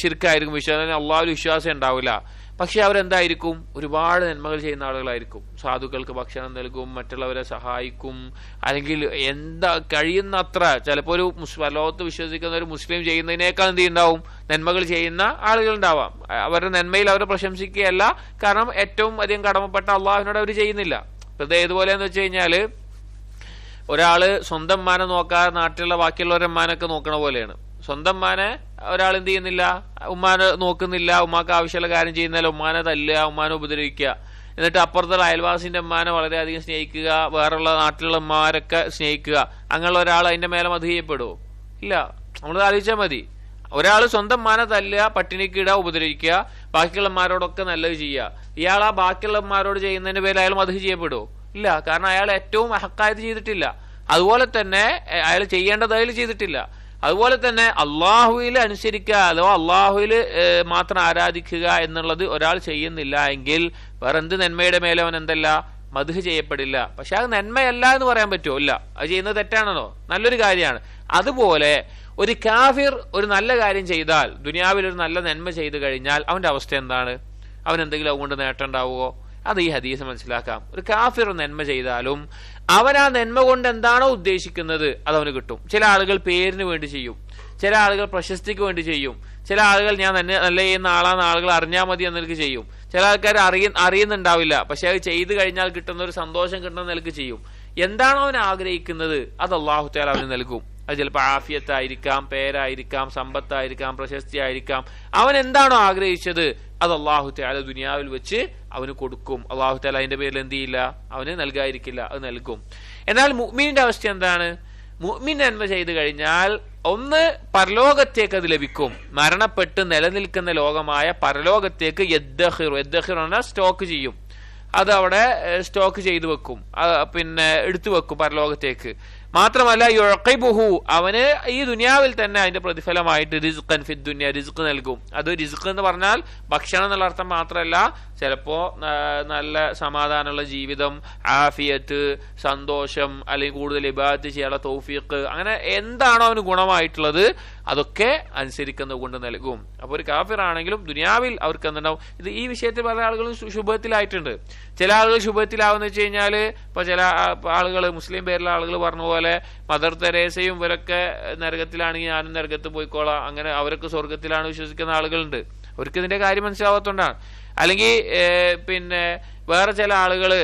ഷിർക്കായിരിക്കും, വിശ്വാസം അള്ളാഹുവിൽ വിശ്വാസം ഉണ്ടാവില്ല. പക്ഷെ അവരെന്തായിരിക്കും, ഒരുപാട് നന്മകൾ ചെയ്യുന്ന ആളുകളായിരിക്കും. സാധുക്കൾക്ക് ഭക്ഷണം നൽകും, മറ്റുള്ളവരെ സഹായിക്കും, അല്ലെങ്കിൽ എന്താ കഴിയുന്നത്ര, ചിലപ്പോൾ ഒരു ലോകത്ത് വിശ്വസിക്കുന്ന ഒരു മുസ്ലിം ചെയ്യുന്നതിനേക്കാൾ എന്ത് ഉണ്ടാവും, നന്മകൾ ചെയ്യുന്ന ആളുകൾ ഉണ്ടാവാം. അവരുടെ നന്മയിൽ അവരെ പ്രശംസിക്കുകയല്ല, കാരണം ഏറ്റവും അധികം കടമപ്പെട്ട അള്ളാഹുവിനോട് അവർ ചെയ്യുന്നില്ല. ഇത് ഏതുപോലെയെന്ന് വെച്ച് കഴിഞ്ഞാല് ഒരാള് സ്വന്തം മാനെ നോക്കാതെ നാട്ടിലുള്ള ബാക്കിയുള്ളവരുടെ മാനൊക്കെ നോക്കണ പോലെയാണ്. സ്വന്തം മാനെ ഒരാൾ എന്ത് ചെയ്യുന്നില്ല, ഉമ്മാനെ നോക്കുന്നില്ല, ഉമ്മാക്ക് ആവശ്യമുള്ള കാര്യം ചെയ്യുന്നില്ല, ഉമ്മാനെ തല്ലുക, ഉമ്മാനെ ഉപദ്രവിക്കുക. എന്നിട്ട് അപ്പുറത്തുള്ള അയൽവാസിന്റെ ഉമ്മാനെ വളരെയധികം സ്നേഹിക്കുക, വേറെയുള്ള നാട്ടിലുള്ള ഉമ്മാരൊക്കെ സ്നേഹിക്കുക. അങ്ങനെയുള്ള ഒരാൾ അതിന്റെ മേലെ മധു ചെയ്യപ്പെടുമോ? ഇല്ല. നമ്മൾ ആലോചിച്ചാൽ മതി. ഒരാൾ സ്വന്തം മാനെ തല്ലുക, പട്ടിണിക്കിടുക, ഉപദ്രവിക്കുക, ബാക്കിയുള്ളമാരോടൊക്കെ നല്ലത് ചെയ്യുക. ഇയാൾ ആ ബാക്കിയുള്ളമാരോട് ചെയ്യുന്നതിന്റെ പേരിൽ അയാൾ മധു ചെയ്യപ്പെടുമോ? ഇല്ല. കാരണം അയാൾ ഏറ്റവും ഹക്കായത് ചെയ്തിട്ടില്ല. അതുപോലെ തന്നെ അയാൾ ചെയ്യേണ്ടത് അയാൾ ചെയ്തിട്ടില്ല. അതുപോലെ തന്നെ അള്ളാഹുവിൽ അനുസരിക്കുക, അഥവാ അള്ളാഹുവിൽ മാത്രം ആരാധിക്കുക എന്നുള്ളത് ഒരാൾ ചെയ്യുന്നില്ല എങ്കിൽ വേറെ എന്ത് നന്മയുടെ മേലെ അവൻ എന്തല്ല, മദ്ഹ് ചെയ്യപ്പെടില്ല. പക്ഷെ അത് നന്മയല്ല എന്ന് പറയാൻ പറ്റുമോ? ഇല്ല. അത് ചെയ്യുന്നത് തെറ്റാണെന്നോ? നല്ലൊരു കാര്യമാണ്. അതുപോലെ ഒരു കാഫിർ ഒരു നല്ല കാര്യം ചെയ്താൽ, ദുനിയാവിൽ ഒരു നല്ല നന്മ ചെയ്തു കഴിഞ്ഞാൽ അവന്റെ അവസ്ഥ എന്താണ്? അവൻ എന്തെങ്കിലും അതുകൊണ്ട് നേട്ടം ഉണ്ടാവുമോ? അത് ഈ ഹദീസ് മനസ്സിലാക്കാം. ഒരു കാഫിർ നന്മ ചെയ്താലും അവൻ ആ നന്മ കൊണ്ട് എന്താണോ ഉദ്ദേശിക്കുന്നത് അത് അവന് കിട്ടും. ചില ആളുകൾ പേരിന് വേണ്ടി ചെയ്യും, ചില ആളുകൾ പ്രശസ്തിക്ക് വേണ്ടി ചെയ്യും, ചില ആളുകൾ ഞാൻ നല്ല ചെയ്യുന്ന ആളാന്ന് ആളുകൾ അറിഞ്ഞാൽ മതി എന്നൊക്കെ ചെയ്യും. ചില ആൾക്കാർ അറിയുന്നുണ്ടാവില്ല, പക്ഷെ അത് ചെയ്തു കഴിഞ്ഞാൽ കിട്ടുന്ന ഒരു സന്തോഷം കിട്ടുന്ന നിലക്ക് ചെയ്യും. എന്താണോ അവൻ ആഗ്രഹിക്കുന്നത് അത് അല്ലാഹു തആല അവന് നൽകും. അത് ചിലപ്പോൾ ആഫിയത്തായിരിക്കാം, പേരായിരിക്കാം, സമ്പത്തായിരിക്കാം, പ്രശസ്തി ആയിരിക്കാം. അവൻ എന്താണോ ആഗ്രഹിച്ചത് അത് അല്ലാഹു തആല ദുനിയാവിൽ വെച്ച് അവന് കൊടുക്കും. അല്ലാഹു തആല അതിന്റെ പേരിൽ എന്ത് ചെയ്യില്ല, അവന് നൽകാതിരിക്കില്ല, അത് നൽകും. എന്നാൽ മുഅ്മിനിന്റെ അവസ്ഥ എന്താണ്? മുഅ്മിൻ നന്മ ചെയ്തു കഴിഞ്ഞാൽ ഒന്ന് പരലോകത്തേക്ക് അത് ലഭിക്കും. മരണപ്പെട്ട് നിലനിൽക്കുന്ന ലോകമായ പരലോകത്തേക്ക് യദ്ദഖിറു പറഞ്ഞാൽ സ്റ്റോക്ക് ചെയ്യും. അത് അവിടെ സ്റ്റോക്ക് ചെയ്തു വെക്കും, പിന്നെ എടുത്തു വെക്കും പരലോകത്തേക്ക്. മാത്രമല്ല യുഅഖിബുഹു അവന് ഈ ദുനിയാവിൽ തന്നെ അതിന്റെ പ്രതിഫലമായിട്ട് റിസ്ഖൻ ഫിദ് ദുനിയ റിസ്ഖ് നൽകും. അത് റിസ്ഖ് എന്ന് പറഞ്ഞാൽ ഭക്ഷണം എന്നുള്ള അർത്ഥം മാത്രമല്ല, ചിലപ്പോ നല്ല സമാധാനമുള്ള ജീവിതം, ആഫിയത്ത്, സന്തോഷം, അല്ലെങ്കിൽ കൂടുതൽ ഇബാദത്ത് ചെയ്യാനുള്ള തൗഫീഖ്, അങ്ങനെ എന്താണോ അവന് ഗുണമായിട്ടുള്ളത് അതൊക്കെ അനുസരിക്കുന്നത് കൊണ്ട് നൽകും. അപ്പൊ ഒരു കാഫിർ ആണെങ്കിലും ദുനിയാവിൽ അവർക്ക് എന്തുണ്ടാവും? ഇത് ഈ വിഷയത്തിൽ പല ആളുകളും ശുഭത്തിലായിട്ടുണ്ട്. ചില ആളുകൾ ശുഭത്തിലാവെന്ന് വെച്ച് കഴിഞ്ഞാല്, ഇപ്പൊ ചില ആളുകൾ, മുസ്ലിം പേരിലുള്ള ആളുകൾ പറഞ്ഞ പോലെ മദർ തെരേസയും ഇവരൊക്കെ നരകത്തിലാണെങ്കിൽ ഞാനും നരകത്ത് പോയിക്കോളാം, അങ്ങനെ അവരൊക്കെ സ്വർഗത്തിലാണ് വിശ്വസിക്കുന്ന ആളുകളുണ്ട്. അവർക്ക് ഇതിന്റെ കാര്യം മനസ്സിലാവാത്തോണ്ടാണ്. അല്ലെങ്കിൽ പിന്നെ വേറെ ചില ആളുകള്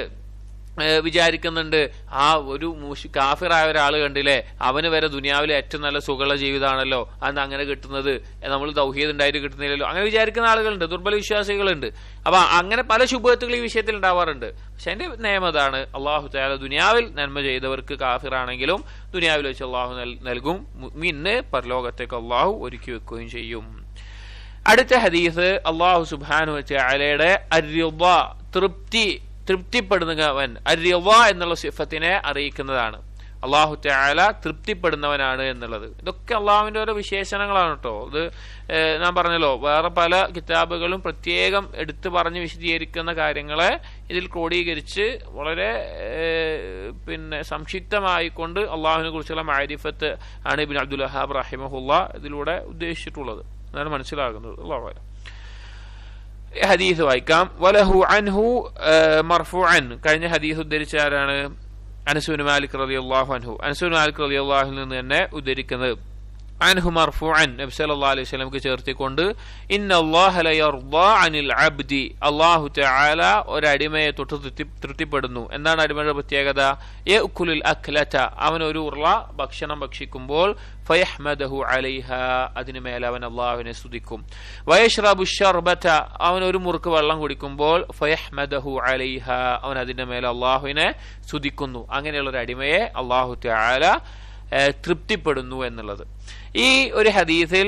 വിചാരിക്കുന്നുണ്ട്, ആ ഒരു കാഫിറായ ഒരാൾ കണ്ടില്ലേ, അവന് വരെ ദുനിയാവിലെ ഏറ്റവും നല്ല സുഖമുള്ള ജീവിതമാണല്ലോ, അന്ന് അങ്ങനെ കിട്ടുന്നത്, നമ്മൾ തൗഹീദ് ഉണ്ടായിട്ട് കിട്ടുന്നില്ലല്ലോ, അങ്ങനെ വിചാരിക്കുന്ന ആളുകളുണ്ട്, ദുർബല വിശ്വാസികളുണ്ട്. അപ്പൊ അങ്ങനെ പല ശുഭത്തുകൾ ഈ വിഷയത്തിൽ ഉണ്ടാവാറുണ്ട്. പക്ഷെ അതിന്റെ നിയമം അതാണ്, അല്ലാഹു തആല ദുനിയാവിൽ നന്മ ചെയ്തവർക്ക് കാഫിറാണെങ്കിലും ദുനിയാവിൽ വെച്ച് അള്ളാഹു നൽകും. മുഅ്മിന് പരലോകത്തേക്ക് അള്ളാഹു ഒരുക്കി വെക്കുകയും ചെയ്യും. അടുത്ത ഹദീസ് അല്ലാഹു സുബ്ഹാനഹു വ തആലയുടെ അർരിദ തൃപ്തിപ്പെടുന്നവൻ, അർരിദ എന്നുള്ള സിഫത്തിനെ അറിയിക്കുന്നതാണ്. അല്ലാഹു തആല തൃപ്തിപ്പെടുന്നവനാണ് എന്നുള്ളത്. ഇതൊക്കെ അള്ളാഹുവിന്റെ ഓരോ വിശേഷണങ്ങളാണ് കേട്ടോ. ഇത് ഞാൻ പറഞ്ഞല്ലോ, വേറെ പല കിതാബുകളും പ്രത്യേകം എടുത്തു പറഞ്ഞ് വിശദീകരിക്കുന്ന കാര്യങ്ങളെ ഇതിൽ ക്രോഡീകരിച്ച് വളരെ പിന്നെ സംക്ഷിപ്തമായിക്കൊണ്ട് അള്ളാഹുവിനെ കുറിച്ചുള്ള മഅരിഫത്ത് ആണ് ഇബ്നു അബ്ദുൽ വഹാബ് റഹിമഹുല്ലാ ഇതിലൂടെ ഉദ്ദേശിച്ചിട്ടുള്ളത്. എന്നാണ് മനസ്സിലാകുന്നത്. അല്ലാഹു അഅലം. ഹദീസ് വായിക്കാം. വലഹു അൻഹു മർഫൂഅൻ, കഴിഞ്ഞ ഹദീസ് ഉദ്ധരിച്ച ആരാണ്? അനസ് ബിൻ മാലിക് റളിയല്ലാഹു അൻഹു. അനസ് ബിൻ മാലിക് റളിയല്ലാഹു അൻഹു നിന്ന് തന്നെ ഉദ്ധരിക്കുന്നത് അൻഹു മർഫൂഅൻ, നബി സല്ലല്ലാഹു അലൈഹി വസല്ലമക്ക് ചേർത്തിക്കൊണ്ട്, ഇന്നല്ലാഹ ലയർദാ അനിൽ അബ്ദി, അല്ലാഹു തആല ഒരടിമയെ തൊട്ട് തൃപ്തിപ്പെടുന്നു. എന്താണ് അടിമയുടെ പ്രത്യേകത? യഅ്കുലുൽ അക്ലത, അവൻ ഒരു ഉരുള ഭക്ഷണം ഭക്ഷിക്കുമ്പോൾ ഫയഹ്മദഹു അലൈഹ, അതിനു മേൽ അവൻ അല്ലാഹുവിനെ സ്തുതിക്കും. വയശ്റബു ശർബത, അവൻ ഒരു മുറുക്ക് വെള്ളം കുടിക്കുമ്പോൾ ഫയഹ്മദഹു അലൈഹ, അവൻ അതിന്റെ മേൽ അല്ലാഹുവിനെ സ്തുതിക്കുന്നു. അങ്ങനെയുള്ള ഒരു അടിമയെ അല്ലാഹു തആല തൃപ്തിപ്പെടുന്നു എന്നുള്ളത്. ഈ ഒരു ഹദീസിൽ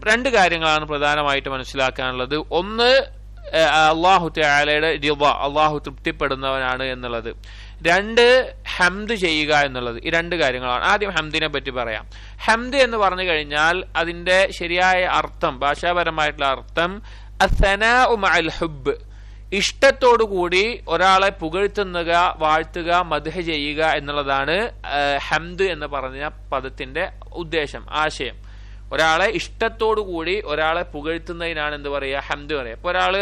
രണ്ട് കാര്യങ്ങളാണ് പ്രധാനമായിട്ട് മനസ്സിലാക്കാനുള്ളത്. ഒന്ന്, അല്ലാഹു തആലയുടെ റിള, അല്ലാഹു തൃപ്തിപ്പെടുന്നവനാണ് എന്നുള്ളത്. രണ്ട്, ഹംദ് ചെയ്യുക എന്നുള്ളത്. ഈ രണ്ട് കാര്യങ്ങളാണ്. ആദ്യം ഹംദിനെ പറ്റി പറയാം. ഹംദ് എന്ന് പറഞ്ഞു കഴിഞ്ഞാൽ അതിന്റെ ശരിയായ അർത്ഥം, ഭാഷാപരമായിട്ടുള്ള അർത്ഥം, അസ്സനാഉ മഅൽ ഹുബ്ബ്, ഇഷ്ടത്തോടുകൂടി ഒരാളെ പുകഴ്ത്തുക, വാഴ്ത്തുക, മദ്ഹ് ചെയ്യുക എന്നുള്ളതാണ് ഹംദ് എന്ന് പറഞ്ഞ പദത്തിന്റെ ഉദ്ദേശം, ആശയം. ഒരാളെ ഇഷ്ടത്തോടുകൂടി ഒരാളെ പുകഴ്ത്തുന്നതിനാണ് എന്ത് പറയുക? ഹംദ് പറയുക. ഇപ്പൊ ഒരാള്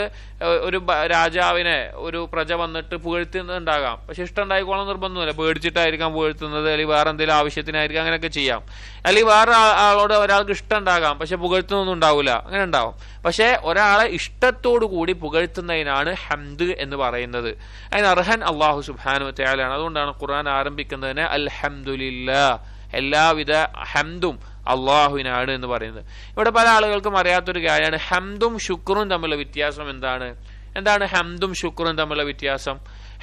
ഒരു രാജാവിനെ ഒരു പ്രജ വന്നിട്ട് പുകഴ്ത്തുന്നുണ്ടാകാം, പക്ഷെ ഇഷ്ടം ഉണ്ടായിക്കോളം നിർബന്ധമില്ല. പേടിച്ചിട്ടായിരിക്കാം പുകഴ്ത്തുന്നത്, അല്ലെങ്കിൽ വേറെ എന്തെങ്കിലും ആവശ്യത്തിനായിരിക്കും, അങ്ങനെയൊക്കെ ചെയ്യാം. അല്ലെങ്കിൽ വേറെ ആളോട് ഒരാൾക്ക് ഇഷ്ടം ഉണ്ടാകാം, പക്ഷെ പുകഴ്ത്തുന്നൊന്നും ഉണ്ടാവില്ല, അങ്ങനെ ഉണ്ടാവും. പക്ഷെ ഒരാളെ ഇഷ്ടത്തോടു കൂടി പുകഴ്ത്തുന്നതിനാണ് ഹംദ് എന്ന് പറയുന്നത്. അതിന് അർഹൻ അല്ലാഹു സുബ്ഹാനഹു വ തആലയാണ്. അതുകൊണ്ടാണ് ഖുർആൻ ആരംഭിക്കുന്നതിന് അൽഹംദുലില്ലാഹ്, എല്ലാവിധ ഹംദും അള്ളാഹുവിനാണ് എന്ന് പറയുന്നത്. ഇവിടെ പല ആളുകൾക്കും അറിയാത്തൊരു കാര്യമാണ് ഹംദും ശുക്റും തമ്മിലുള്ള വ്യത്യാസം. എന്താണ് ഹംദും ശുക്റും തമ്മിലുള്ള വ്യത്യാസം?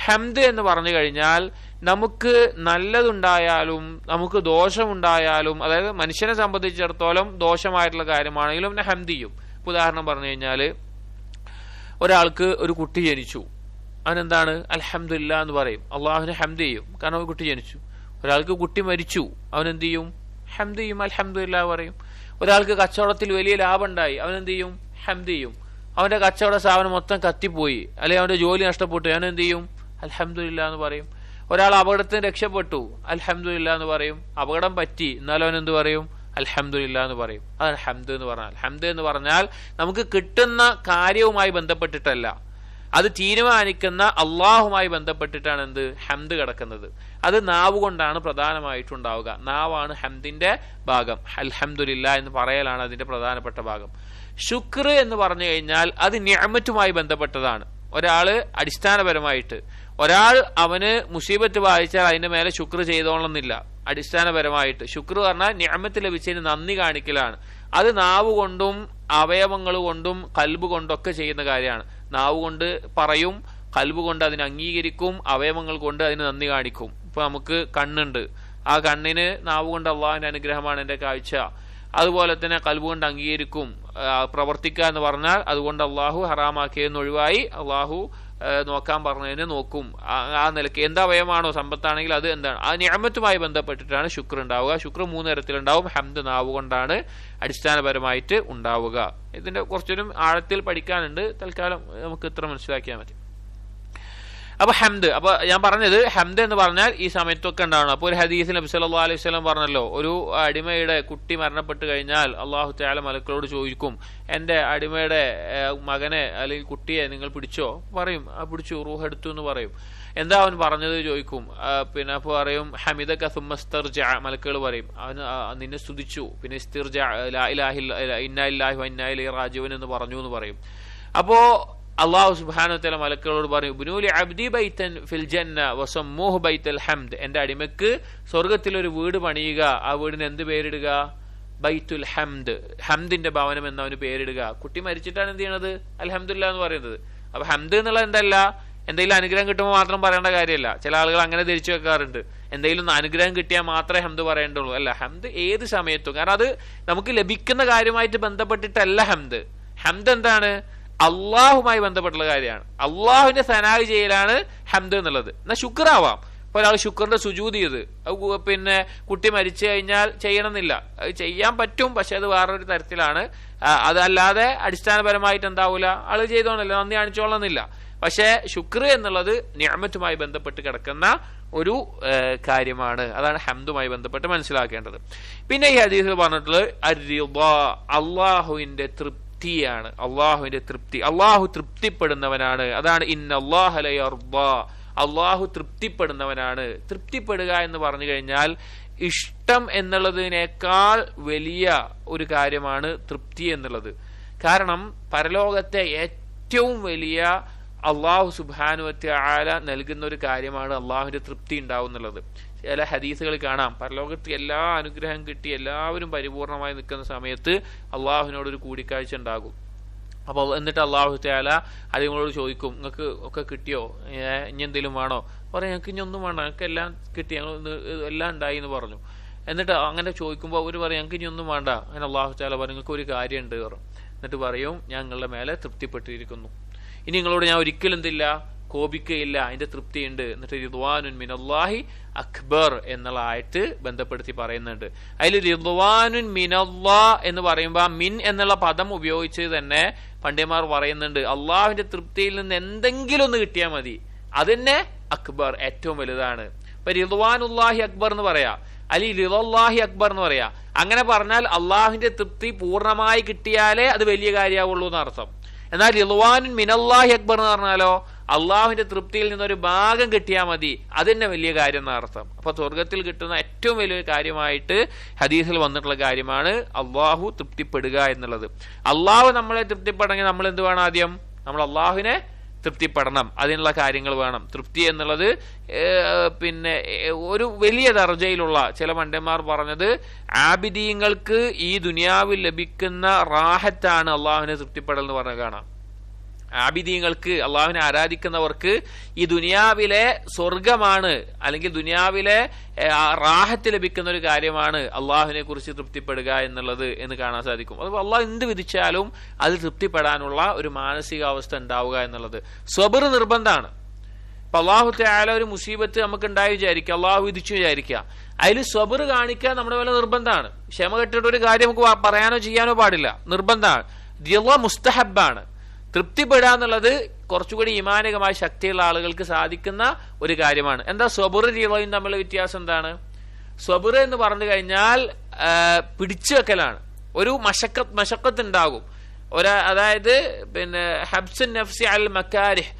ഹംദ് എന്ന് പറഞ്ഞു കഴിഞ്ഞാൽ നമുക്ക് നല്ലതുണ്ടായാലും നമുക്ക് ദോഷമുണ്ടായാലും, അതായത് മനുഷ്യനെ സംബന്ധിച്ചിടത്തോളം ദോഷമായിട്ടുള്ള കാര്യമാണെങ്കിലും പിന്നെ ഹംദ് ചെയ്യും. ഉദാഹരണം പറഞ്ഞു കഴിഞ്ഞാൽ ഒരാൾക്ക് ഒരു കുട്ടി ജനിച്ചു, അവനെന്താണ്? അൽഹംദുലില്ലാഹ് എന്ന് പറയും, അള്ളാഹുവിനെ ഹംദ് ചെയ്യും, കാരണം ഒരു കുട്ടി ജനിച്ചു. ഒരാൾക്ക് കുട്ടി മരിച്ചു, അവനെന്ത് ചെയ്യും? ഹംദ് ചെയ്യും, അൽഹംദുലില്ലാഹ് പറയും. ഒരാൾക്ക് കച്ചവടത്തിൽ വലിയ ലാഭം ഉണ്ടായി, അവനെന്ത് ചെയ്യും? ഹംദ് ചെയ്യും. അവന്റെ കച്ചവട സ്ഥാപനം മൊത്തം കത്തിപ്പോയി, അല്ലെങ്കിൽ അവന്റെ ജോലി നഷ്ടപ്പെട്ടു, അവനെന്ത് ചെയ്യും? അൽഹംദുലില്ലാഹ് എന്ന് പറയും. ഒരാൾ അപകടത്തിന് രക്ഷപ്പെട്ടു, അൽഹംദുലില്ലാഹ് എന്ന് പറയും. അപകടം പറ്റി, എന്നാലും അവൻ എന്ത് പറയും? അൽഹംദുലില്ലാഹ് എന്ന് പറയും. അതാണ് ഹംദ് എന്ന് പറഞ്ഞാൽ. ഹംദ് എന്ന് പറഞ്ഞാൽ നമുക്ക് കിട്ടുന്ന കാര്യവുമായി ബന്ധപ്പെട്ടിട്ടല്ല, അത് തീരുമാനിക്കുന്ന അള്ളാഹുമായി ബന്ധപ്പെട്ടിട്ടാണ് എന്ത്? ഹംദ് കിടക്കുന്നത്. അത് നാവ് കൊണ്ടാണ് പ്രധാനമായിട്ടുണ്ടാവുക. നാവാണ് ഹംദിന്റെ ഭാഗം. അൽഹംദുലില്ലാഹ് എന്ന് പറയലാണ് അതിന്റെ പ്രധാനപ്പെട്ട ഭാഗം. ശുക്ർ എന്ന് പറഞ്ഞു കഴിഞ്ഞാൽ അത് നിഅമത്തുമായി ബന്ധപ്പെട്ടതാണ്. ഒരാള് അടിസ്ഥാനപരമായിട്ട് അവന് മുസീബത്ത് ബാധിച്ചാൽ അതിന്റെ മേലെ ശുക്ർ ചെയ്തോളന്നില്ല. അടിസ്ഥാനപരമായിട്ട് ശുക്ർ പറഞ്ഞാൽ നിഅമത്ത് ലഭിച്ചതിന് നന്ദി കാണിക്കലാണ്. അത് നാവ് കൊണ്ടും അവയവങ്ങൾ കൊണ്ടും കൽബ് കൊണ്ടൊക്കെ ചെയ്യുന്ന കാര്യമാണ്. നാവ് കൊണ്ട് പറയും, കൽബ് കൊണ്ട് അതിനെ അംഗീകരിക്കും, അവയവങ്ങൾ കൊണ്ട് അതിന് നന്ദി കാണിക്കും. ഇപ്പൊ നമുക്ക് കണ്ണുണ്ട്, ആ കണ്ണിന് നാവ് കൊണ്ട് അള്ളാഹുവിന്റെ അനുഗ്രഹമാണ് എന്റെ കാഴ്ച. അതുപോലെ തന്നെ കൽബ് കൊണ്ട് അംഗീകരിക്കും. പ്രവർത്തിക്കുക എന്ന് പറഞ്ഞാൽ അതുകൊണ്ട് അള്ളാഹു ഹറാമാക്കിയതെന്ന് ഒഴിവായി അള്ളാഹു നോക്കാൻ പറഞ്ഞതിന് നോക്കും. ആ നിലയ്ക്ക് എന്ത് അവയവമാണോ, സമ്പത്താണെങ്കിൽ അത് എന്താണ്, ആ നിഅമത്തുമായി ബന്ധപ്പെട്ടിട്ടാണ് ശുക്ർ ഉണ്ടാവുക. ശുക്ർ 3 തരത്തിലുണ്ടാവും. ഹംദ് നാവ് കൊണ്ടാണ് അടിസ്ഥാനപരമായിട്ട് ഉണ്ടാവുക. ഇതിന്റെ കുറച്ചൊരു ആഴത്തിൽ പഠിക്കാനുണ്ട്. തൽക്കാലം നമുക്ക് ഇത്ര മനസ്സിലാക്കിയാൽ മതി. അപ്പൊ ഹംദ്, അപ്പൊ ഞാൻ പറഞ്ഞത് ഹംദ് എന്ന് പറഞ്ഞാൽ ഈ സമയത്തൊക്കെ ഉണ്ടാവണം. അപ്പൊ ഒരു ഹദീസിൽ നബി സല്ലല്ലാഹു അലൈഹി വസല്ലം പറഞ്ഞല്ലോ, ഒരു അടിമയുടെ കുട്ടി മരണപ്പെട്ട് കഴിഞ്ഞാൽ അല്ലാഹു തആല മലക്കുകളോട് ചോദിക്കും, എന്റെ അടിമയുടെ മകനെ അല്ലെങ്കിൽ കുട്ടിയെ നിങ്ങൾ പിടിച്ചോ? പറയും, പിടിച്ചു, റൂഹ് എടുത്തു എന്ന് പറയും. എന്താ അവൻ പറഞ്ഞത് ചോദിക്കും. പിന്നെ അപ്പൊ പറയും ഹമിദക സുമ്മ ഇസ്തർജഅ, മലക്കുകൾ പറയും അവൻ നിന്നെ സ്തുതിച്ചു, പിന്നെ ഇസ്തിർജഅ ലാ ഇലാഹ ഇന്നാ ലില്ലാഹി വ ഇന്നാ ഇലൈഹി റാജിഊൻ എന്ന് പറഞ്ഞു എന്ന് പറയും. അപ്പോ അല്ലാഹു സുബ്ഹാനഹു വ തആല മലക്കുകളോട് പറയും, ഇബ്നുലി അബ്ദി ബൈതൻ ഫിൽ ജന്ന വസമ്മൂഹു ബൈത്തുൽ ഹംദ്, എന്റെ അടിമക്ക് സ്വർഗ്ഗത്തിൽ ഒരു വീട് പണിയുക, ആ വീടിന് എന്ത് പേരിടുക? ബൈത്തുൽ ഹംദ്, ഹംദിന്റെ ഭവനം എന്ന് അവന് പേരിടുക. കുട്ടി മരിച്ചിട്ടാണ് എന്ത് ചെയ്യണത്? അൽഹംദുലില്ലാഹ് എന്ന് പറയുന്നത്. അപ്പൊ ഹംദ് എന്നുള്ളത് എന്തല്ല, എന്തെങ്കിലും അനുഗ്രഹം കിട്ടുമ്പോൾ മാത്രം പറയേണ്ട കാര്യമല്ല. ചില ആളുകൾ അങ്ങനെ ധരിച്ചു വെക്കാറുണ്ട്, എന്തെങ്കിലും അനുഗ്രഹം കിട്ടിയാൽ മാത്രമേ ഹംദ് പറയേണ്ടുള്ളൂ. അല്ല, ഹംദ് ഏത് സമയത്തും, കാരണം അത് നമുക്ക് ലഭിക്കുന്ന കാര്യമായിട്ട് ബന്ധപ്പെട്ടിട്ടല്ല ഹംദ്. ഹംദ് എന്താണ്? അള്ളാഹുമായി ബന്ധപ്പെട്ടുള്ള കാര്യമാണ്. അള്ളാഹുവിന്റെ സനാഹ് ചെയ്യലാണ് ഹംദ് എന്നുള്ളത്. എന്നാൽ ശുക്രാവാം. ഇപ്പൊ ഒരാൾ ശുക്റിന്റെ സുജൂദ് ചെയ്ത് പിന്നെ കുട്ടി മരിച്ചു കഴിഞ്ഞാൽ ചെയ്യണമെന്നില്ല, അത് ചെയ്യാൻ പറ്റും, പക്ഷെ അത് വേറൊരു തരത്തിലാണ്. അതല്ലാതെ അടിസ്ഥാനപരമായിട്ട് എന്താവൂല, ആള് ചെയ്തോണല്ലോ, നന്ദി കാണിച്ചോളന്നില്ല. പക്ഷെ ശുക്ർ എന്നുള്ളത് നിഅമത്തുമായി ബന്ധപ്പെട്ട് കിടക്കുന്ന ഒരു കാര്യമാണ്. അതാണ് ഹംദുമായി ബന്ധപ്പെട്ട് മനസ്സിലാക്കേണ്ടത്. പിന്നെ ഈ ഹദീസിൽ പറഞ്ഞിട്ടുള്ളത് അർ-റിളാ, അള്ളാഹുവിന്റെ തൃപ്തിയാണ്. അള്ളാഹുവിന്റെ തൃപ്തി, അള്ളാഹു തൃപ്തിപ്പെടുന്നവനാണ്. അതാണ് ഇന്നല്ലാഹ ലയർദാ, അള്ളാഹു തൃപ്തിപ്പെടുന്നവനാണ്. തൃപ്തിപ്പെടുക എന്ന് പറഞ്ഞു കഴിഞ്ഞാൽ ഇഷ്ടം എന്നുള്ളതിനേക്കാൾ വലിയ ഒരു കാര്യമാണ് തൃപ്തി എന്നുള്ളത്. കാരണം പരലോകത്തെ ഏറ്റവും വലിയ അള്ളാഹു സുബ്ഹാനഹു വ തആല നൽകുന്ന ഒരു കാര്യമാണ് അള്ളാഹുവിന്റെ തൃപ്തി ഉണ്ടാവും എന്നുള്ളത്. ചില ഹദീസുകൾ കാണാം, പരലോകത്ത് എല്ലാ അനുഗ്രഹം കിട്ടി എല്ലാവരും പരിപൂർണമായി നിൽക്കുന്ന സമയത്ത് അള്ളാഹുവിനോടൊരു കൂടിക്കാഴ്ച ഉണ്ടാകും. അപ്പോൾ എന്നിട്ട് അള്ളാഹു തആല അതിങ്ങളോട് ചോദിക്കും, നിങ്ങൾക്ക് ഒക്കെ കിട്ടിയോ, ഇനി എന്തെങ്കിലും വേണോ? പറയാം, ഞങ്ങൾക്ക് ഇനി ഒന്നും വേണ്ട, ഞങ്ങൾക്ക് എല്ലാം കിട്ടി, ഞങ്ങൾ എല്ലാം ഉണ്ടായി എന്ന് പറഞ്ഞു. എന്നിട്ട് അങ്ങനെ ചോദിക്കുമ്പോൾ അവർ പറയും ഞങ്ങൾക്ക് ഇനി ഒന്നും വേണ്ട. അങ്ങനെ അള്ളാഹു തആല പറയും നിങ്ങൾക്ക് ഒരു കാര്യമുണ്ട് പറയും. എന്നിട്ട് പറയും ഞാൻ നിങ്ങളുടെ മേലെ തൃപ്തിപ്പെട്ടിരിക്കുന്നു, ഇനി നിങ്ങളോട് ഞാൻ ഒരിക്കലും എന്തില്ല കോപിക്കുകയില്ല, അതിന്റെ തൃപ്തിയുണ്ട്. എന്നിട്ട് റിദ്വാനുൻ മിനല്ലാഹി അക്ബർ എന്നുള്ള ആയിട്ട് ബന്ധപ്പെടുത്തി പറയുന്നുണ്ട്. അതിൽ റിദ്വാനുൻ മിനല്ലാ എന്ന് പറയുമ്പോൾ മിൻ എന്നുള്ള പദം ഉപയോഗിച്ച് തന്നെ പണ്ഡിതന്മാർ പറയുന്നുണ്ട് അള്ളാഹുവിന്റെ തൃപ്തിയിൽ നിന്ന് എന്തെങ്കിലും ഒന്ന് കിട്ടിയാൽ മതി, അതന്നെ അക്ബർ ഏറ്റവും വലുതാണ്. ഇപ്പൊ റിദ്വാനുല്ലാഹി അക്ബർ എന്ന് പറയാ, അലി റിളല്ലാഹി അക്ബർ എന്ന് പറയാ. അങ്ങനെ പറഞ്ഞാൽ അള്ളാഹുവിന്റെ തൃപ്തി പൂർണ്ണമായി കിട്ടിയാലേ അത് വലിയ കാര്യമാവുള്ളൂ എന്നർത്ഥം. എന്നാൽ റിദ്വാനുൻ മിനല്ലാഹി അക്ബർ എന്ന് പറഞ്ഞാലോ അള്ളാഹുവിന്റെ തൃപ്തിയിൽ നിന്നൊരു ഭാഗം കിട്ടിയാൽ മതി, അതന്നെ വലിയ കാര്യം എന്നർത്ഥം. അപ്പൊ സ്വർഗത്തിൽ കിട്ടുന്ന ഏറ്റവും വലിയൊരു കാര്യമായിട്ട് ഹദീസിൽ വന്നിട്ടുള്ള കാര്യമാണ് അള്ളാഹു തൃപ്തിപ്പെടുക എന്നുള്ളത്. അള്ളാഹു നമ്മളെ തൃപ്തിപ്പെടണമെങ്കിൽ നമ്മൾ എന്ത് വേണം? ആദ്യം നമ്മൾ അള്ളാഹുവിനെ തൃപ്തിപ്പെടണം, അതിനുള്ള കാര്യങ്ങൾ വേണം. തൃപ്തി എന്നുള്ളത് പിന്നെ ഒരു വലിയ ദർജയിലുള്ള ചില പണ്ഡിതന്മാർ പറഞ്ഞത് ആബിദീങ്ങൾക്ക് ഈ ദുനിയാവിൽ ലഭിക്കുന്ന റാഹത്താണ് അള്ളാഹുവിനെ തൃപ്തിപ്പെടൽ എന്ന് പറഞ്ഞ കാണാം. ആബിദീങ്ങൾക്ക്, അള്ളാഹുവിനെ ആരാധിക്കുന്നവർക്ക് ഈ ദുനിയാവിലെ സ്വർഗമാണ് അല്ലെങ്കിൽ ദുനിയാവിലെ റാഹത്ത് ലഭിക്കുന്ന ഒരു കാര്യമാണ് അള്ളാഹുവിനെ കുറിച്ച് തൃപ്തിപ്പെടുക എന്നുള്ളത് എന്ന് കാണാൻ സാധിക്കും. അതുപോലെ അള്ളാഹു എന്ത് വിധിച്ചാലും അത് തൃപ്തിപ്പെടാനുള്ള ഒരു മാനസികാവസ്ഥ ഉണ്ടാവുക എന്നുള്ളത്. സ്വബർ നിർബന്ധമാണ്. ഇപ്പൊ അള്ളാഹു തആല ഒരു മുസീബത്ത് നമുക്ക് ഉണ്ടായി വിചാരിക്കുക, അള്ളാഹു വിധിച്ചു വിചാരിക്കുക, അതിൽ സ്വബർ കാണിക്കാൻ നമ്മുടെ മേലെ നിർബന്ധമാണ്. ക്ഷമ കെട്ടിട്ട് ഒരു കാര്യം നമുക്ക് പറയാനോ ചെയ്യാനോ പാടില്ല, നിർബന്ധമാണ്. റിള മുസ്തഹബാണ്. തൃപ്തിപ്പെടുക എന്നുള്ളത് കുറച്ചുകൂടി ഈമാനികമായ ശക്തിയുള്ള ആളുകൾക്ക് സാധിക്കുന്ന ഒരു കാര്യമാണ്. എന്താ സ്വബർ റിളയും തമ്മിലുള്ള വ്യത്യാസം എന്താണ്? സ്വബർ എന്ന് പറഞ്ഞു കഴിഞ്ഞാൽ പിടിച്ചു വെക്കലാണ്. ഒരു മശക്കത്ത് ഉണ്ടാകും, അതായത് പിന്നെ ഹബ്സുൻ നഫ്സി അൽ മക്കാരിഹ്,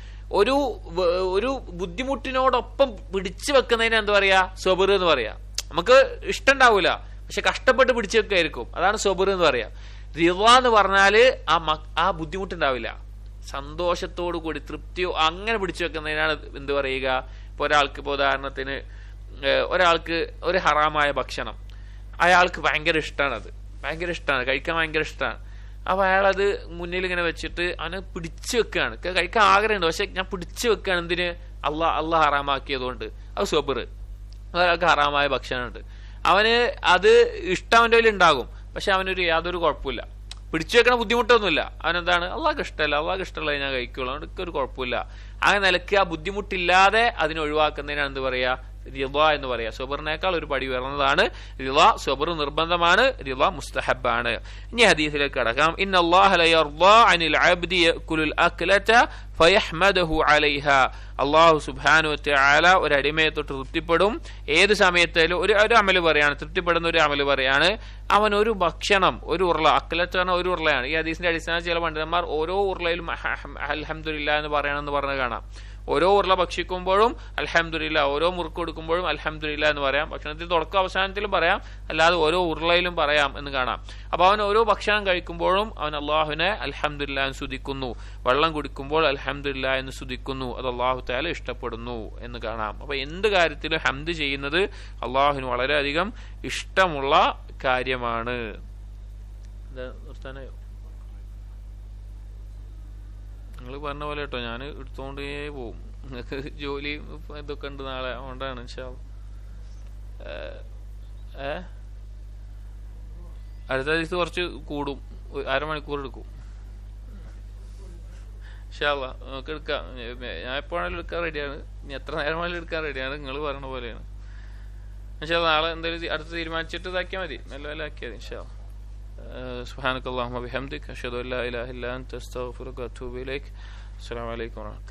ഒരു ബുദ്ധിമുട്ടിനോടൊപ്പം പിടിച്ചു വെക്കുന്നതിന് എന്താ പറയാ? സ്വബർ എന്ന് പറയാ. നമുക്ക് ഇഷ്ടം ഉണ്ടാവൂല, പക്ഷെ കഷ്ടപ്പെട്ട് പിടിച്ചു വെക്കായിരിക്കും, അതാണ് സ്വബർ എന്ന് പറയാ. റിള എന്ന് പറഞ്ഞാല് ആ ബുദ്ധിമുട്ടുണ്ടാവില്ല, സന്തോഷത്തോടു കൂടി തൃപ്തിയോ അങ്ങനെ പിടിച്ചു വെക്കുന്നതിനാണ് എന്ത് പറയുക. ഇപ്പൊ ഒരാൾക്ക്, ഇപ്പൊ ഉദാഹരണത്തിന് ഒരാൾക്ക് ഒരു ഹറാമായ ഭക്ഷണം അയാൾക്ക് ഭയങ്കര ഇഷ്ടമാണ്, അത് ഭയങ്കര ഇഷ്ടമാണ്, കഴിക്കാൻ ഭയങ്കര ഇഷ്ടമാണ്. അപ്പൊ അയാളത് മുന്നിൽ ഇങ്ങനെ വെച്ചിട്ട് അവന് പിടിച്ചു വെക്കുകയാണ്. കഴിക്കാൻ ആഗ്രഹമുണ്ട്, പക്ഷെ ഞാൻ പിടിച്ചു വെക്കുകയാണ്. എന്തിന്? അള്ളാഹ് ഹറാമാക്കിയതുകൊണ്ട്. അത് സ്വബർ. ഒരാൾക്ക് ഹറാമായ ഭക്ഷണമുണ്ട്, അവന് അത് ഇഷ്ടം അവൻ്റെ കയ്യിൽ ഉണ്ടാകും, പക്ഷെ അവനൊരു യാതൊരു കുഴപ്പമില്ല, പിടിച്ചു വെക്കണ ബുദ്ധിമുട്ടൊന്നുമില്ല. അവനെന്താണ്? അള്ളാഹ്ക്ക് ഇഷ്ടമല്ല, അള്ളാഹ്ക്ക് ഇഷ്ടമുള്ളത് ഞാൻ കഴിക്കുള്ളൂ, അവനക്ക് ഒരു കുഴപ്പമില്ല. അങ്ങനെ നിലയ്ക്ക് ആ ബുദ്ധിമുട്ടില്ലാതെ അതിനെ ഒഴിവാക്കുന്നതിനാണ് എന്ത് പറയാ? റിള എന്ന് പറയാ. സ്വബറിനേക്കാൾ ഒരു പടി ഉയർന്നതാണ് റിള. സ്വബർ നിർബന്ധമാണ്, റിള മുസ്തഹബാണ്. ഇനി ഹദീസിലേക്ക് കടക്കാം. ഇന്നല്ലാഹ ലയർദാ അനിൽ അബ്ദി യഅകുലുൽ അക്ലത ഫയഹ്മദഹു അലൈഹാ. അല്ലാഹു സുബ്ഹാനഹു വ തആല ഒരു അടിമയെ തൊട്ട് തൃപ്തിപ്പെടും ഏത് സമയത്തേലും. ഒരു അമല് പറയാണ്, തൃപ്തിപ്പെടുന്ന ഒരു അമല് പറയാണ്. അവൻ ഒരു ഭക്ഷണം, ഒരു ഉരുള, അക്ലത്ത് പറഞ്ഞ ഒരു ഉരുളയാണ്. ഈ ഹദീസിന്റെ അടിസ്ഥാനത്തിൽ ചില പണ്ഡിതന്മാർ ഓരോ ഉരുളയിലും അൽഹംദുലില്ലാ എന്ന് പറയണമെന്ന് പറഞ്ഞ് കാണാം. ഓരോ ഉരുള ഭക്ഷിക്കുമ്പോഴും അൽഹംദുലില്ലാ, ഓരോ മുറുക്ക് കൊടുക്കുമ്പോഴും അൽഹംദുലില്ലാ എന്ന് പറയാം. ഭക്ഷണത്തിൽ തുടക്കം അവസാനത്തിലും പറയാം, അല്ലാതെ ഓരോ ഉരുളയിലും പറയാം എന്ന് കാണാം. അപ്പൊ അവൻ ഓരോ ഭക്ഷണം കഴിക്കുമ്പോഴും അവൻ അള്ളാഹുവിനെ അൽഹംദുലില്ലാ എന്ന് സ്തുതിക്കുന്നു. വെള്ളം കുടിക്കുമ്പോൾ അൽഹംദുലില്ലാ എന്ന് സ്തുതിക്കുന്നു. അത് അള്ളാഹു തആല ഇഷ്ടപ്പെടുന്നു എന്ന് കാണാം. അപ്പൊ എന്ത് കാര്യത്തിലും ഹംദ് ചെയ്യുന്നത് അള്ളാഹുവിന് വളരെയധികം ഇഷ്ടമുള്ള കാര്യമാണ്. നിർത്താനായോ? നിങ്ങൾ പറഞ്ഞ പോലെ കേട്ടോ, ഞാൻ എടുത്തോണ്ടേ പോവും. നിങ്ങൾക്ക് ജോലി ഇതൊക്കെ ഉണ്ട് നാളെ, അതുകൊണ്ടാണ്. അടുത്ത ദിവസം കുറച്ച് കൂടും, അരമണിക്കൂർ എടുക്കും. ഇൻഷാ അല്ലാഹ് നമുക്ക് എടുക്കാം. ഞാൻ എപ്പോഴാണെങ്കിലും എടുക്കാൻ റെഡിയാണ്, ഇനി എത്ര നേരം വേണമെങ്കിലും എടുക്കാൻ റെഡിയാണ്. നിങ്ങൾ പറഞ്ഞ പോലെയാണ്. ഇൻഷാ അല്ലാഹ് നാളെ എന്തായാലും അടുത്ത് തീരുമാനിച്ചിട്ട് ഇതാക്കിയാൽ മതി, മെല്ലെ മെല്ലെ ആക്കിയാൽ മതി. ഇൻഷാ അല്ലാഹ്. സുബ്ഹാനക അല്ലാഹുമ്മ ബിഹംദിക അഷ്ഹദു അൻ ലാ ഇലാഹ ഇല്ല അൻത അസ്തഗ്ഫിറുക വഅതൂബു ഇലൈക്. അസ്സലാമു അലൈക്കും വറഹ്മത്തുള്ളാഹി.